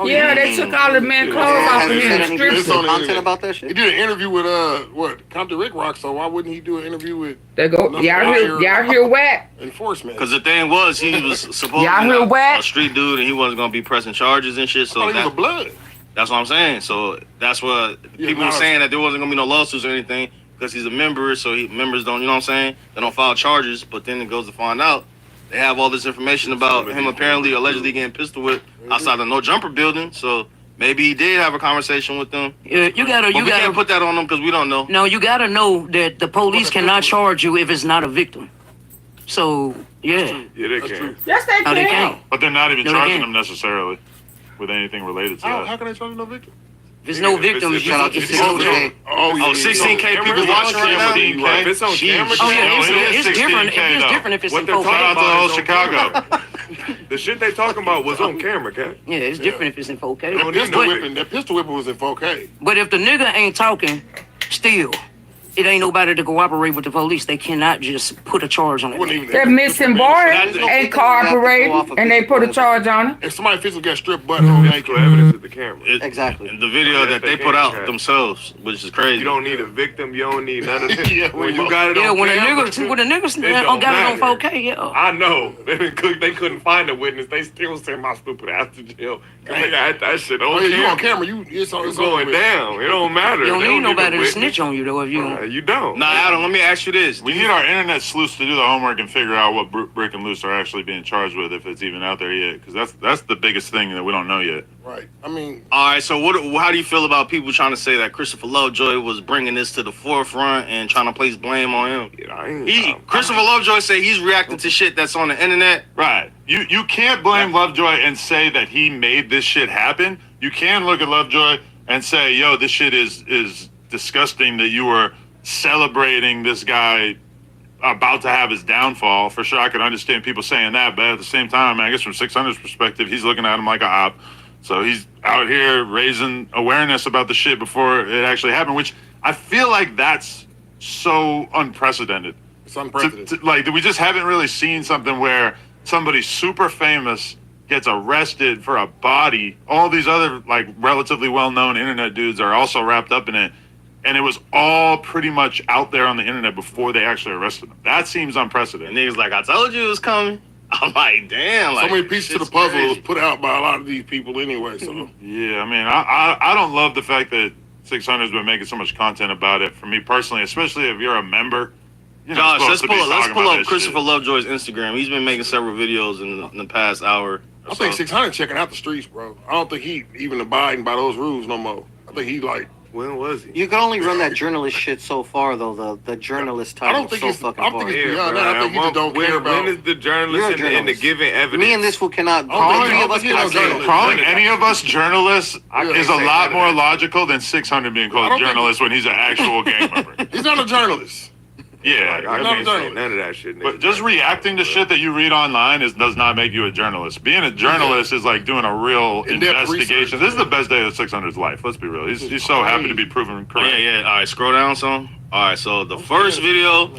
Speaker 1: Yeah, they took all the men clothes off of
Speaker 13: Have you
Speaker 1: him
Speaker 13: seen
Speaker 1: and
Speaker 13: any
Speaker 1: stripped
Speaker 11: It's
Speaker 1: him.
Speaker 11: on the
Speaker 13: content
Speaker 11: internet.
Speaker 13: about that
Speaker 11: He
Speaker 13: shit?
Speaker 11: did an interview with Compton Rick Rock, so why wouldn't he do an interview with
Speaker 1: They go, y'all hear what?
Speaker 11: enforcement?
Speaker 10: Because the thing was, he was supposed
Speaker 1: Y'all
Speaker 10: to
Speaker 1: hear
Speaker 10: be
Speaker 1: what?
Speaker 10: a street dude and he wasn't going to be pressing charges and shit.
Speaker 11: I
Speaker 10: So
Speaker 11: thought he was a
Speaker 10: that,
Speaker 11: blood.
Speaker 10: that's what I'm saying. So that's what
Speaker 11: Yeah,
Speaker 10: people were
Speaker 11: now
Speaker 10: saying, that there wasn't going to be no lawsuits or anything because he's a member. So members don't, you know what I'm saying? They don't file charges. But then it goes to find out they have all this information about him apparently allegedly getting pistol whipped outside the No Jumper building. So maybe he did have a conversation with them.
Speaker 9: You gotta,
Speaker 10: But we can't put that on them because we don't know.
Speaker 9: No, you gotta know that the police cannot charge you if it's not a victim. So, yeah.
Speaker 12: Yeah, they can.
Speaker 1: Yes, they
Speaker 9: No, they
Speaker 1: can.
Speaker 9: can't.
Speaker 15: But they're not even
Speaker 9: No, they
Speaker 15: charging
Speaker 9: can't.
Speaker 15: him necessarily with anything related to
Speaker 11: How
Speaker 15: that.
Speaker 11: can they charge no victim?
Speaker 9: If it's no victim,
Speaker 12: If
Speaker 9: you
Speaker 13: Shout out to
Speaker 12: it's
Speaker 13: 16K.
Speaker 11: Oh, yeah.
Speaker 10: 16K people watching right now?
Speaker 12: If it's on camera,
Speaker 9: Oh, yeah,
Speaker 15: No,
Speaker 9: it's,
Speaker 15: it is
Speaker 9: it's different.
Speaker 15: 16K
Speaker 9: It's
Speaker 15: though.
Speaker 9: different if it's
Speaker 12: What
Speaker 9: in
Speaker 12: they're
Speaker 9: 4K.
Speaker 15: Shout out to the whole Chicago.
Speaker 12: the shit they talking about was on camera, cat.
Speaker 9: Yeah, it's different if it's in 4K.
Speaker 11: The pistol
Speaker 9: But,
Speaker 11: whipping, that pistol whipping was in 4K.
Speaker 9: but if the nigga ain't talking, still, it ain't nobody to cooperate with the police. They cannot just put a charge on it.
Speaker 11: Wasn't even
Speaker 1: They're missing board and cooperating, and they put a charge on him.
Speaker 11: If somebody physically got stripped butthole naked,
Speaker 12: Physical evidence is the camera.
Speaker 13: Exactly.
Speaker 10: The video that they put out themselves, which is crazy.
Speaker 12: You don't need a victim. You don't need none of that.
Speaker 11: Yeah,
Speaker 12: when you got it
Speaker 9: Yeah,
Speaker 12: on
Speaker 9: when a
Speaker 12: camera,
Speaker 9: nigga, when a nigga
Speaker 12: it don't
Speaker 9: got it on
Speaker 12: matter.
Speaker 9: 4K, yeah.
Speaker 12: I know. They couldn't find a witness. They still sent my stupid ass to jail. 'Cause they got that shit
Speaker 11: oh
Speaker 12: on
Speaker 11: yeah, you
Speaker 12: camera.
Speaker 11: on camera, it's
Speaker 12: It's
Speaker 11: over
Speaker 12: going
Speaker 11: with.
Speaker 12: down. It don't matter.
Speaker 9: You don't
Speaker 12: They
Speaker 9: need
Speaker 12: a
Speaker 9: nobody to
Speaker 12: witness.
Speaker 9: snitch on you, though, if you...
Speaker 12: You don't.
Speaker 10: Nah, Adam, let me ask you this.
Speaker 15: We need our internet sleuths to do the homework and figure out what Brick and Loose are actually being charged with, if it's even out there yet, because that's the biggest thing that we don't know yet.
Speaker 11: Right. I mean,
Speaker 10: All right, so how do you feel about people trying to say that Christopher Lovejoy was bringing this to the forefront and trying to place blame on him? Christopher Lovejoy say he's reacting to shit that's on the internet.
Speaker 15: Right. You can't blame Lovejoy and say that he made this shit happen. You can look at Lovejoy and say, yo, this shit is disgusting that you were celebrating this guy about to have his downfall. For sure, I could understand people saying that, but at the same time, I guess from 600's perspective, he's looking at him like a op. So he's out here raising awareness about the shit before it actually happened, which I feel like that's so unprecedented.
Speaker 11: it's unprecedented.
Speaker 15: Like, we just haven't really seen something where somebody super famous gets arrested for a body. All these other, like, relatively well-known internet dudes are also wrapped up in it. And it was all pretty much out there on the internet before they actually arrested him. That seems unprecedented.
Speaker 10: And niggas like, I told you it was coming. I'm like, damn.
Speaker 11: So
Speaker 10: Like,
Speaker 11: many pieces to the
Speaker 10: shit's
Speaker 11: puzzle
Speaker 10: crazy.
Speaker 11: was put out by a lot of these people anyway. So
Speaker 15: Yeah, I mean, I don't love the fact that 600's been making so much content about it. For me personally, especially if you're a member, you're not
Speaker 10: Josh, let's
Speaker 15: supposed to be
Speaker 10: pull
Speaker 15: talking about
Speaker 10: up
Speaker 15: this
Speaker 10: Christopher
Speaker 15: shit.
Speaker 10: Lovejoy's Instagram. He's been making several videos in the past hour.
Speaker 11: I think 600 checking out the streets, bro. I don't think he even abiding by those rules no more. I think he like.
Speaker 12: When was he?
Speaker 13: You can only run that journalist shit so far, though. The journalist
Speaker 11: I don't
Speaker 13: title
Speaker 11: think
Speaker 13: so
Speaker 11: it's.
Speaker 13: fucking
Speaker 11: I don't
Speaker 13: far.
Speaker 11: think it's beyond that. I think he just don't care about.
Speaker 12: When is the
Speaker 13: You're
Speaker 12: journalist
Speaker 13: a
Speaker 12: in the
Speaker 13: journalist.
Speaker 12: giving evidence?
Speaker 13: Me and this fool cannot.
Speaker 11: I don't
Speaker 13: Three
Speaker 11: think-
Speaker 13: of us
Speaker 11: I don't think
Speaker 13: cannot
Speaker 11: he's
Speaker 13: say
Speaker 11: no
Speaker 13: that.
Speaker 15: Calling any of us journalists is a
Speaker 12: say
Speaker 15: lot
Speaker 12: that.
Speaker 15: more logical than 600 being
Speaker 11: I
Speaker 15: called
Speaker 11: don't think-
Speaker 15: journalists when he's an actual gang member.
Speaker 11: He's not a journalist.
Speaker 15: Yeah,
Speaker 12: Like, I can't say none of that shit.
Speaker 15: but just reacting to shit that you read online does not make you a journalist. Being a journalist is like doing a real investigation. This is the best day of 600's life. Let's be real. He's so happy to be proven correct.
Speaker 10: Yeah. All right, scroll down some. All right, so the first video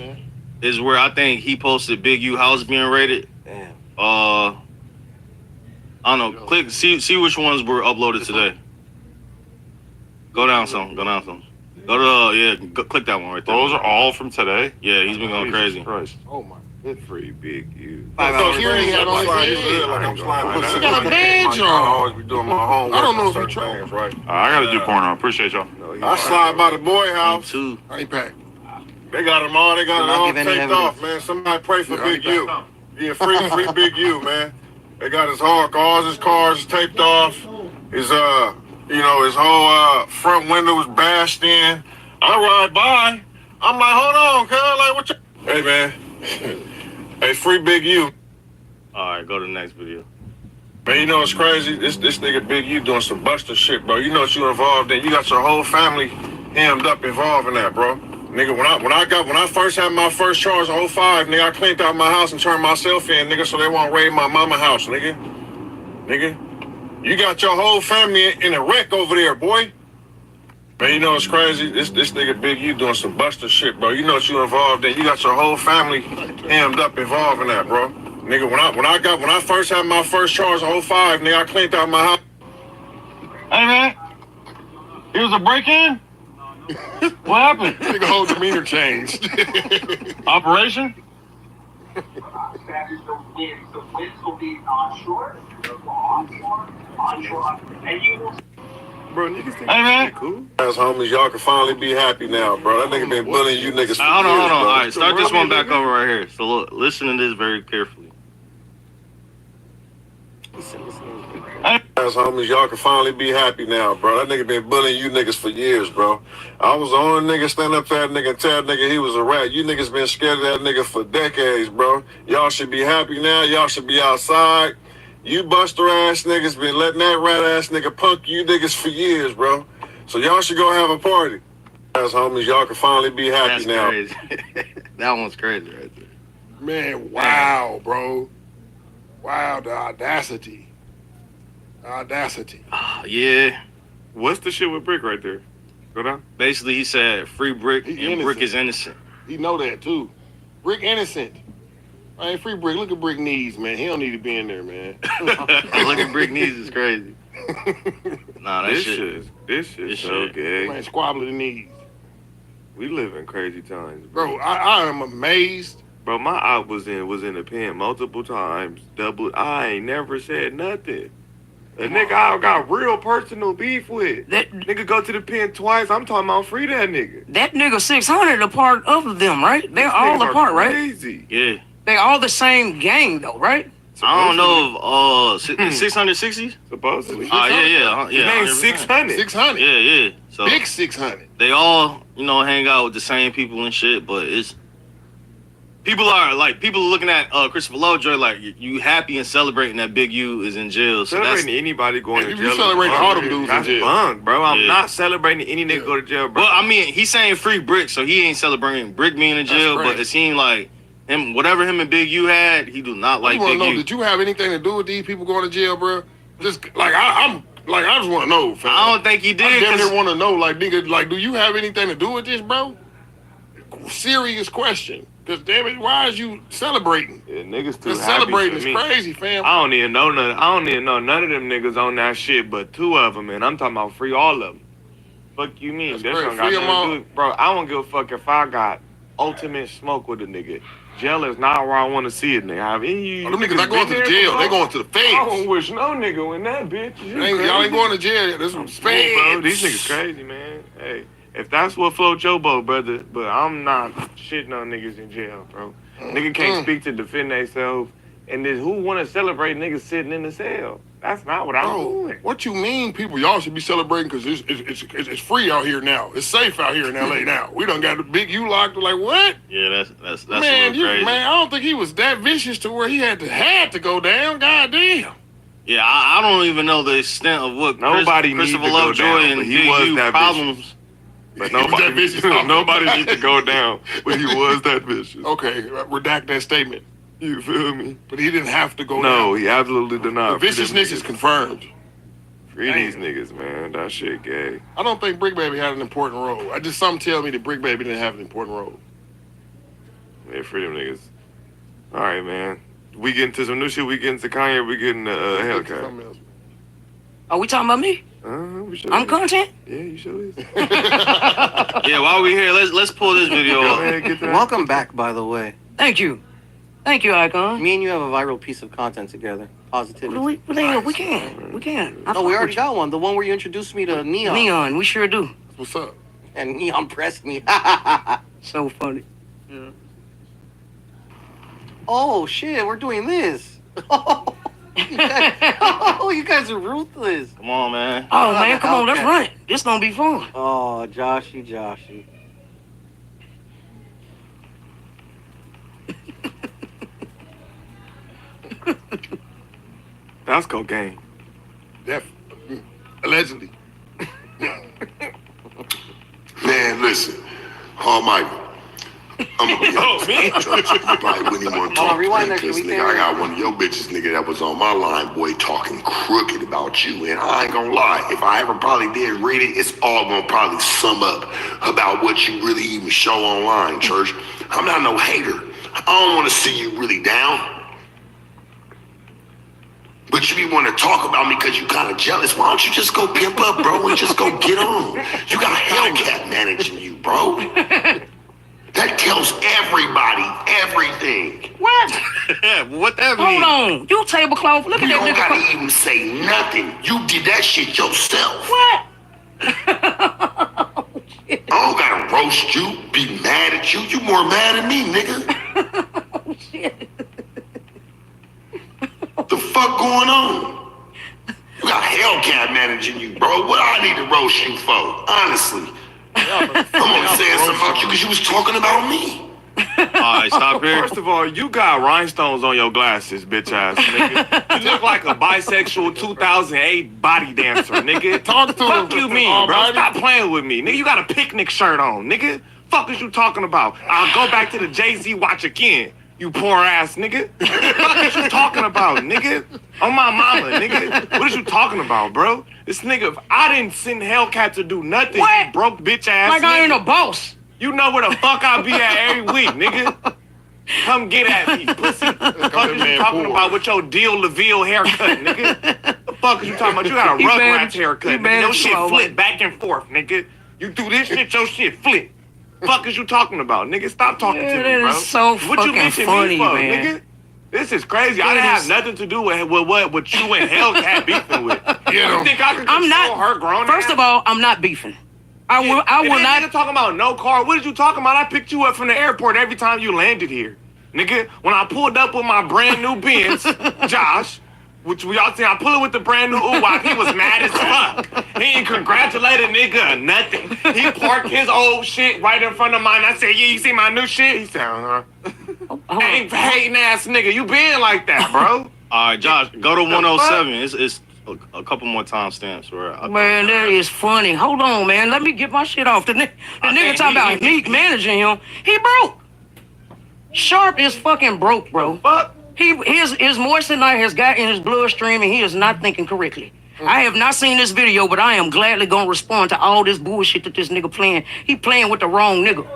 Speaker 10: is where I think he posted Big U house being raided.
Speaker 13: Damn.
Speaker 10: I don't know. Click, see which ones were uploaded today. Go down some. Go to click that one right there.
Speaker 15: Those are all from today?
Speaker 10: Yeah, he's been going crazy.
Speaker 15: Christ.
Speaker 12: Oh my, it's free Big U.
Speaker 11: So here he had on his head. He got a badge on.
Speaker 16: I always be doing my homework.
Speaker 11: I don't know if
Speaker 16: on
Speaker 11: he
Speaker 16: certain
Speaker 11: tried.
Speaker 16: things, right?
Speaker 15: I gotta do porno. Appreciate y'all.
Speaker 16: I slide by the boy house.
Speaker 10: Too.
Speaker 11: I ain't packed.
Speaker 16: They got them all. They got it
Speaker 13: Not
Speaker 16: all
Speaker 13: give any
Speaker 16: taped
Speaker 13: evidence.
Speaker 16: off, man. Somebody pray for Big U. Yeah, free Big U, man. They got his all his cars taped off. His his whole front window was bashed in. I ride by. I'm like, hold on, cuz, like what you? Hey man, hey, free Big U.
Speaker 10: All right, go to the next video.
Speaker 16: Man, you know what's crazy? This nigga Big U doing some buster shit, bro. You know what you involved in? You got your whole family hemmed up involved in that, bro. Nigga, when I first had my first charge in 05, nigga, I cleaned out my house and turned myself in, nigga, so they won't raid my mama house, nigga. You got your whole family in a wreck over there, boy. Man, you know what's crazy? This nigga Big U doing some buster shit, bro. You know what you involved in? You got your whole family hemmed up involved in that, bro. Nigga, when I first had my first charge in 05, nigga, I cleaned out my house. Hey man, it was a break-in? What happened?
Speaker 11: Nigga whole demeanor changed.
Speaker 16: Operation?
Speaker 12: Bro, niggas think
Speaker 16: Hey man,
Speaker 12: cool.
Speaker 16: as homies, y'all can finally be happy now, bro. That nigga been bullying you niggas for
Speaker 10: Hold on.
Speaker 16: years,
Speaker 10: All
Speaker 16: bro.
Speaker 10: right, start this one back over right here. So look, listen to this very carefully.
Speaker 16: As homies, y'all can finally be happy now, bro. That nigga been bullying you niggas for years, bro. I was the only nigga stand up to that nigga and tell that nigga he was a rat. You niggas been scared of that nigga for decades, bro. Y'all should be happy now. Y'all should be outside. You buster ass niggas been letting that rat ass nigga punk you niggas for years, bro. So y'all should go have a party. As homies, y'all can finally be happy
Speaker 10: That's
Speaker 16: now.
Speaker 10: crazy. That one's crazy right there.
Speaker 11: Man, wow, bro. Wow, the audacity.
Speaker 10: Yeah.
Speaker 12: What's the shit with Brick right there? Go down.
Speaker 10: Basically, he said free Brick
Speaker 11: He
Speaker 10: and Brick
Speaker 11: innocent.
Speaker 10: is innocent.
Speaker 11: He know that too. Brick innocent. Man, free Brick. Look at Brick knees, man. He don't need to be in there, man.
Speaker 10: Look at Brick knees is crazy. Nah, that
Speaker 12: This
Speaker 10: shit.
Speaker 12: shit so
Speaker 10: shit.
Speaker 12: gay.
Speaker 11: Man, squabbling the knees.
Speaker 12: We live in crazy times,
Speaker 11: Bro, I am amazed.
Speaker 12: Bro, my op was in the pen multiple times. I ain't never said nothing. A nigga I got real personal beef with.
Speaker 9: That
Speaker 12: Nigga go to the pen twice. I'm talking about free that nigga.
Speaker 9: that nigga 600 a part of them, right? They're
Speaker 12: These
Speaker 9: all
Speaker 12: niggas
Speaker 9: a
Speaker 12: are
Speaker 9: part, right?
Speaker 12: Crazy.
Speaker 10: Yeah.
Speaker 9: They all the same gang though, right?
Speaker 10: I don't know if 660.
Speaker 12: Supposedly.
Speaker 10: Yeah.
Speaker 12: His name's 600.
Speaker 11: 600.
Speaker 10: Yeah. So
Speaker 11: Big 600.
Speaker 10: they all, hang out with the same people and shit, but it's people are looking at Christopher Lovejoy like you happy and celebrating that Big U is in jail. So that's
Speaker 12: Celebrating anybody going to
Speaker 11: You
Speaker 12: jail.
Speaker 11: celebrating all them dudes in
Speaker 12: That's
Speaker 11: jail.
Speaker 12: bunk, bro. I'm
Speaker 10: Yeah.
Speaker 12: not celebrating any nigga go to jail, bro.
Speaker 10: well, I mean, he's saying free Brick, so he ain't celebrating Brick being in jail,
Speaker 11: That's
Speaker 10: but it seemed like whatever him and Big U had, he do not
Speaker 11: I
Speaker 10: like
Speaker 11: just want
Speaker 10: Big
Speaker 11: to know,
Speaker 10: U.
Speaker 11: did you have anything to do with these people going to jail, bro? Just like I just want to know, fam.
Speaker 10: I don't think he
Speaker 11: I
Speaker 10: did.
Speaker 11: damn
Speaker 10: 'Cause
Speaker 11: near want to know, like nigga, like do you have anything to do with this, bro? Serious question. Cause damn it, why is you celebrating?
Speaker 12: Yeah, niggas too
Speaker 11: Just
Speaker 12: happy
Speaker 11: celebrating
Speaker 12: for
Speaker 11: is
Speaker 12: me.
Speaker 11: crazy, fam.
Speaker 12: I don't even know none of them niggas on that shit, but two of them, and I'm talking about free all of them. Fuck you mean?
Speaker 11: That's
Speaker 12: That
Speaker 11: great.
Speaker 12: don't got
Speaker 11: Free 'em
Speaker 12: nothing to
Speaker 11: all.
Speaker 12: do. Bro, I don't give a fuck if I got ultimate smoke with a nigga. Jail is not where I want to see it, nigga. Have any of you
Speaker 11: Them niggas not going to
Speaker 12: been
Speaker 11: the
Speaker 12: there
Speaker 11: jail. They
Speaker 12: before?
Speaker 11: going to the
Speaker 12: I
Speaker 11: feds.
Speaker 12: don't wish no nigga in that bitch. You
Speaker 11: Y'all ain't
Speaker 12: crazy?
Speaker 11: going to jail. This is
Speaker 12: Bro,
Speaker 11: feds.
Speaker 12: these niggas crazy, man. Hey, if that's what float your boat, brother, but I'm not shitting on niggas in jail, bro. Nigga can't speak to defend themselves, and then who want to celebrate niggas sitting in the cell? That's not what I'm
Speaker 11: Bro,
Speaker 12: doing.
Speaker 11: what you mean, people? Y'all should be celebrating because it's free out here now. It's safe out here in LA now. We done got the Big U locked. Like what?
Speaker 10: Yeah, that's
Speaker 11: Man,
Speaker 10: a little crazy.
Speaker 11: man, I don't think he was that vicious to where he had to go down. God damn.
Speaker 10: Yeah, I don't even know the extent of what
Speaker 12: Nobody needs
Speaker 10: Christopher
Speaker 12: to go
Speaker 10: Lovejoy
Speaker 12: down,
Speaker 10: and
Speaker 12: but he
Speaker 10: Big
Speaker 12: was
Speaker 10: U
Speaker 12: that
Speaker 10: problems.
Speaker 12: But
Speaker 11: He was
Speaker 12: nobody,
Speaker 11: that vicious.
Speaker 12: nobody needs to go down. But he was that vicious.
Speaker 11: Okay, redact that statement.
Speaker 12: You feel me?
Speaker 11: But he didn't have to go down.
Speaker 12: No, he absolutely did not.
Speaker 11: The viciousness is confirmed.
Speaker 12: Free these niggas, man. That shit gay.
Speaker 11: I don't think Brick Baby had an important role. Something tell me that Brick Baby didn't have an important role.
Speaker 12: Yeah, free them niggas. All right, man. We get into some new shit. We get into Kanye. We get into Hellcat.
Speaker 9: Are we talking about me?
Speaker 12: We sure
Speaker 9: I'm
Speaker 12: is.
Speaker 9: content?
Speaker 12: Yeah, you sure is.
Speaker 10: Yeah, while we here, let's pull this video up.
Speaker 13: Welcome back, by the way.
Speaker 9: Thank you. Thank you, Icon.
Speaker 13: Me and you have a viral piece of content together. Positivity.
Speaker 9: We can. We can.
Speaker 13: No, we already got one. The one where you introduced me to Neon.
Speaker 9: Neon, we sure do.
Speaker 11: What's up?
Speaker 13: And Neon pressed me.
Speaker 9: So funny. Yeah.
Speaker 13: Oh, shit, we're doing this. You guys are ruthless.
Speaker 10: Come on, man.
Speaker 9: Oh, man, come on, let's run it. This gonna be fun.
Speaker 13: Oh, Joshy.
Speaker 12: That's cocaine.
Speaker 11: Allegedly.
Speaker 17: Man, listen. Michael. I'm gonna be honest. Like, when you want to talk
Speaker 13: rewind that
Speaker 17: this
Speaker 13: shit, we
Speaker 17: nigga, I got one of your bitches, nigga, that was on my line, boy, talking crooked about you. And I ain't gonna lie, if I ever probably did read it, it's all gonna probably sum up about what you really even show online, church. I'm not no hater. I don't want to see you really down. But you be want to talk about me because you kind of jealous. Why don't you just go pimp up, bro, and just go get on? You got a Hellcat managing you, bro. That tells everybody everything.
Speaker 9: What?
Speaker 10: What that mean?
Speaker 9: Hold on. You tablecloth. Look at
Speaker 17: You
Speaker 9: that
Speaker 17: don't
Speaker 9: nigga.
Speaker 17: gotta even say nothing. You did that shit yourself.
Speaker 9: What?
Speaker 17: I don't gotta roast you, be mad at you. You more mad at me, nigga.
Speaker 9: Shit.
Speaker 17: The fuck going on? You got Hellcat managing you, bro. What I need to roast you for? Honestly. I'm only saying something about you because you was talking about me.
Speaker 10: Alright, stop here.
Speaker 12: First of all, you got rhinestones on your glasses, bitch ass nigga. You look like a bisexual 2008 body dancer, nigga.
Speaker 11: Talk to
Speaker 12: Fuck
Speaker 11: him,
Speaker 12: you
Speaker 11: Mr.
Speaker 12: mean, bro?
Speaker 11: Almighty.
Speaker 12: Stop playing with me, nigga. You got a picnic shirt on, nigga. Fuck is you talking about? I'll go back to the Jay-Z watch again. You poor ass nigga. What is you talking about, nigga? On my mama, nigga. What is you talking about, bro? This nigga, if I didn't send Hellcat to do nothing,
Speaker 9: What?
Speaker 12: you broke bitch ass
Speaker 9: Like
Speaker 12: nigga.
Speaker 9: I ain't a boss.
Speaker 12: You know where the fuck I be at every week, nigga. Come get at me, pussy. What the fuck is you talking about with your Deal LaVille haircut, nigga? The fuck is you talking about? You got a
Speaker 9: He mad
Speaker 12: Rugrats
Speaker 9: at you.
Speaker 12: haircut,
Speaker 9: He
Speaker 12: nigga.
Speaker 9: mad
Speaker 12: Your
Speaker 9: at
Speaker 12: shit
Speaker 9: you,
Speaker 12: flip back and forth, nigga. You do this shit, your shit flip. Fuck is you talking about, nigga? Stop talking
Speaker 9: Yeah,
Speaker 12: to me,
Speaker 9: that
Speaker 12: bro.
Speaker 9: is so
Speaker 12: What you
Speaker 9: fucking
Speaker 12: mention
Speaker 9: funny,
Speaker 12: me for,
Speaker 9: man.
Speaker 12: nigga? This is crazy. I
Speaker 9: That
Speaker 12: didn't have
Speaker 9: is-
Speaker 12: nothing to do with what you and Hellcat beefing with.
Speaker 11: Yeah.
Speaker 12: You think I can
Speaker 9: I'm
Speaker 12: control
Speaker 9: not.
Speaker 12: her grown
Speaker 9: First
Speaker 12: ass?
Speaker 9: of all, I'm not beefing. I will
Speaker 12: And then
Speaker 9: not.
Speaker 12: nigga talking about no car. What did you talking about? I picked you up from the airport every time you landed here. Nigga, when I pulled up with my brand new Benz, Josh, which we all see, I pull it with the brand new Uwak, he was mad as fuck. He ain't congratulate a nigga or nothing. He parked his old shit right in front of mine. I said, yeah, you see my new shit? He said, Ain't hating ass nigga, you been like that, bro.
Speaker 10: Alright, Josh, go to 107. It's a couple more timestamps where
Speaker 9: Man, that is funny. Hold on, man. Let me get my shit off. The nigga talking about Meek managing him. He broke. Sharp is fucking broke, bro.
Speaker 12: Fuck.
Speaker 9: His moisture has got in his bloodstream and he is not thinking correctly. I have not seen this video, but I am gladly gonna respond to all this bullshit that this nigga playing. He playing with the wrong nigga.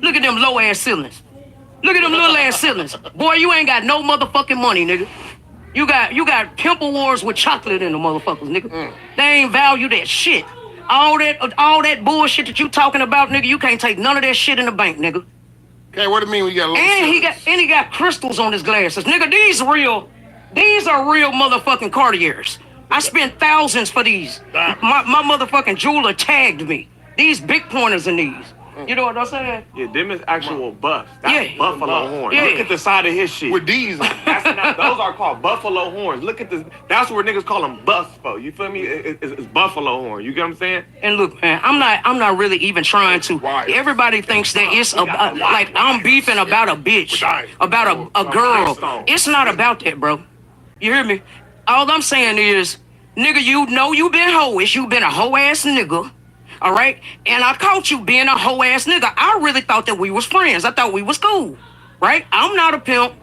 Speaker 9: Look at them low ass ceilings. Look at them little ass ceilings. Boy, you ain't got no motherfucking money, nigga. You got pimple wars with chocolate in the motherfuckers, nigga. They ain't value that shit. All that bullshit that you talking about, nigga, you can't take none of that shit in the bank, nigga.
Speaker 11: Okay, what do you mean we got low
Speaker 9: And he got crystals on his glasses. Nigga, these are real motherfucking Cartiers. I spent thousands for these. My motherfucking jeweler tagged me. These big pointers in these. You know what I'm saying?
Speaker 12: Yeah, them is actual buffs. That's
Speaker 9: Yeah.
Speaker 12: buffalo horns.
Speaker 9: Yeah.
Speaker 12: Look at the side of his shit.
Speaker 11: with these on.
Speaker 12: Those are called buffalo horns. Look at this. That's where niggas call them buffs for. You feel me? It's buffalo horn. You get what I'm saying?
Speaker 9: And look, man, I'm not really even trying to. Everybody thinks that it's about, like I'm beefing about a bitch, about a girl. It's not about that, bro. You hear me? All I'm saying is, nigga, you know you been hoish. You been a hoe ass nigga. All right? And I caught you being a hoe ass nigga. I really thought that we was friends. I thought we was cool. Right? I'm not a pimp.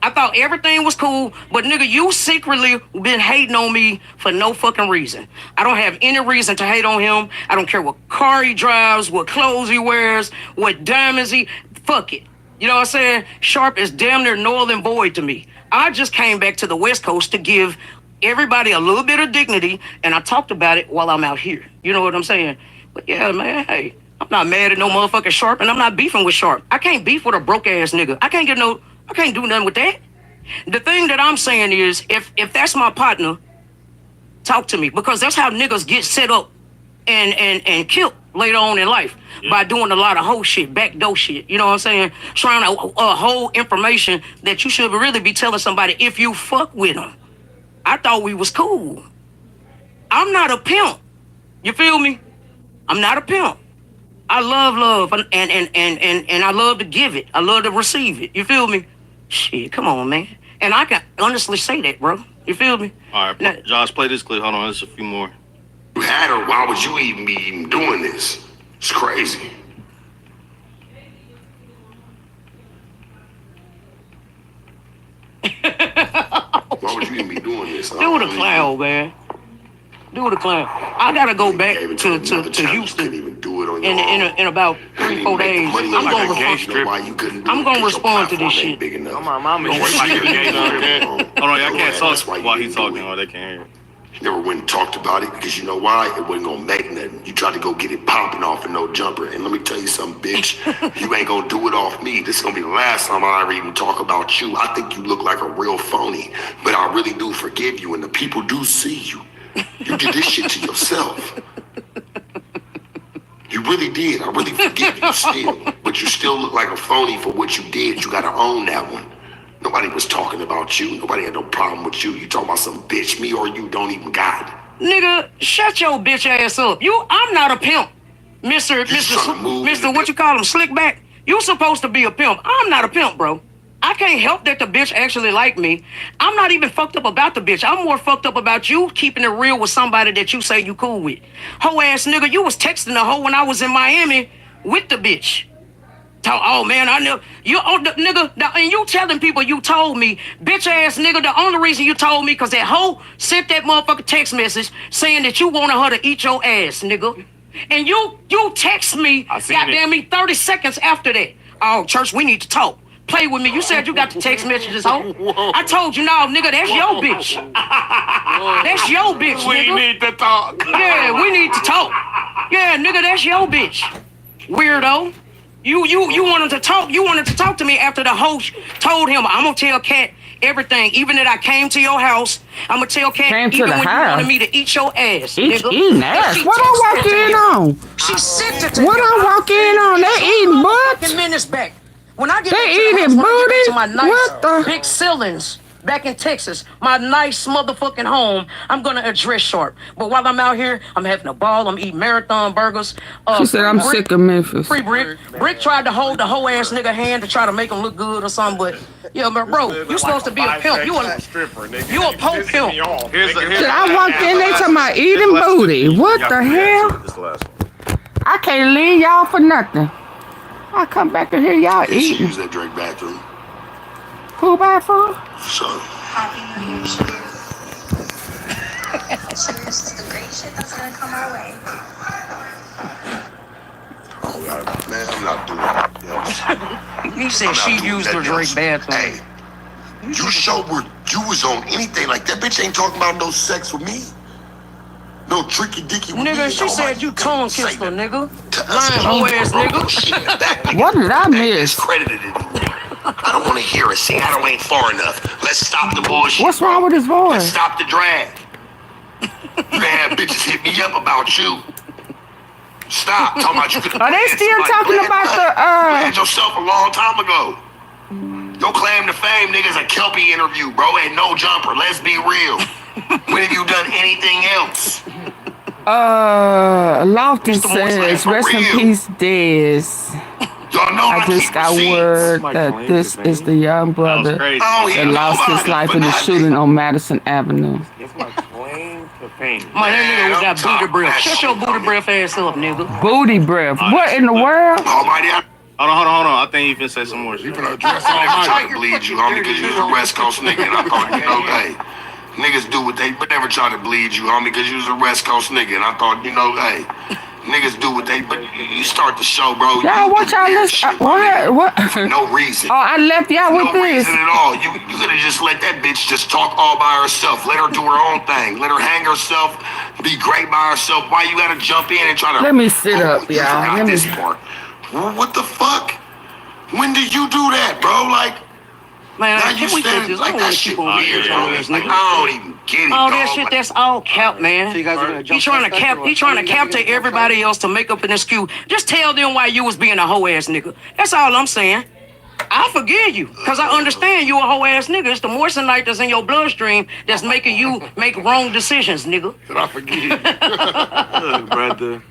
Speaker 9: I thought everything was cool, but nigga, you secretly been hating on me for no fucking reason. I don't have any reason to hate on him. I don't care what car he drives, what clothes he wears, what diamonds he... Fuck it. You know what I'm saying? Sharp is damn near null and void to me. I just came back to the West Coast to give everybody a little bit of dignity, and I talked about it while I'm out here. You know what I'm saying? But yeah, man, hey, I'm not mad at no motherfucking Sharp, and I'm not beefing with Sharp. I can't beef with a broke-ass nigga. I can't do nothing with that. The thing that I'm saying is, if that's my partner, talk to me, because that's how niggas get set up and killed later on in life, by doing a lot of hoe shit, backdoor shit. You know what I'm saying? Trying to hold information that you should really be telling somebody if you fuck with them. I thought we was cool. I'm not a pimp. You feel me? I'm not a pimp. I love and I love to give it. I love to receive it. You feel me? Shit, come on, man. And I can honestly say that, bro. You feel me?
Speaker 10: All right, now, Josh, play this clip. Hold on, there's a few more.
Speaker 17: You had her, why would you even be doing this? It's crazy. Why would you even be doing this?
Speaker 9: Do the clown, man. Do the clown. I gotta go back to Houston in about 3-4 days. I'm gonna respond to this shit.
Speaker 10: Hold on, y'all can't talk while he's talking, or they can't hear.
Speaker 17: Never went and talked about it because you know why? It wasn't gonna make nothing. You tried to go get it popping off and no jumper. And let me tell you something, bitch. You ain't gonna do it off me. This is gonna be the last time I ever even talk about you. I think you look like a real phony, but I really do forgive you, and the people do see you. You did this shit to yourself. You really did. I really forgive you still. But you still look like a phony for what you did. You gotta own that one. Nobody was talking about you. Nobody had no problem with you. You talking about some bitch. Me or you don't even got it.
Speaker 9: Nigga, shut your bitch ass up. I'm not a pimp. Mr. What you call him, Slickback? You supposed to be a pimp. I'm not a pimp, bro. I can't help that the bitch actually like me. I'm not even fucked up about the bitch. I'm more fucked up about you keeping it real with somebody that you say you cool with. Hoe ass nigga, you was texting the hoe when I was in Miami with the bitch. Oh man, I know you, nigga, and you telling people you told me, bitch ass nigga. The only reason you told me because that hoe sent that motherfucker text message saying that you wanted her to eat your ass, nigga. And you text me, goddamn me, 30 seconds after that. Oh, church, we need to talk. Play with me. You said you got the text messages, hoe. I told you, no, nigga, that's your bitch. That's your bitch, nigga.
Speaker 11: We need to talk.
Speaker 9: Yeah, we need to talk. Yeah, nigga, that's your bitch. Weirdo. You wanted to talk. You wanted to talk to me after the host told him, I'm gonna tell Cat everything. Even that I came to your house, I'm gonna tell Cat even when you wanted me to eat your ass.
Speaker 1: Eating ass? What I walk in on?
Speaker 9: She sent it to
Speaker 1: what I walk in on? They eating butts?
Speaker 9: Minutes back. When I get
Speaker 1: they eating booty?
Speaker 9: To my nice big ceilings back in Texas, my nice motherfucking home, I'm gonna address Sharp. But while I'm out here, I'm having a ball. I'm eating marathon burgers.
Speaker 1: She said I'm sick of Memphis.
Speaker 9: Free Brick. Brick tried to hold the whole ass nigga hand to try to make him look good or something, but yeah, but bro, you supposed to be a pimp. You a po pimp.
Speaker 1: Shit, I walked in there talking about eating booty. What the hell? I can't leave y'all for nothing. I come back to hear y'all eating.
Speaker 17: Use that Drake bathroom.
Speaker 1: Who bathroom?
Speaker 17: So.
Speaker 18: Cheers to the great shit that's gonna come our way.
Speaker 17: Oh God, man, I'm not doing it.
Speaker 9: He said she used the Drake bathroom.
Speaker 17: Hey, you showed where you was on anything like that. Bitch ain't talking about no sex with me. No tricky dicky with
Speaker 9: nigga,
Speaker 17: me.
Speaker 9: She said you tongue kissed her, nigga. Lying hoe ass nigga.
Speaker 1: What did I miss?
Speaker 17: Credited it. I don't want to hear it. See, I don't ain't far enough. Let's stop the bullshit.
Speaker 1: What's wrong with his voice?
Speaker 17: Let's stop the drag. You had bitches hit me up about you. Stop talking about you.
Speaker 1: Are they still talking about the
Speaker 17: You had yourself a long time ago. Your claim to fame, niggas, a Kelpie interview, bro, and no jumper. Let's be real. When have you done anything else?
Speaker 1: Lofton says, rest in peace, Dezz.
Speaker 17: Y'all know
Speaker 1: I just got word that this is the young brother that lost his life in the shooting on Madison Avenue.
Speaker 12: It's my claim to fame.
Speaker 9: Man, that nigga was that booty breath. Shut your booty breath ass up, nigga.
Speaker 1: Booty breath. What in the world?
Speaker 10: Hold on. I think he finna say some more shit.
Speaker 17: You finna address all my to bleed you, homie, because you was a West Coast nigga, and I thought, you know, hey, niggas do what they, but never try to bleed you, homie, because you was a West Coast nigga, and I thought, you know, hey, niggas do what they, but you start the show, bro.
Speaker 1: Y'all, what y'all listen? What?
Speaker 17: For no reason.
Speaker 1: Oh, I left y'all with
Speaker 17: no
Speaker 1: this.
Speaker 17: reason at all. You could have just let that bitch just talk all by herself. Let her do her own thing. Let her hang herself, be great by herself. Why you gotta jump in and try to?
Speaker 1: Let me sit up, y'all. Let me.
Speaker 17: This part. What the fuck? When did you do that, bro? Like,
Speaker 9: man,
Speaker 17: now you standing like that shit weird, bro. Like, I don't even get it,
Speaker 9: all
Speaker 17: dog.
Speaker 9: that shit, that's all cap, man.
Speaker 13: So you guys are gonna jump
Speaker 9: He trying to capture everybody else to make up an excuse. Just tell them why you was being a hoe ass nigga. That's all I'm saying. I forgive you, cause I understand you a hoe ass nigga. It's the moissanite that's in your bloodstream that's making you make wrong decisions, nigga.
Speaker 11: Did I forgive you?
Speaker 12: Look, brother.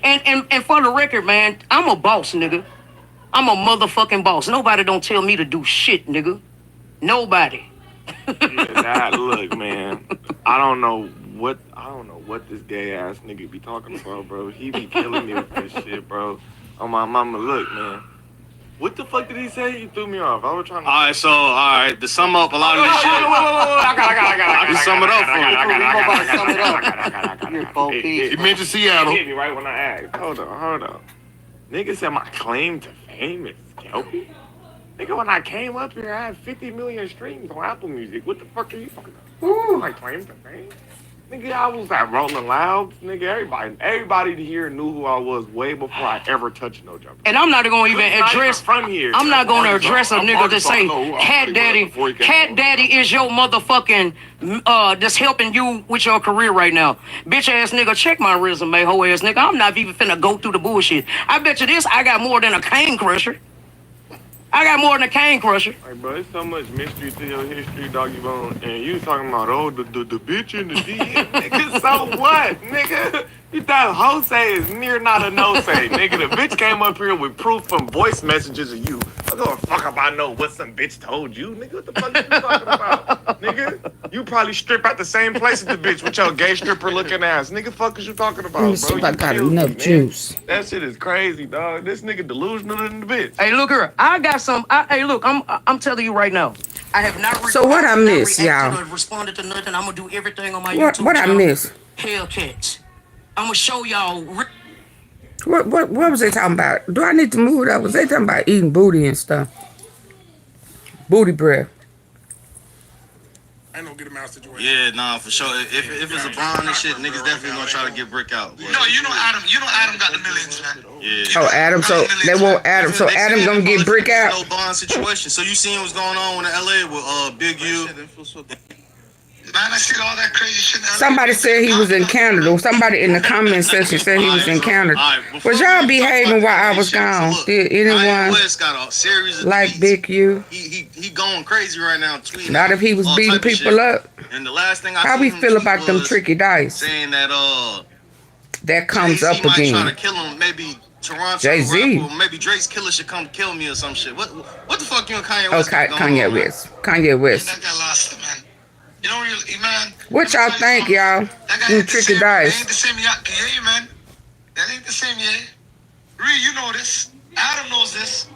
Speaker 9: And for the record, man, I'm a boss, nigga. I'm a motherfucking boss. Nobody don't tell me to do shit, nigga. Nobody.
Speaker 12: Look, man. I don't know what this gay ass nigga be talking about, bro. He be killing me with this shit, bro. Oh my mama, look, man. What the fuck did he say? He threw me off. I was trying to.
Speaker 10: All right. To sum up a lot of this shit. I can sum it up for you.
Speaker 11: He mentioned Seattle.
Speaker 12: He hit me right when I asked. Hold on. Nigga said my claim to fame is Kelpie? Nigga, when I came up here, I had 50 million streams on Apple Music. What the fuck are you talking about? My claim to fame? Nigga, I was at Rollin Loud. Nigga, everybody here knew who I was way before I ever touched no jumper.
Speaker 9: And I'm not going to even address
Speaker 12: from here.
Speaker 9: I'm not going to address a nigga to say Cat Daddy is your motherfucking that's helping you with your career right now. Bitch ass nigga, check my resume, hoe ass nigga. I'm not even finna go through the bullshit. I bet you this, I got more than a cane crusher. I got more than a cane crusher.
Speaker 12: Hey, bro, there's so much mystery to your history, doggy bone. And you talking about, the bitch in the DM. Nigga, so what, nigga? You thought Jose is near not a no-say. Nigga, the bitch came up here with proof from voice messages of you. I go, fuck if I know what some bitch told you. Nigga, what the fuck you talking about? Nigga, you probably strip at the same place as the bitch with your gay stripper looking ass. Nigga, fuck is you talking about,
Speaker 1: Let me see if I got enough juice.
Speaker 12: That shit is crazy, dog. This nigga delusional than the bitch.
Speaker 9: Hey, look here. I got some. Hey, look. I'm telling you right now. I have not.
Speaker 1: So what I miss, y'all?
Speaker 9: Responded to nothing. I'm gonna do everything on my
Speaker 1: YouTube. What I miss?
Speaker 9: Hellcats. I'm gonna show y'all.
Speaker 1: What was they talking about? Do I need to move that? Was they talking about eating booty and stuff? Booty breath.
Speaker 11: I ain't gonna get him out situation.
Speaker 10: Yeah, nah, for sure. If it's a bond and shit, niggas definitely gonna try to get Brick out.
Speaker 17: No, you know Adam got the millions, man.
Speaker 10: Yeah.
Speaker 1: Oh, Adam. So they want Adam. So Adam gonna get Brick out.
Speaker 10: No bond situation. So you seen what's going on in LA with Big U?
Speaker 17: Man, I see all that crazy shit.
Speaker 1: Somebody said he was in Canada. Somebody in the comment section said he was in Canada. Was y'all behaving while I was gone? Did anyone like Big U?
Speaker 10: He going crazy right now, tweeting.
Speaker 1: Not if he was beating people up.
Speaker 10: And the last thing
Speaker 1: How we feel about them tricky dice?
Speaker 10: Saying that
Speaker 1: that comes up
Speaker 10: might
Speaker 1: again.
Speaker 10: try to kill him. Maybe Toronto
Speaker 1: Jay-Z.
Speaker 10: rapper, maybe Drake's killer should come kill me or some shit. What the fuck you and Kanye West?
Speaker 1: Okay, Kanye West. Kanye West.
Speaker 17: That guy lost it, man. You know, really, man.
Speaker 1: What y'all think, y'all? Them tricky dice.
Speaker 17: That ain't the same, yeah, man. That ain't the same, yeah. Ree, you know this. Adam knows this.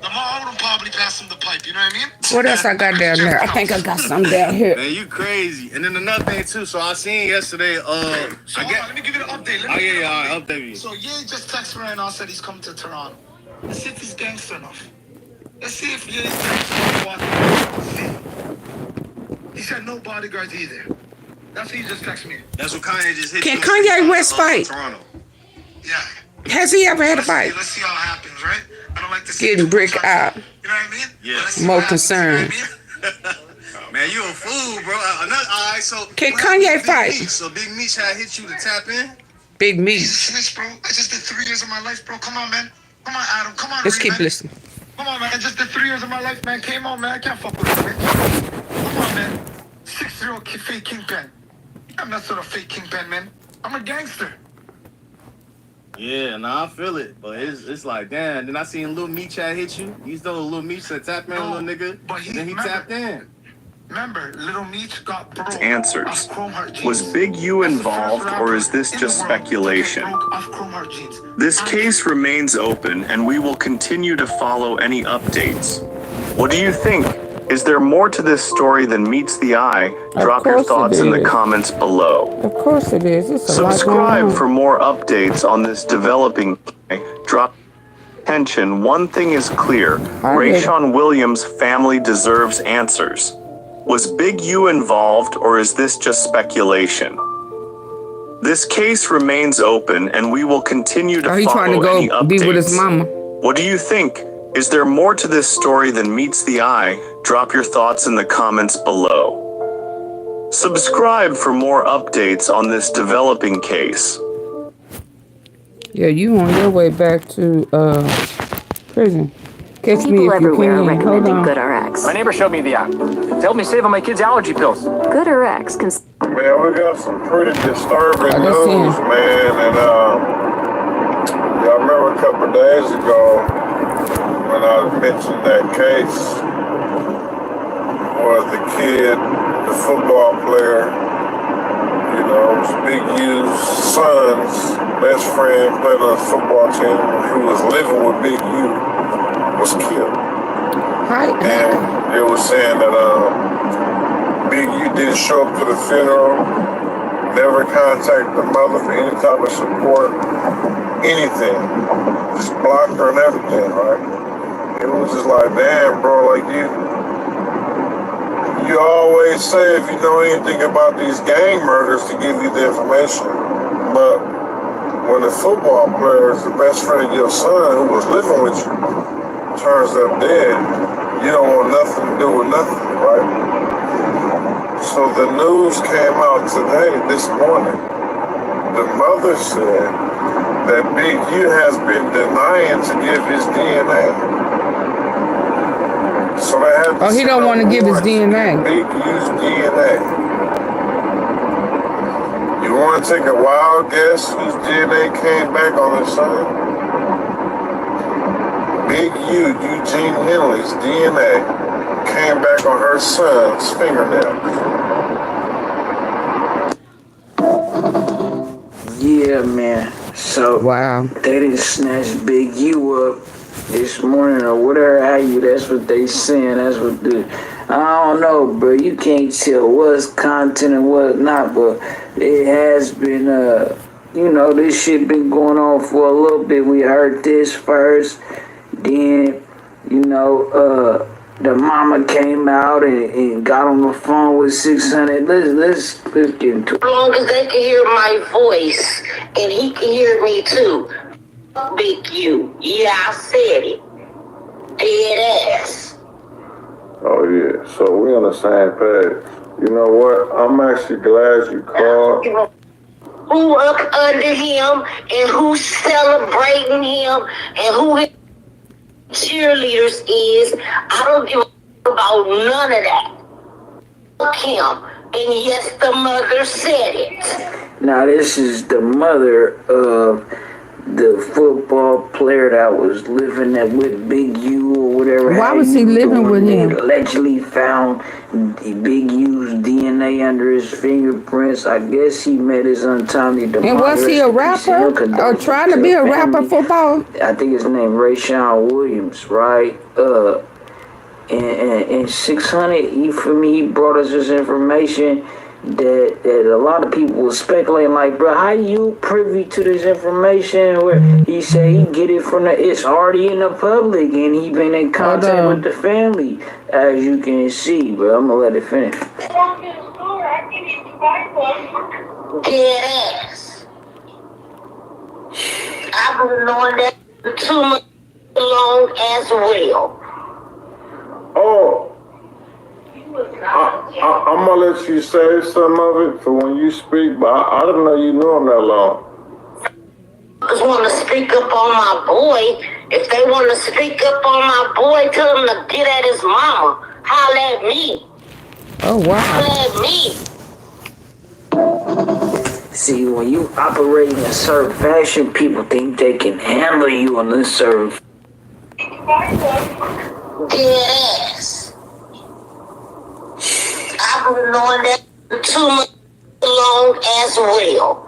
Speaker 17: Lamar Odom probably passed him the pipe, you know what I mean?
Speaker 1: What else I got down there? I think I got some down here.
Speaker 10: Man, you crazy. And then another thing too. So I seen yesterday.
Speaker 17: Let me give you the update.
Speaker 10: I'll update you.
Speaker 17: So Ye just texted me right now, said he's coming to Toronto. Let's see if he's gangster enough. Let's see if Ye's gangster enough. He said no bodyguards either. That's what he just texted me.
Speaker 10: That's what Kanye just hit.
Speaker 1: Can Kanye West fight?
Speaker 10: Toronto.
Speaker 17: Yeah.
Speaker 1: Has he ever had a fight?
Speaker 17: Let's see how it happens, right? I don't like to see
Speaker 1: Getting Brick out.
Speaker 17: You know what I mean?
Speaker 10: Yeah.
Speaker 1: More concerned.
Speaker 10: Man, you a fool, bro. All right, so
Speaker 1: Can Kanye fight?
Speaker 10: So Big Meech had hit you to tap in?
Speaker 1: Big Meech.
Speaker 17: Snitch, bro. I just did 3 years of my life, bro. Come on, man. Come on, Adam. Come on,
Speaker 1: Let's
Speaker 17: Ree,
Speaker 1: keep
Speaker 17: man.
Speaker 1: listening.
Speaker 17: Come on, man. I just did 3 years of my life, man. Came on, man. I can't fuck with this bitch. Come on, man. 6-year-old fake kingpin. I'm not sort of fake kingpin, man. I'm a gangster.
Speaker 10: Yeah, nah, I feel it, but it's like, damn. Then I seen Lil Meech had hit you. You told Lil Meech said tap in, little nigga, and then he tapped in.
Speaker 16: Remember, Little Meech got broke.
Speaker 8: Answers. Was Big U involved, or is this just speculation? This case remains open, and we will continue to follow any updates. What do you think? Is there more to this story than meets the eye? Drop your thoughts in the comments below.
Speaker 1: Of course it is. It's a lot
Speaker 8: Subscribe
Speaker 1: going on.
Speaker 8: for more updates on this developing. Drop attention. One thing is clear. Rayshawn Williams' family deserves answers. Was Big U involved, or is this just speculation? This case remains open, and we will continue to
Speaker 1: he trying to
Speaker 8: follow any
Speaker 1: go
Speaker 8: updates.
Speaker 1: be with his mama.
Speaker 8: What do you think? Is there more to this story than meets the eye? Drop your thoughts in the comments below. Subscribe for more updates on this developing case.
Speaker 1: Yeah, you on your way back to prison. Catch me if you can. Hold on.
Speaker 2: GoodRx.
Speaker 19: My neighbor showed me the app. It helped me save on my kids' allergy pills.
Speaker 2: GoodRx can.
Speaker 16: Man, we got some pretty disturbing news, man. And y'all remember a couple of days ago when I mentioned that case where the kid, the football player, you know, was Big U's son's best friend, played on the football team, who was living with Big U, was killed. And it was saying that Big U didn't show up to the funeral, never contacted the mother for any type of support, anything. Just blocked her and everything, right? It was just like, damn, bro, like you always say if you know anything about these gang murders to give you the information. But when the football player is the best friend of your son who was living with you turns up dead, you don't want nothing to do with nothing, right? So the news came out today, this morning. The mother said that Big U has been denying to give his DNA. So they had to
Speaker 1: he don't want to give his DNA.
Speaker 16: Big U's DNA. You want to take a wild guess whose DNA came back on his son? Big U, Eugene Henley's DNA came back on her son's fingernails.
Speaker 20: Yeah, man. So they didn't snatch Big U up this morning or whatever have you. That's what they saying. That's what the I don't know, bro. You can't tell what's content and what's not, but it has been you know, this shit been going on for a little bit. We heard this first, then you know, the mama came out and got on the phone with 600. Let's get into it.
Speaker 21: As long as they can hear my voice and he can hear me too. Big U. Yeah, I said it. Dead ass.
Speaker 16: Oh yeah, so we on the same page. You know what? I'm actually glad you called.
Speaker 21: Who up under him and who's celebrating him and who his cheerleaders is. I don't give a about none of that. Fuck him. And yes, the mother said it.
Speaker 20: Now this is the mother of the football player that was living there with Big U or whatever.
Speaker 1: Why was he living with him?
Speaker 20: They allegedly found Big U's DNA under his fingerprints. I guess he met his untimely demise.
Speaker 1: And was he a rapper or trying to be a rapper football?
Speaker 20: I think his name Rayshawn Williams, right? And 600, you feel me? He brought us this information that a lot of people were speculating, like, bro, how you privy to this information? Where he said he get it from it's already in the public, and he been in contact with the family, as you can see, bro. I'm gonna let it finish.
Speaker 21: Dead ass. I've been knowing that for too long as well.
Speaker 16: Oh. I'm gonna let you say some of it for when you speak, but I didn't know you knew him that long.
Speaker 21: Just want to speak up on my boy. If they want to speak up on my boy, tell them to get at his mama. Holla at me.
Speaker 1: Oh wow.
Speaker 21: Holla at me.
Speaker 20: See, when you operate in a certain fashion, people think they can handle you in this certain.
Speaker 21: Yes. I've been knowing that too long as well.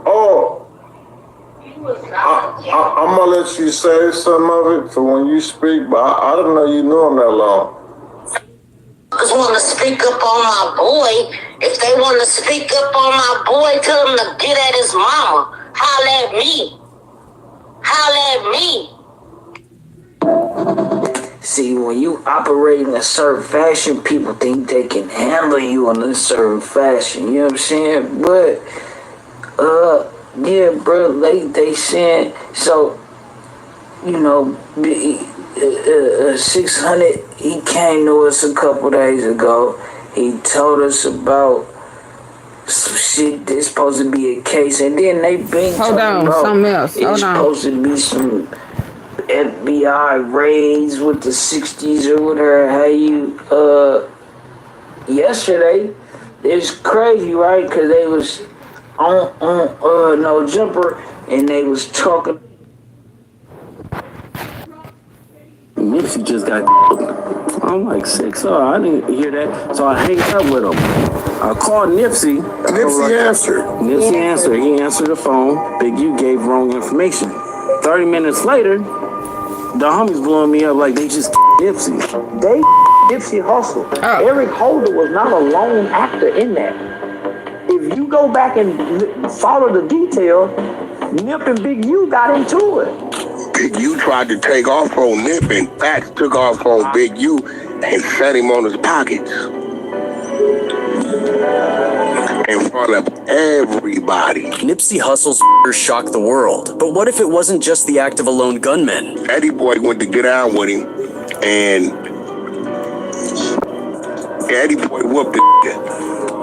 Speaker 16: Oh, I'm gonna let you say some of it for when you speak, but I didn't know you knew him that long.
Speaker 21: Just want to speak up on my boy. If they want to speak up on my boy, tell him to get at his mama. Holla at me. Holla at me.
Speaker 20: See, when you operate in a certain fashion, people think they can handle you in a certain fashion. You know what I'm saying? But, yeah, bro, they saying, so, you know, 600, he came to us a couple days ago. He told us about some shit that's supposed to be a case, and then they been
Speaker 1: Hold on, something else. Hold
Speaker 20: it's
Speaker 1: on.
Speaker 20: supposed to be some FBI raids with the 60's or whatever. How you, yesterday, it's crazy, right? Because they was on No Jumper, and they was talking.
Speaker 5: Nipsey just got I'm like 6, I didn't hear that, so I hanged up with him. I called Nipsey.
Speaker 16: Nipsey answered.
Speaker 5: Nipsey answered. He answered the phone. Big U gave wrong information. 30 minutes later, the homies blowing me up like they just Nipsey.
Speaker 20: They Nipsey Hustle. Eric Holder was not a lone actor in that. If you go back and follow the detail, Nip and Big U got into it.
Speaker 17: Big U tried to take off on Nip, and Fats took off on Big U and set him on his pockets. In front of everybody.
Speaker 22: Nipsey Hussle's shocked the world. But what if it wasn't just the act of a lone gunman?
Speaker 17: Eddie Boy went to get down with him, and Eddie Boy whooped the.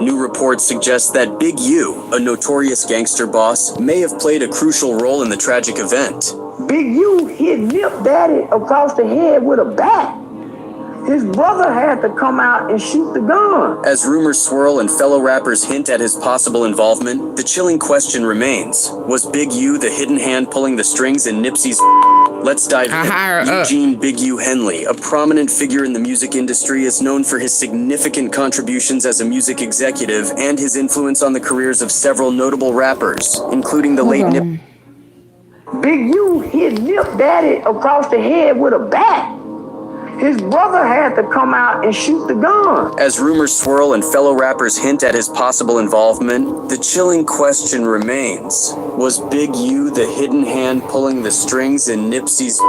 Speaker 22: New reports suggest that Big U, a notorious gangster boss, may have played a crucial role in the tragic event.
Speaker 20: Big U hit Nip Daddy across the head with a bat. His brother had to come out and shoot the gun.
Speaker 22: As rumors swirl and fellow rappers hint at his possible involvement, the chilling question remains: was Big U the hidden hand pulling the strings in Nipsey's? Let's dive in. Eugene Big U Henley, a prominent figure in the music industry, is known for his significant contributions as a music executive and his influence on the careers of several notable rappers, including the late Nip.
Speaker 20: Big U hit Nip Daddy across the head with a bat. His brother had to come out and shoot the gun.
Speaker 22: As rumors swirl and fellow rappers hint at his possible involvement, the chilling question remains: was Big U the hidden hand pulling the strings in Nipsey's?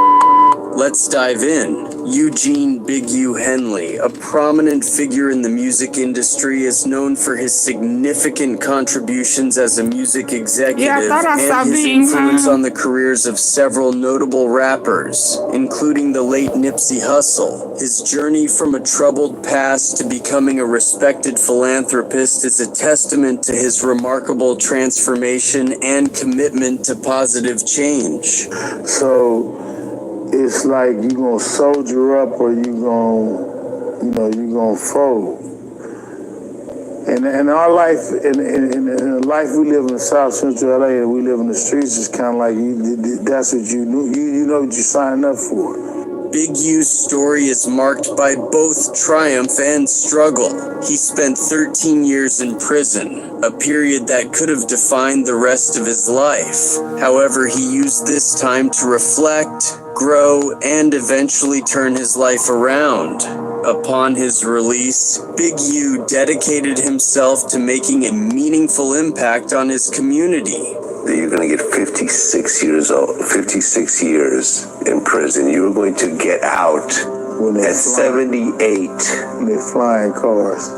Speaker 22: Let's dive in. Eugene Big U Henley, a prominent figure in the music industry, is known for his significant contributions as a music executive and his influence on the careers of several notable rappers, including the late Nipsey Hustle. His journey from a troubled past to becoming a respected philanthropist is a testament to his remarkable transformation and commitment to positive change.
Speaker 16: So it's like you gonna soldier up or you gonna fold. And our life, in the life we live in South Central LA, and we live in the streets, is kind of like that's what you knew. You know what you're signing up for.
Speaker 22: Big U's story is marked by both triumph and struggle. He spent 13 years in prison, a period that could have defined the rest of his life. However, he used this time to reflect, grow, and eventually turn his life around. Upon his release, Big U dedicated himself to making a meaningful impact on his community.
Speaker 23: You're going to get 56 years in prison. You're going to get out at 78.
Speaker 16: They're flying cars.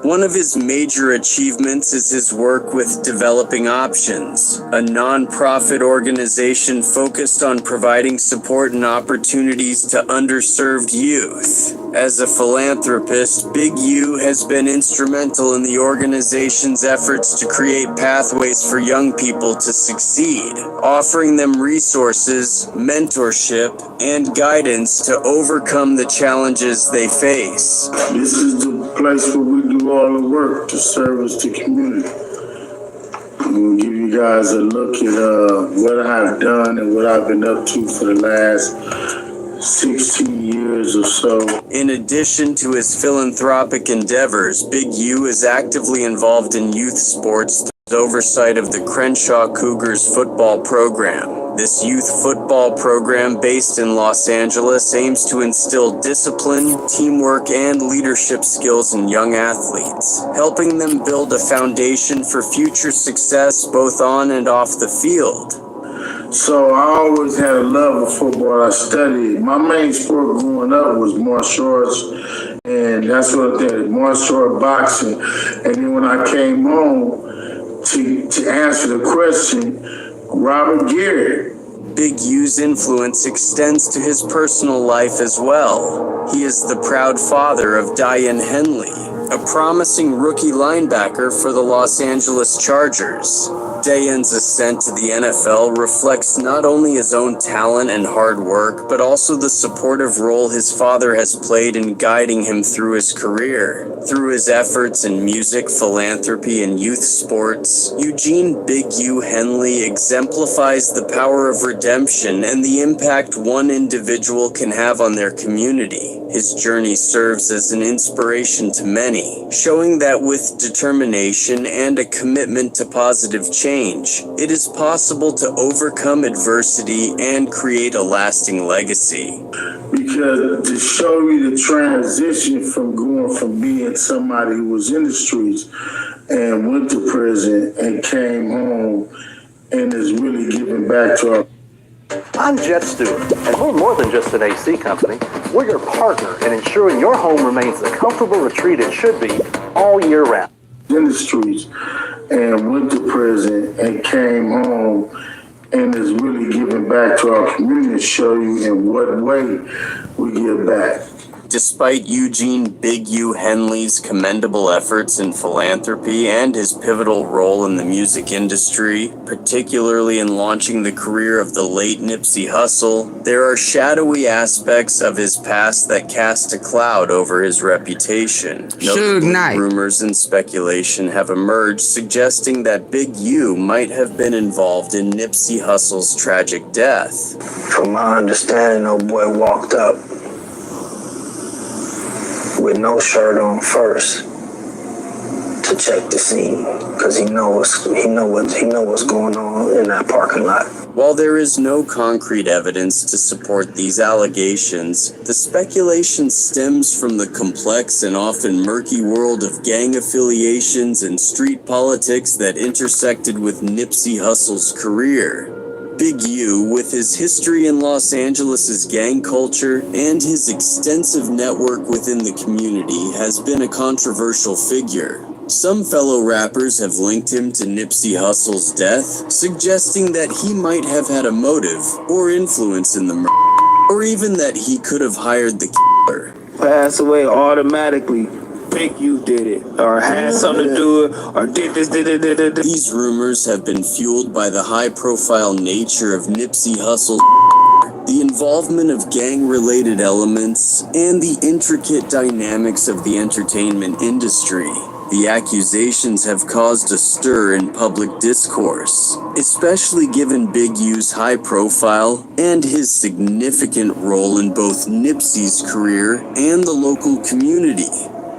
Speaker 22: One of his major achievements is his work with Developing Options, a non-profit organization focused on providing support and opportunities to underserved youth. As a philanthropist, Big U has been instrumental in the organization's efforts to create pathways for young people to succeed, offering them resources, mentorship, and guidance to overcome the challenges they face.
Speaker 16: This is the place where we do all the work to service the community.
Speaker 3: We'll give you guys a look at what I've done and what I've been up to for the last 16 years or so.
Speaker 22: In addition to his philanthropic endeavors, Big U is actively involved in youth sports through his oversight of the Crenshaw Cougars football program. This youth football program based in Los Angeles aims to instill discipline, teamwork, and leadership skills in young athletes, helping them build a foundation for future success both on and off the field.
Speaker 3: So I always had a love of football. I studied. My main sport growing up was martial arts, and that's what I did, martial art boxing. And then when I came home to answer the question, Robert Garrett.
Speaker 22: Big U's influence extends to his personal life as well. He is the proud father of Diane Henley, a promising rookie linebacker for the Los Angeles Chargers. Dayan's ascent to the NFL reflects not only his own talent and hard work, but also the supportive role his father has played in guiding him through his career. Through his efforts in music, philanthropy, and youth sports, Eugene Big U Henley exemplifies the power of redemption and the impact one individual can have on their community. His journey serves as an inspiration to many, showing that with determination and a commitment to positive change, it is possible to overcome adversity and create a lasting legacy.
Speaker 3: Because to show you the transition from going from being somebody who was in the streets and went to prison and came home and is really giving back to our...
Speaker 4: I'm Jet Stewart, and we're more than just an AC company. We're your partner in ensuring your home remains the comfortable retreat it should be all year round.
Speaker 3: In the streets and went to prison and came home and is really giving back to our community to show you in what way we give back.
Speaker 22: Despite Eugene Big U Henley's commendable efforts in philanthropy and his pivotal role in the music industry, particularly in launching the career of the late Nipsey Hustle, there are shadowy aspects of his past that cast a cloud over his reputation. Notably, rumors and speculation have emerged suggesting that Big U might have been involved in Nipsey Hussle's tragic death.
Speaker 20: From my understanding, old boy walked up with no shirt on first to check the scene because he know what's going on in that parking lot.
Speaker 22: While there is no concrete evidence to support these allegations, the speculation stems from the complex and often murky world of gang affiliations and street politics that intersected with Nipsey Hussle's career. Big U, with his history in Los Angeles' gang culture and his extensive network within the community, has been a controversial figure. Some fellow rappers have linked him to Nipsey Hussle's death, suggesting that he might have had a motive or influence in the murder, or even that he could have hired the killer.
Speaker 20: Pass away automatically. Big U did it, or had something to do it, or did this.
Speaker 22: These rumors have been fueled by the high-profile nature of Nipsey Hussle, the involvement of gang-related elements, and the intricate dynamics of the entertainment industry. The accusations have caused a stir in public discourse, especially given Big U's high profile and his significant role in both Nipsey's career and the local community.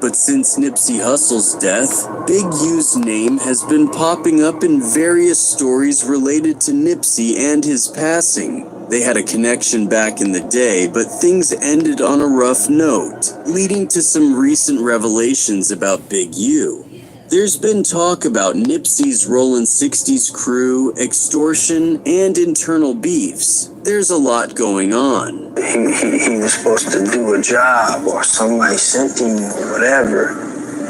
Speaker 22: But since Nipsey Hussle's death, Big U's name has been popping up in various stories related to Nipsey and his passing. They had a connection back in the day, but things ended on a rough note, leading to some recent revelations about Big U. There's been talk about Nipsey's Rollin 60'S crew, extortion, and internal beefs. There's a lot going on.
Speaker 20: He was supposed to do a job, or somebody sent him, or whatever,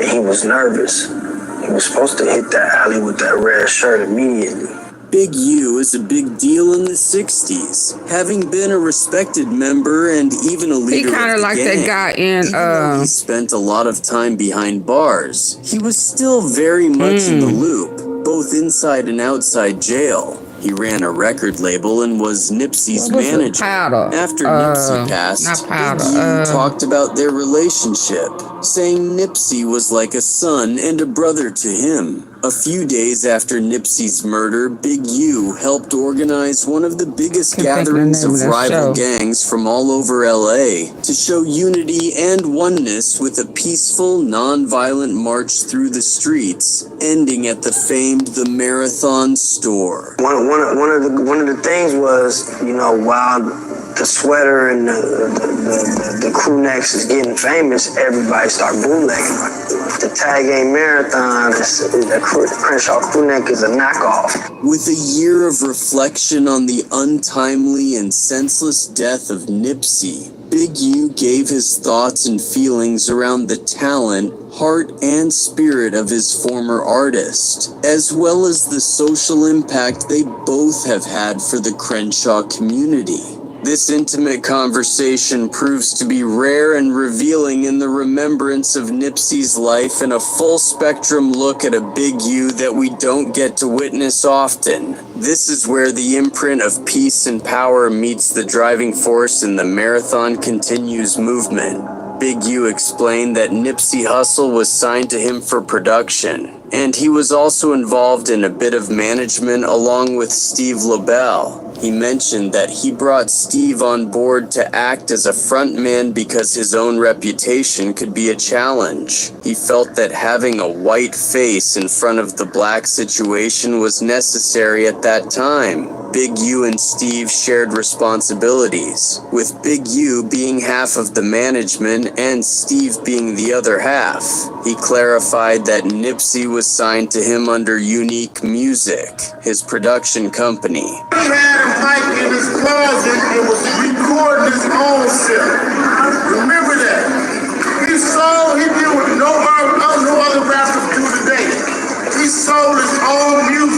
Speaker 20: and he was nervous. He was supposed to hit that alley with that red shirt immediately.
Speaker 22: Big U is a big deal in the 60s, having been a respected member and even a leader.
Speaker 1: He kind of like
Speaker 22: gang.
Speaker 1: that guy in
Speaker 22: Even though he spent a lot of time behind bars, he was still very much in the loop, both inside and outside jail. He ran a record label and was Nipsey's manager. After Nipsey passed, Big U talked about their relationship, saying Nipsey was like a son and a brother to him. A few days after Nipsey's murder, Big U helped organize one of the biggest gatherings of rival gangs from all over LA to show unity and oneness with a peaceful, non-violent march through the streets, ending at the famed The Marathon Store.
Speaker 20: One of the things was, you know, while the sweater and the crew necks is getting famous, everybody start bootlegging. The tag game marathon, the Crenshaw crew neck is a knockoff.
Speaker 22: With a year of reflection on the untimely and senseless death of Nipsey, Big U gave his thoughts and feelings around the talent, heart, and spirit of his former artist, as well as the social impact they both have had for the Crenshaw community. This intimate conversation proves to be rare and revealing in the remembrance of Nipsey's life and a full-spectrum look at a Big U that we don't get to witness often. This is where the imprint of peace and power meets the driving force in the Marathon Continues movement. Big U explained that Nipsey Hustle was signed to him for production, and he was also involved in a bit of management along with Steve LaBelle. He mentioned that he brought Steve on board to act as a frontman because his own reputation could be a challenge. He felt that having a white face in front of the black situation was necessary at that time. Big U and Steve shared responsibilities, with Big U being half of the management and Steve being the other half. He clarified that Nipsey was signed to him under Unique Music, his production company.
Speaker 3: He had a mic in his closet and was recording his own self. Remember that. He did what no other rappers do today. He sold his own music.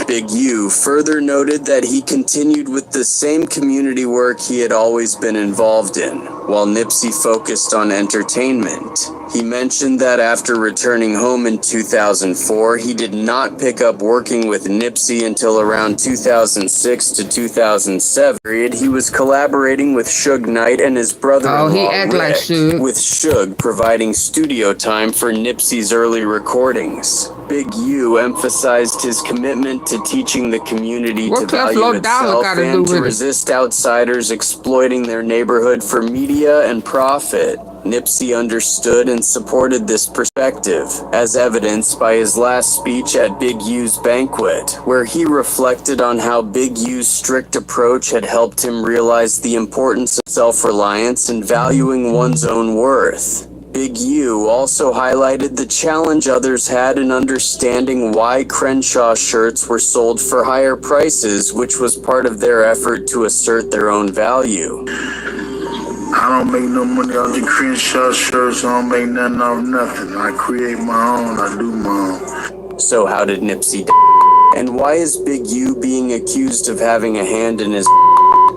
Speaker 22: Big U further noted that he continued with the same community work he had always been involved in, while Nipsey focused on entertainment. He mentioned that after returning home in 2004, he did not pick up working with Nipsey until around 2006 to 2007. He was collaborating with Suge Knight and his brother-in-law, Rick, with Suge providing studio time for Nipsey's early recordings. Big U emphasized his commitment to teaching the community to value itself and to resist outsiders exploiting their neighborhood for media and profit. Nipsey understood and supported this perspective, as evidenced by his last speech at Big U's banquet, where he reflected on how Big U's strict approach had helped him realize the importance of self-reliance and valuing one's own worth. Big U also highlighted the challenge others had in understanding why Crenshaw shirts were sold for higher prices, which was part of their effort to assert their own value.
Speaker 3: I don't make no money off the Crenshaw shirts. I don't make nothing off nothing. I create my own. I do my own.
Speaker 22: So how did Nipsey die? And why is Big U being accused of having a hand in his?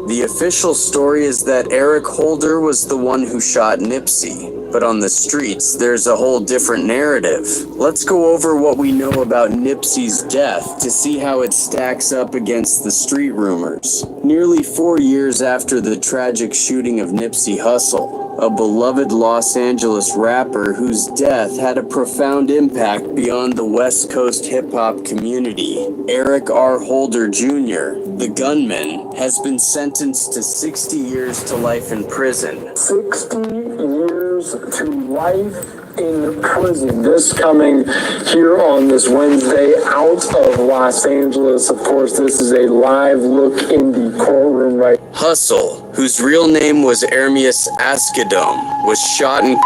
Speaker 22: The official story is that Eric Holder was the one who shot Nipsey. But on the streets, there's a whole different narrative. Let's go over what we know about Nipsey's death to see how it stacks up against the street rumors. Nearly 4 years after the tragic shooting of Nipsey Hustle, a beloved Los Angeles rapper whose death had a profound impact beyond the West Coast hip-hop community, Eric R. Holder Jr., the gunman, has been sentenced to 60 years to life in prison.
Speaker 6: 60 years to life in prison. This coming here on this Wednesday out of Los Angeles. Of course, this is a live look in the courtroom right.
Speaker 22: Hustle, whose real name was Ermias Askedom, was shot in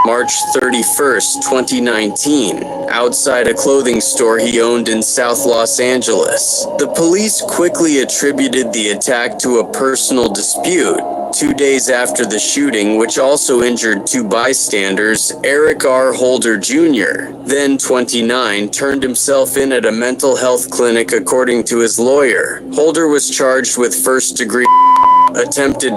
Speaker 22: March 31st, 2019, outside a clothing store he owned in South Los Angeles. The police quickly attributed the attack to a personal dispute. 2 days after the shooting, which also injured 2 bystanders, Eric R. Holder Jr., then 29, turned himself in at a mental health clinic according to his lawyer. Holder was charged with first-degree attempted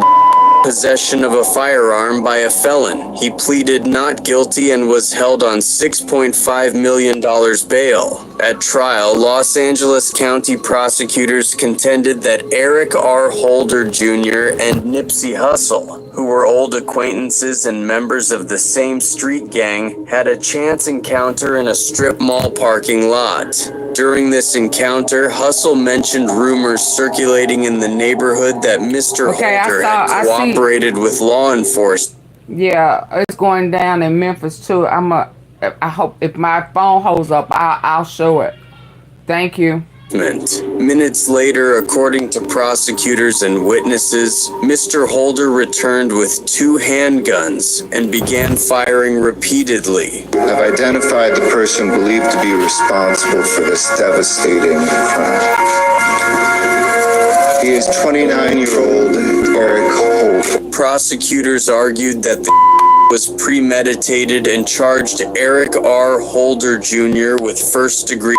Speaker 22: possession of a firearm by a felon. He pleaded not guilty and was held on $6.5 million bail. At trial, Los Angeles County prosecutors contended that Eric R. Holder Jr. and Nipsey Hustle, who were old acquaintances and members of the same street gang, had a chance encounter in a strip mall parking lot. During this encounter, Hustle mentioned rumors circulating in the neighborhood that Mr. Holder had cooperated with law enforcement.
Speaker 1: Yeah, it's going down in Memphis too. I hope if my phone holds up, I'll show it. Thank you.
Speaker 22: Minutes later, according to prosecutors and witnesses, Mr. Holder returned with 2 handguns and began firing repeatedly.
Speaker 7: I've identified the person believed to be responsible for this devastating crime. He is 29-year-old Eric Holder.
Speaker 22: Prosecutors argued that the was premeditated and charged Eric R. Holder Jr. with first-degree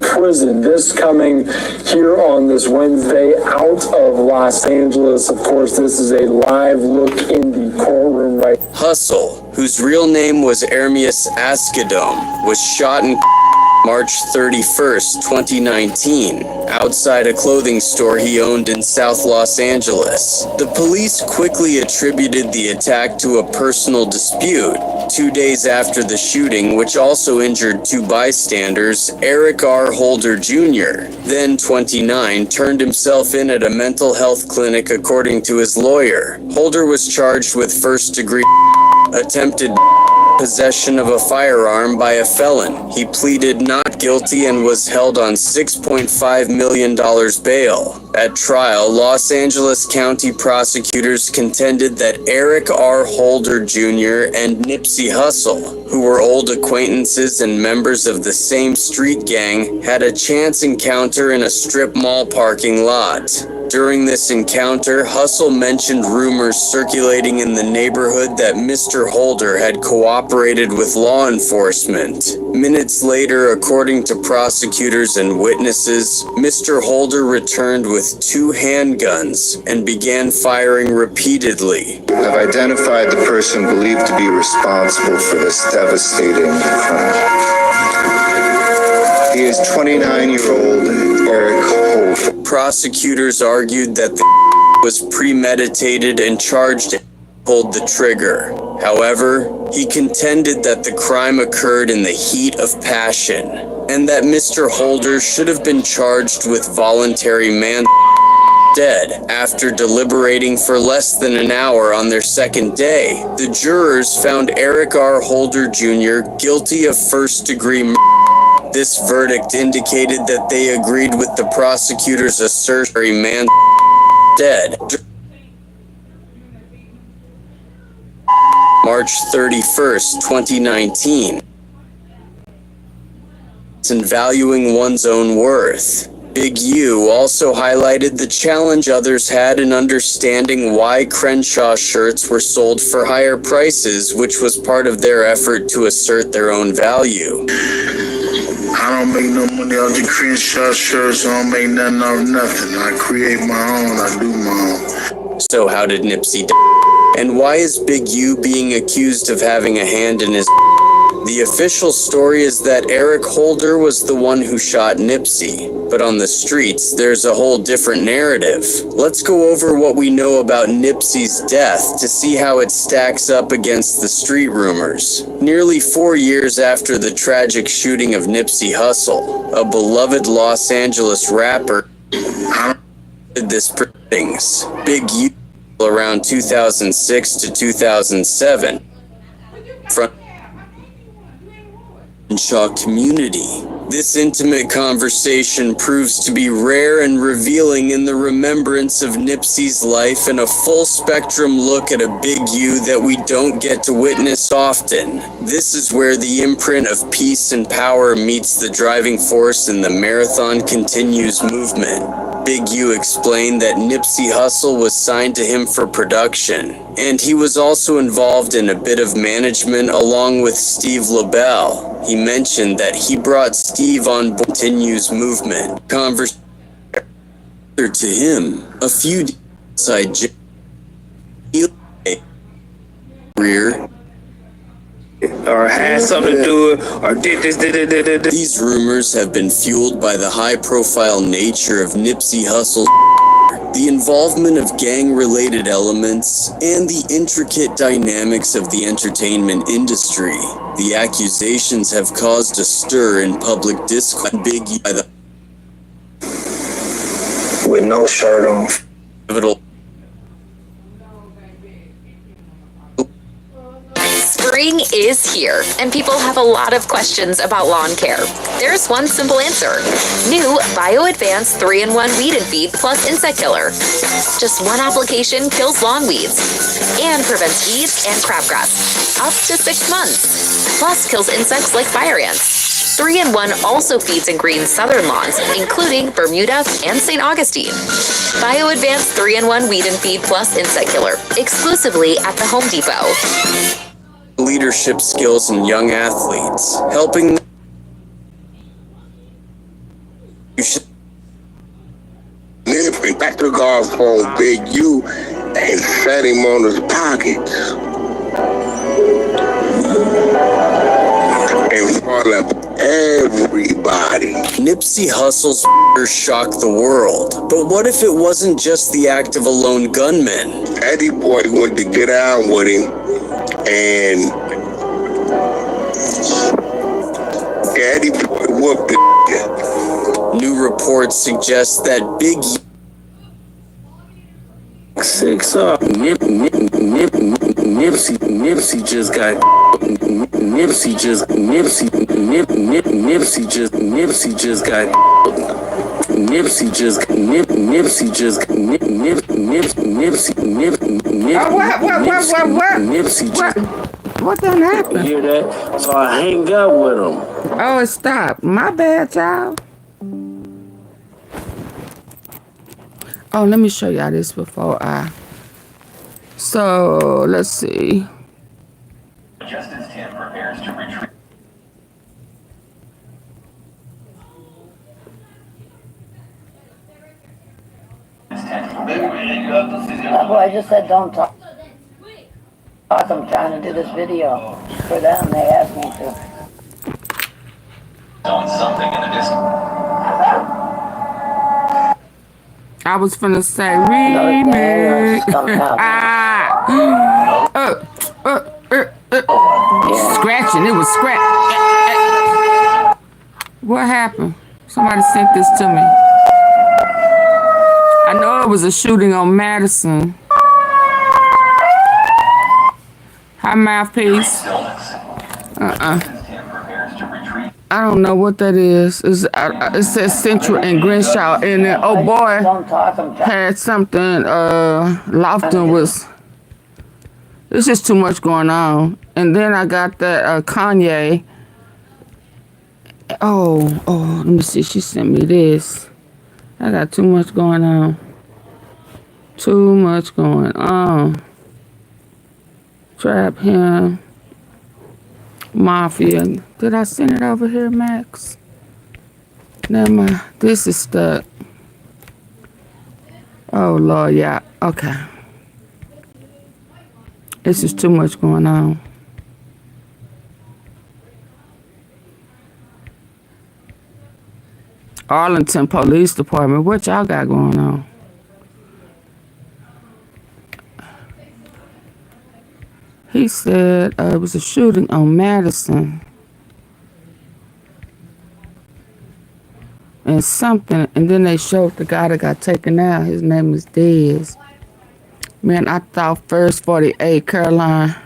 Speaker 6: prison. This coming here on this Wednesday out of Los Angeles. Of course, this is a live look in the courtroom right.
Speaker 22: Hustle, whose real name was Ermias Askedom, was shot in March 31st, 2019, outside a clothing store he owned in South Los Angeles. The police quickly attributed the attack to a personal dispute. 2 days after the shooting, which also injured 2 bystanders, Eric R. Holder Jr., then 29, turned himself in at a mental health clinic according to his lawyer. Holder was charged with first-degree attempted possession of a firearm by a felon. He pleaded not guilty and was held on $6.5 million bail. At trial, Los Angeles County prosecutors contended that Eric R. Holder Jr. and Nipsey Hustle, who were old acquaintances and members of the same street gang, had a chance encounter in a strip mall parking lot. During this encounter, Hustle mentioned rumors circulating in the neighborhood that Mr. Holder had cooperated with law enforcement. Minutes later, according to prosecutors and witnesses, Mr. Holder returned with 2 handguns and began firing repeatedly.
Speaker 7: I've identified the person believed to be responsible for this devastating crime. He is 29-year-old Eric Holder.
Speaker 22: Prosecutors argued that the was premeditated and charged pulled the trigger. However, he contended that the crime occurred in the heat of passion and that Mr. Holder should have been charged with voluntary manslaughter. After deliberating for less than an hour on their second day, the jurors found Eric R. Holder Jr. guilty of first-degree murder. This verdict indicated that they agreed with the prosecutor's assertion man dead. March 31st, 2019. In valuing one's own worth. Big U also highlighted the challenge others had in understanding why Crenshaw shirts were sold for higher prices, which was part of their effort to assert their own value.
Speaker 3: I don't make no money off the Crenshaw shirts. I don't make nothing off nothing. I create my own. I do my own.
Speaker 22: So how did Nipsey die? And why is Big U being accused of having a hand in his? The official story is that Eric Holder was the one who shot Nipsey, but on the streets, there's a whole different narrative. Let's go over what we know about Nipsey's death to see how it stacks up against the street rumors. Nearly 4 years after the tragic shooting of Nipsey Hustle, a beloved Los Angeles rapper, did this things. Big U around 2006 to 2007. From Crenshaw community. This intimate conversation proves to be rare and revealing in the remembrance of Nipsey's life and a full spectrum look at a Big U that we don't get to witness often. This is where the imprint of peace and power meets the driving force in the Marathon Continues movement. Big U explained that Nipsey Hustle was signed to him for production, and he was also involved in a bit of management along with Steve LaBelle. He mentioned that he brought Steve on Continues movement. to him, a few inside career
Speaker 5: or had something to do it, or did this.
Speaker 22: These rumors have been fueled by the high-profile nature of Nipsey Hustle, the involvement of gang-related elements, and the intricate dynamics of the entertainment industry. The accusations have caused a stir in public discourse.
Speaker 23: With no shirt on.
Speaker 14: Spring is here, and people have a lot of questions about lawn care. There's one simple answer. New Bio Advanced 3-in-1 Weed and Feed plus Insect Killer. Just one application kills lawn weeds and prevents weeds and crabgrass up to 6 months. Plus kills insects like fire ants. 3-in-1 also feeds and greens southern lawns, including Bermuda and St. Augustine. Bio Advanced 3-in-1 Weed and Feed plus Insect Killer, exclusively at the Home Depot.
Speaker 22: Leadership skills in young athletes, helping them.
Speaker 17: Then back to the golf hole, Big U, and set him on his pockets. In front of everybody.
Speaker 22: Nipsey Hussle's shocked the world. But what if it wasn't just the act of a lone gunman?
Speaker 17: Eddie Boy went to get out with him, and Eddie Boy whooped the.
Speaker 22: New reports suggest that Big
Speaker 5: 6 up. Nipsey just got. Nipsey just got. Nipsey
Speaker 1: What done happened?
Speaker 5: You hear that? So I hang up with him.
Speaker 1: Oh, it stopped. My bad, y'all. Oh, let me show y'all this before I. So, let's see.
Speaker 15: Justice team prepares to retrieve.
Speaker 18: That's why I just said don't talk. I'm trying to do this video for them. They asked me to.
Speaker 15: On something in the distance.
Speaker 1: I was finna say remix. Scratching. It was scratch. What happened? Somebody sent this to me. I know it was a shooting on Madison. Hi, Mouthpiece. I don't know what that is. It says Central and Crenshaw, and then oh boy had something. Lofton was. It's just too much going on. And then I got that Kanye. Oh, let me see. She sent me this. I got too much going on. Too much going on. Trap him. Mafia. Did I send it over here, Max? Never mind. This is stuck. Oh, Lord, yeah. Okay. This is too much going on. Arlington Police Department. What y'all got going on? He said it was a shooting on Madison. And something, and then they showed the guy that got taken out. His name is Dezz. Man, I thought First 48, Caroline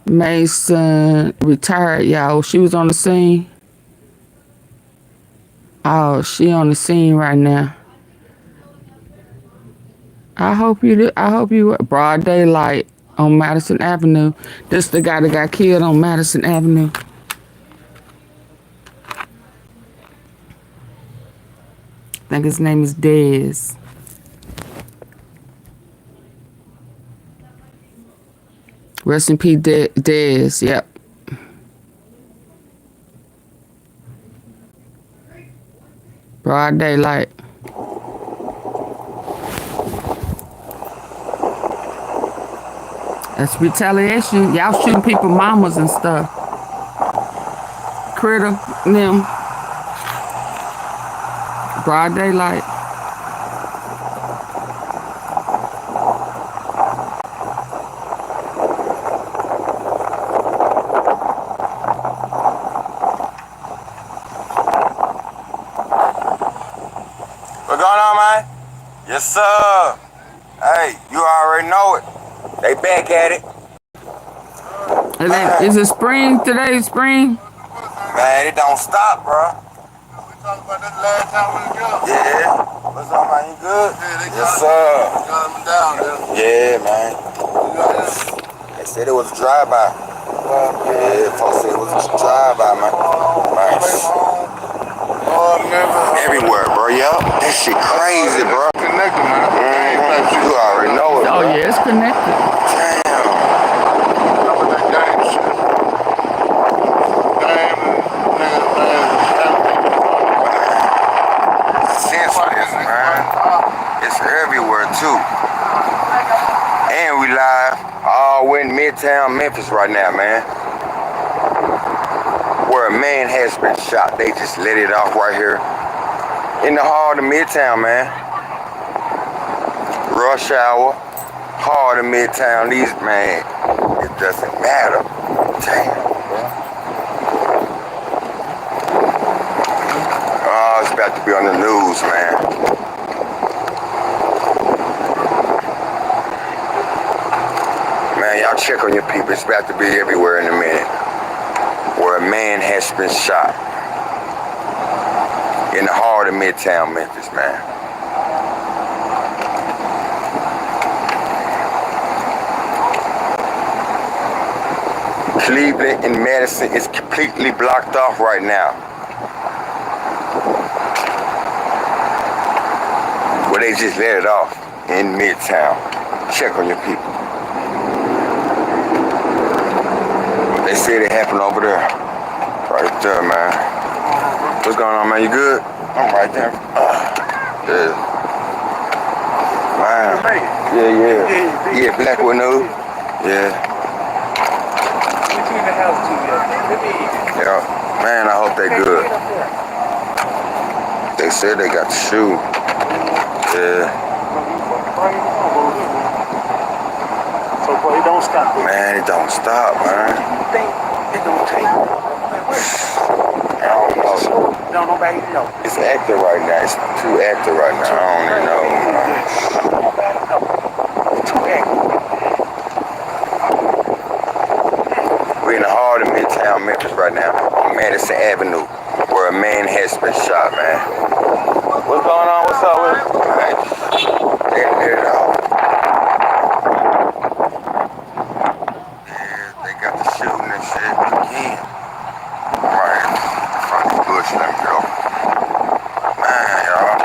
Speaker 1: Mason, retired, y'all. She was on the scene. Oh, she on the scene right now. I hope you broad daylight on Madison Avenue. This the guy that got killed on Madison Avenue. I think his name is Dezz. Rest in peace, Dezz. Yep. Broad daylight. That's retaliation. Y'all shooting people mamas and stuff. Critter, them. Broad daylight.
Speaker 9: What's going on, man? Yes, sir. Hey, you already know it. They back at it.
Speaker 1: Is it spring today? Spring?
Speaker 9: Man, it don't stop, bro. We talked about that last time we was good. Yeah. What's up, man? You good? Yeah, they yes, sir. Got them down there. Yeah, man. They said it was a drive-by. Yeah, folks said it was a drive-by, man. Nice. Everywhere, bro. Yup. That shit crazy, bro. Connected, man. You already know it, bro.
Speaker 1: Oh, yeah, it's connected.
Speaker 9: It's everywhere too. And we live all in Midtown Memphis right now, man. Where a man has been shot. They just let it off right here. In the heart of Midtown, man. Rush hour. Heart of Midtown. These, man, it doesn't matter. Damn, bro. Oh, it's about to be on the news, man. Man, y'all check on your people. It's about to be everywhere in a minute. Where a man has been shot. In the heart of Midtown Memphis, man. Cleveland and Madison is completely blocked off right now. Where they just let it off in Midtown. Check on your people. They said it happened over there. Right there, man. What's going on, man? You good? I'm right there. Yeah. Man. Yeah. Yeah, Blackwood news. Yeah. Yeah. Man, I hope they good. They said they got the shoe. Yeah.
Speaker 12: So, boy, it don't stop.
Speaker 9: Man, it don't stop, man.
Speaker 12: It don't take.
Speaker 9: I don't know.
Speaker 12: No, nobody know.
Speaker 9: It's active right now. It's too active right now. I don't even know, man.
Speaker 12: It's too active.
Speaker 9: We're in the heart of Midtown Memphis right now, on Madison Avenue, where a man has been shot, man. What's going on? What's up with it? Man, they did it all. Yeah, they got the shooting and shit again. Right in front of the bush, let me go. Man, y'all.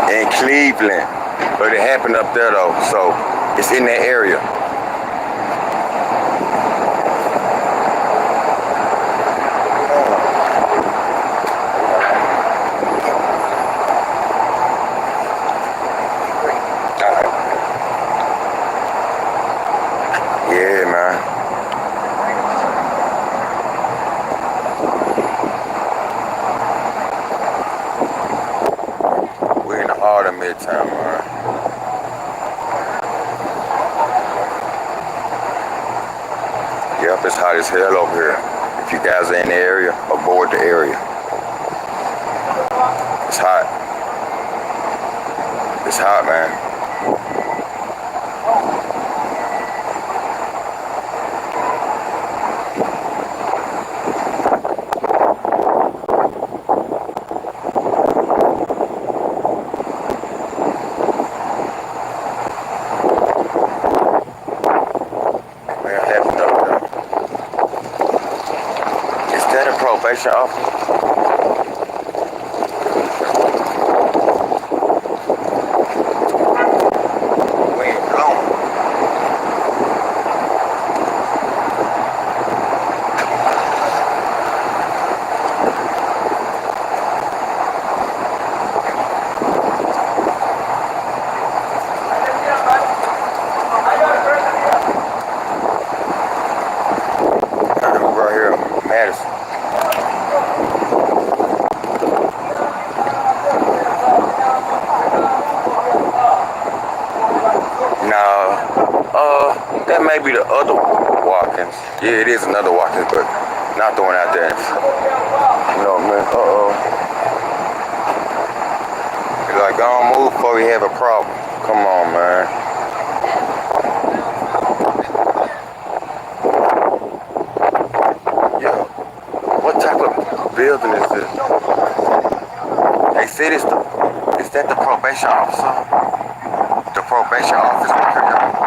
Speaker 9: In Cleveland, but it happened up there though, so it's in that area. Yeah, man. Heart of Midtown, man. Yep, it's hot as hell over here. If you guys are in the area, avoid the area. It's hot. It's hot, man. probation officer. Wind blowing. Right here, Madison. That may be the other Watkins. Yeah, it is another Watkins, but not the one out there. No, man. He's like, don't move before we have a problem. Come on, man. Yo, what type of building is this? They said is that the probation officer? The probation office worker, y'all.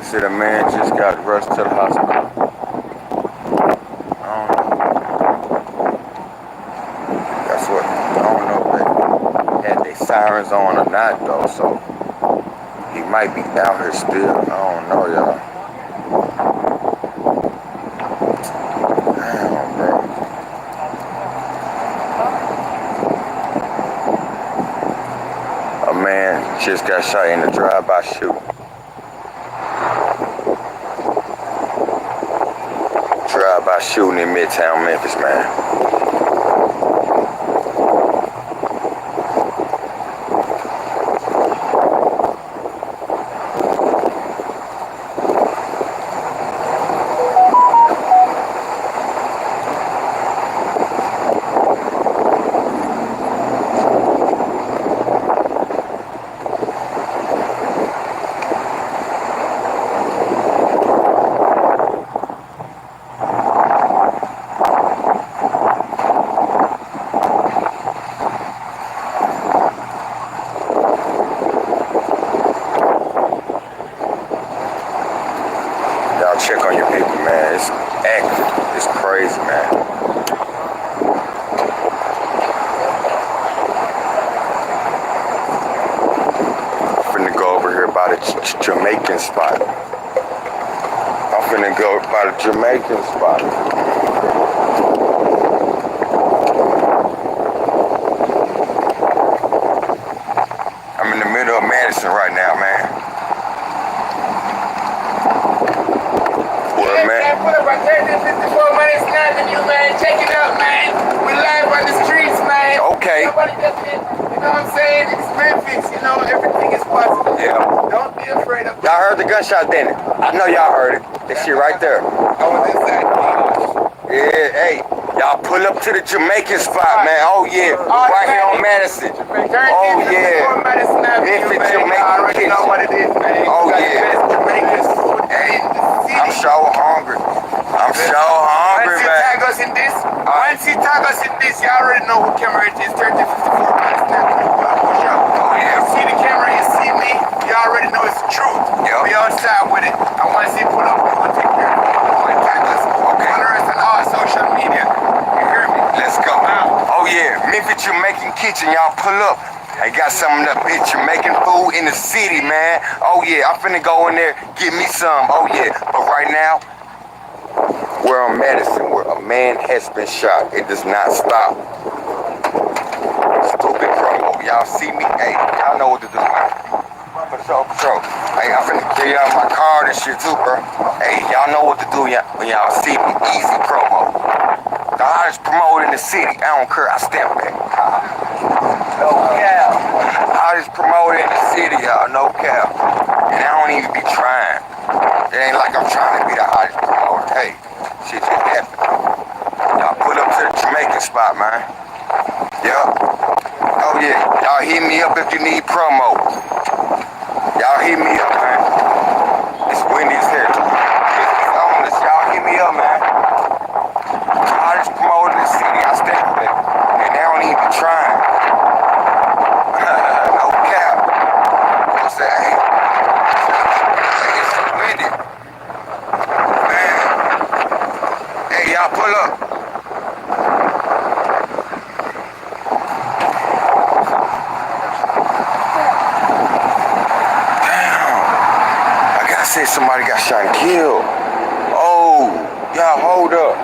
Speaker 9: Said a man just got rushed to the hospital. I don't know. That's what, I don't know if they had their sirens on or not though, so he might be out here still. I don't know, y'all. Damn, bro. A man just got shot in a drive-by shooting. By shooting in Midtown Memphis, man. Check on your people, man. It's active. It's crazy, man. I'm finna go over here by the Jamaican spot. I'm finna go by the Jamaican spot. I'm in the middle of Madison right now, man.
Speaker 10: Pull up, I turned this 54 money snapping you, man. Check it out, man. We live on the streets, man.
Speaker 9: Okay.
Speaker 10: Nobody just did, you know what I'm saying? It's Memphis, you know, everything is possible.
Speaker 9: Yeah.
Speaker 10: Don't be afraid of it.
Speaker 9: Y'all heard the gunshot, didn't it? I know y'all heard it. That shit right there.
Speaker 10: I was inside.
Speaker 9: Yeah, hey. Y'all pull up to the Jamaican spot, man. Oh, yeah. Right here on Madison. Oh, yeah. Memphis Jamaican kitchen.
Speaker 10: Know what it is, man.
Speaker 9: Oh, yeah.
Speaker 10: Jamaican food in the city.
Speaker 9: I'm so hungry. I'm so hungry, man.
Speaker 10: Once he tag us in this, you already know what camera it is. 3054 minutes now. Oh, yeah. You see the camera, you see me, you already know it's the truth. Yep. We outside with it. And once he pull up, we'll take care of it. We'll tag us. Okay. Follow us on all social media. You hear me?
Speaker 9: Let's go. Oh, yeah. Memphis Jamaican kitchen, y'all pull up. I got some of that bitch Jamaican food in the city, man. Oh, yeah. I'm finna go in there, get me some. Oh, yeah. But right now, we're on Madison, where a man has been shot. It does not stop. Stupid promo. Y'all see me? Hey, y'all know what to do. I'm gonna For sure. Hey, I'm finna give y'all my card and shit too, bro. Hey, y'all know what to do when y'all see me. Easy promo. The hottest promoter in the city. I don't care. I step back. No cap. Hottest promoter in the city, y'all. No cap. And I don't even be trying. It ain't like I'm trying to be the hottest promoter. Hey, shit just happened. Y'all pull up to the Jamaican spot, man. Yup. Oh yeah. Y'all hit me up if you need promo. Y'all hit me up, man. It's windy as hell. Y'all hit me up, man. Hottest promoter in the city. I step with it. And they don't even be trying. No cap. I say, hey. It's windy. Man. Hey, y'all pull up. Somebody got shot and killed. Oh, y'all hold up.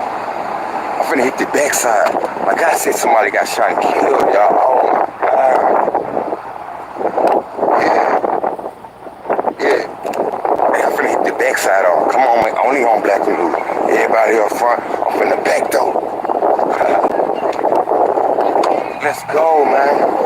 Speaker 9: I'm finna hit the backside. My guy said somebody got shot and killed, y'all. Oh my God. Yeah. Hey, I'm finna hit the backside on. Come on, man. Only on Black and Blue. Everybody up front. I'm finna back door. Let's go, man.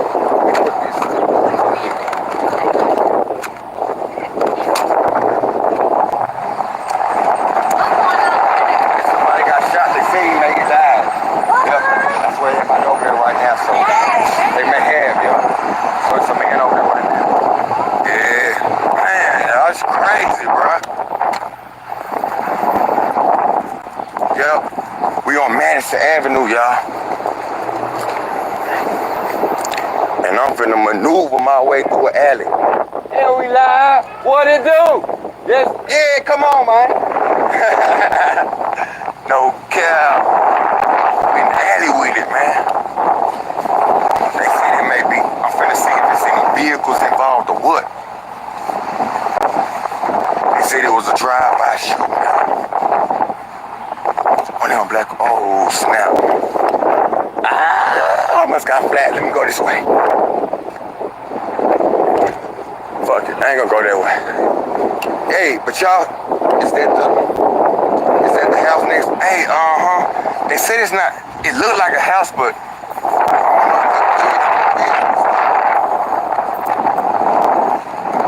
Speaker 9: Avenue, y'all. And I'm finna maneuver my way through an alley. Yeah, we live. What it do? Yes. Yeah, come on, man. No cap. We in the alley with it, man. They said it may be. I'm finna see if there's any vehicles involved or what. They said it was a drive-by shooting. On Black. Oh snap. I almost got flat. Let me go this way. Fuck it. I ain't gonna go that way. Hey, but y'all, is that the house next? Hey, They said it's not. It looked like a house, but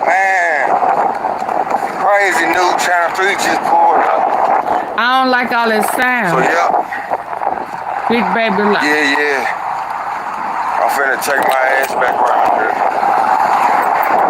Speaker 9: man, crazy new Channel 3 just pulled up.
Speaker 1: I don't like all that sound.
Speaker 9: So, yeah.
Speaker 1: Big baby life.
Speaker 9: Yeah. I'm finna take my ass back around here.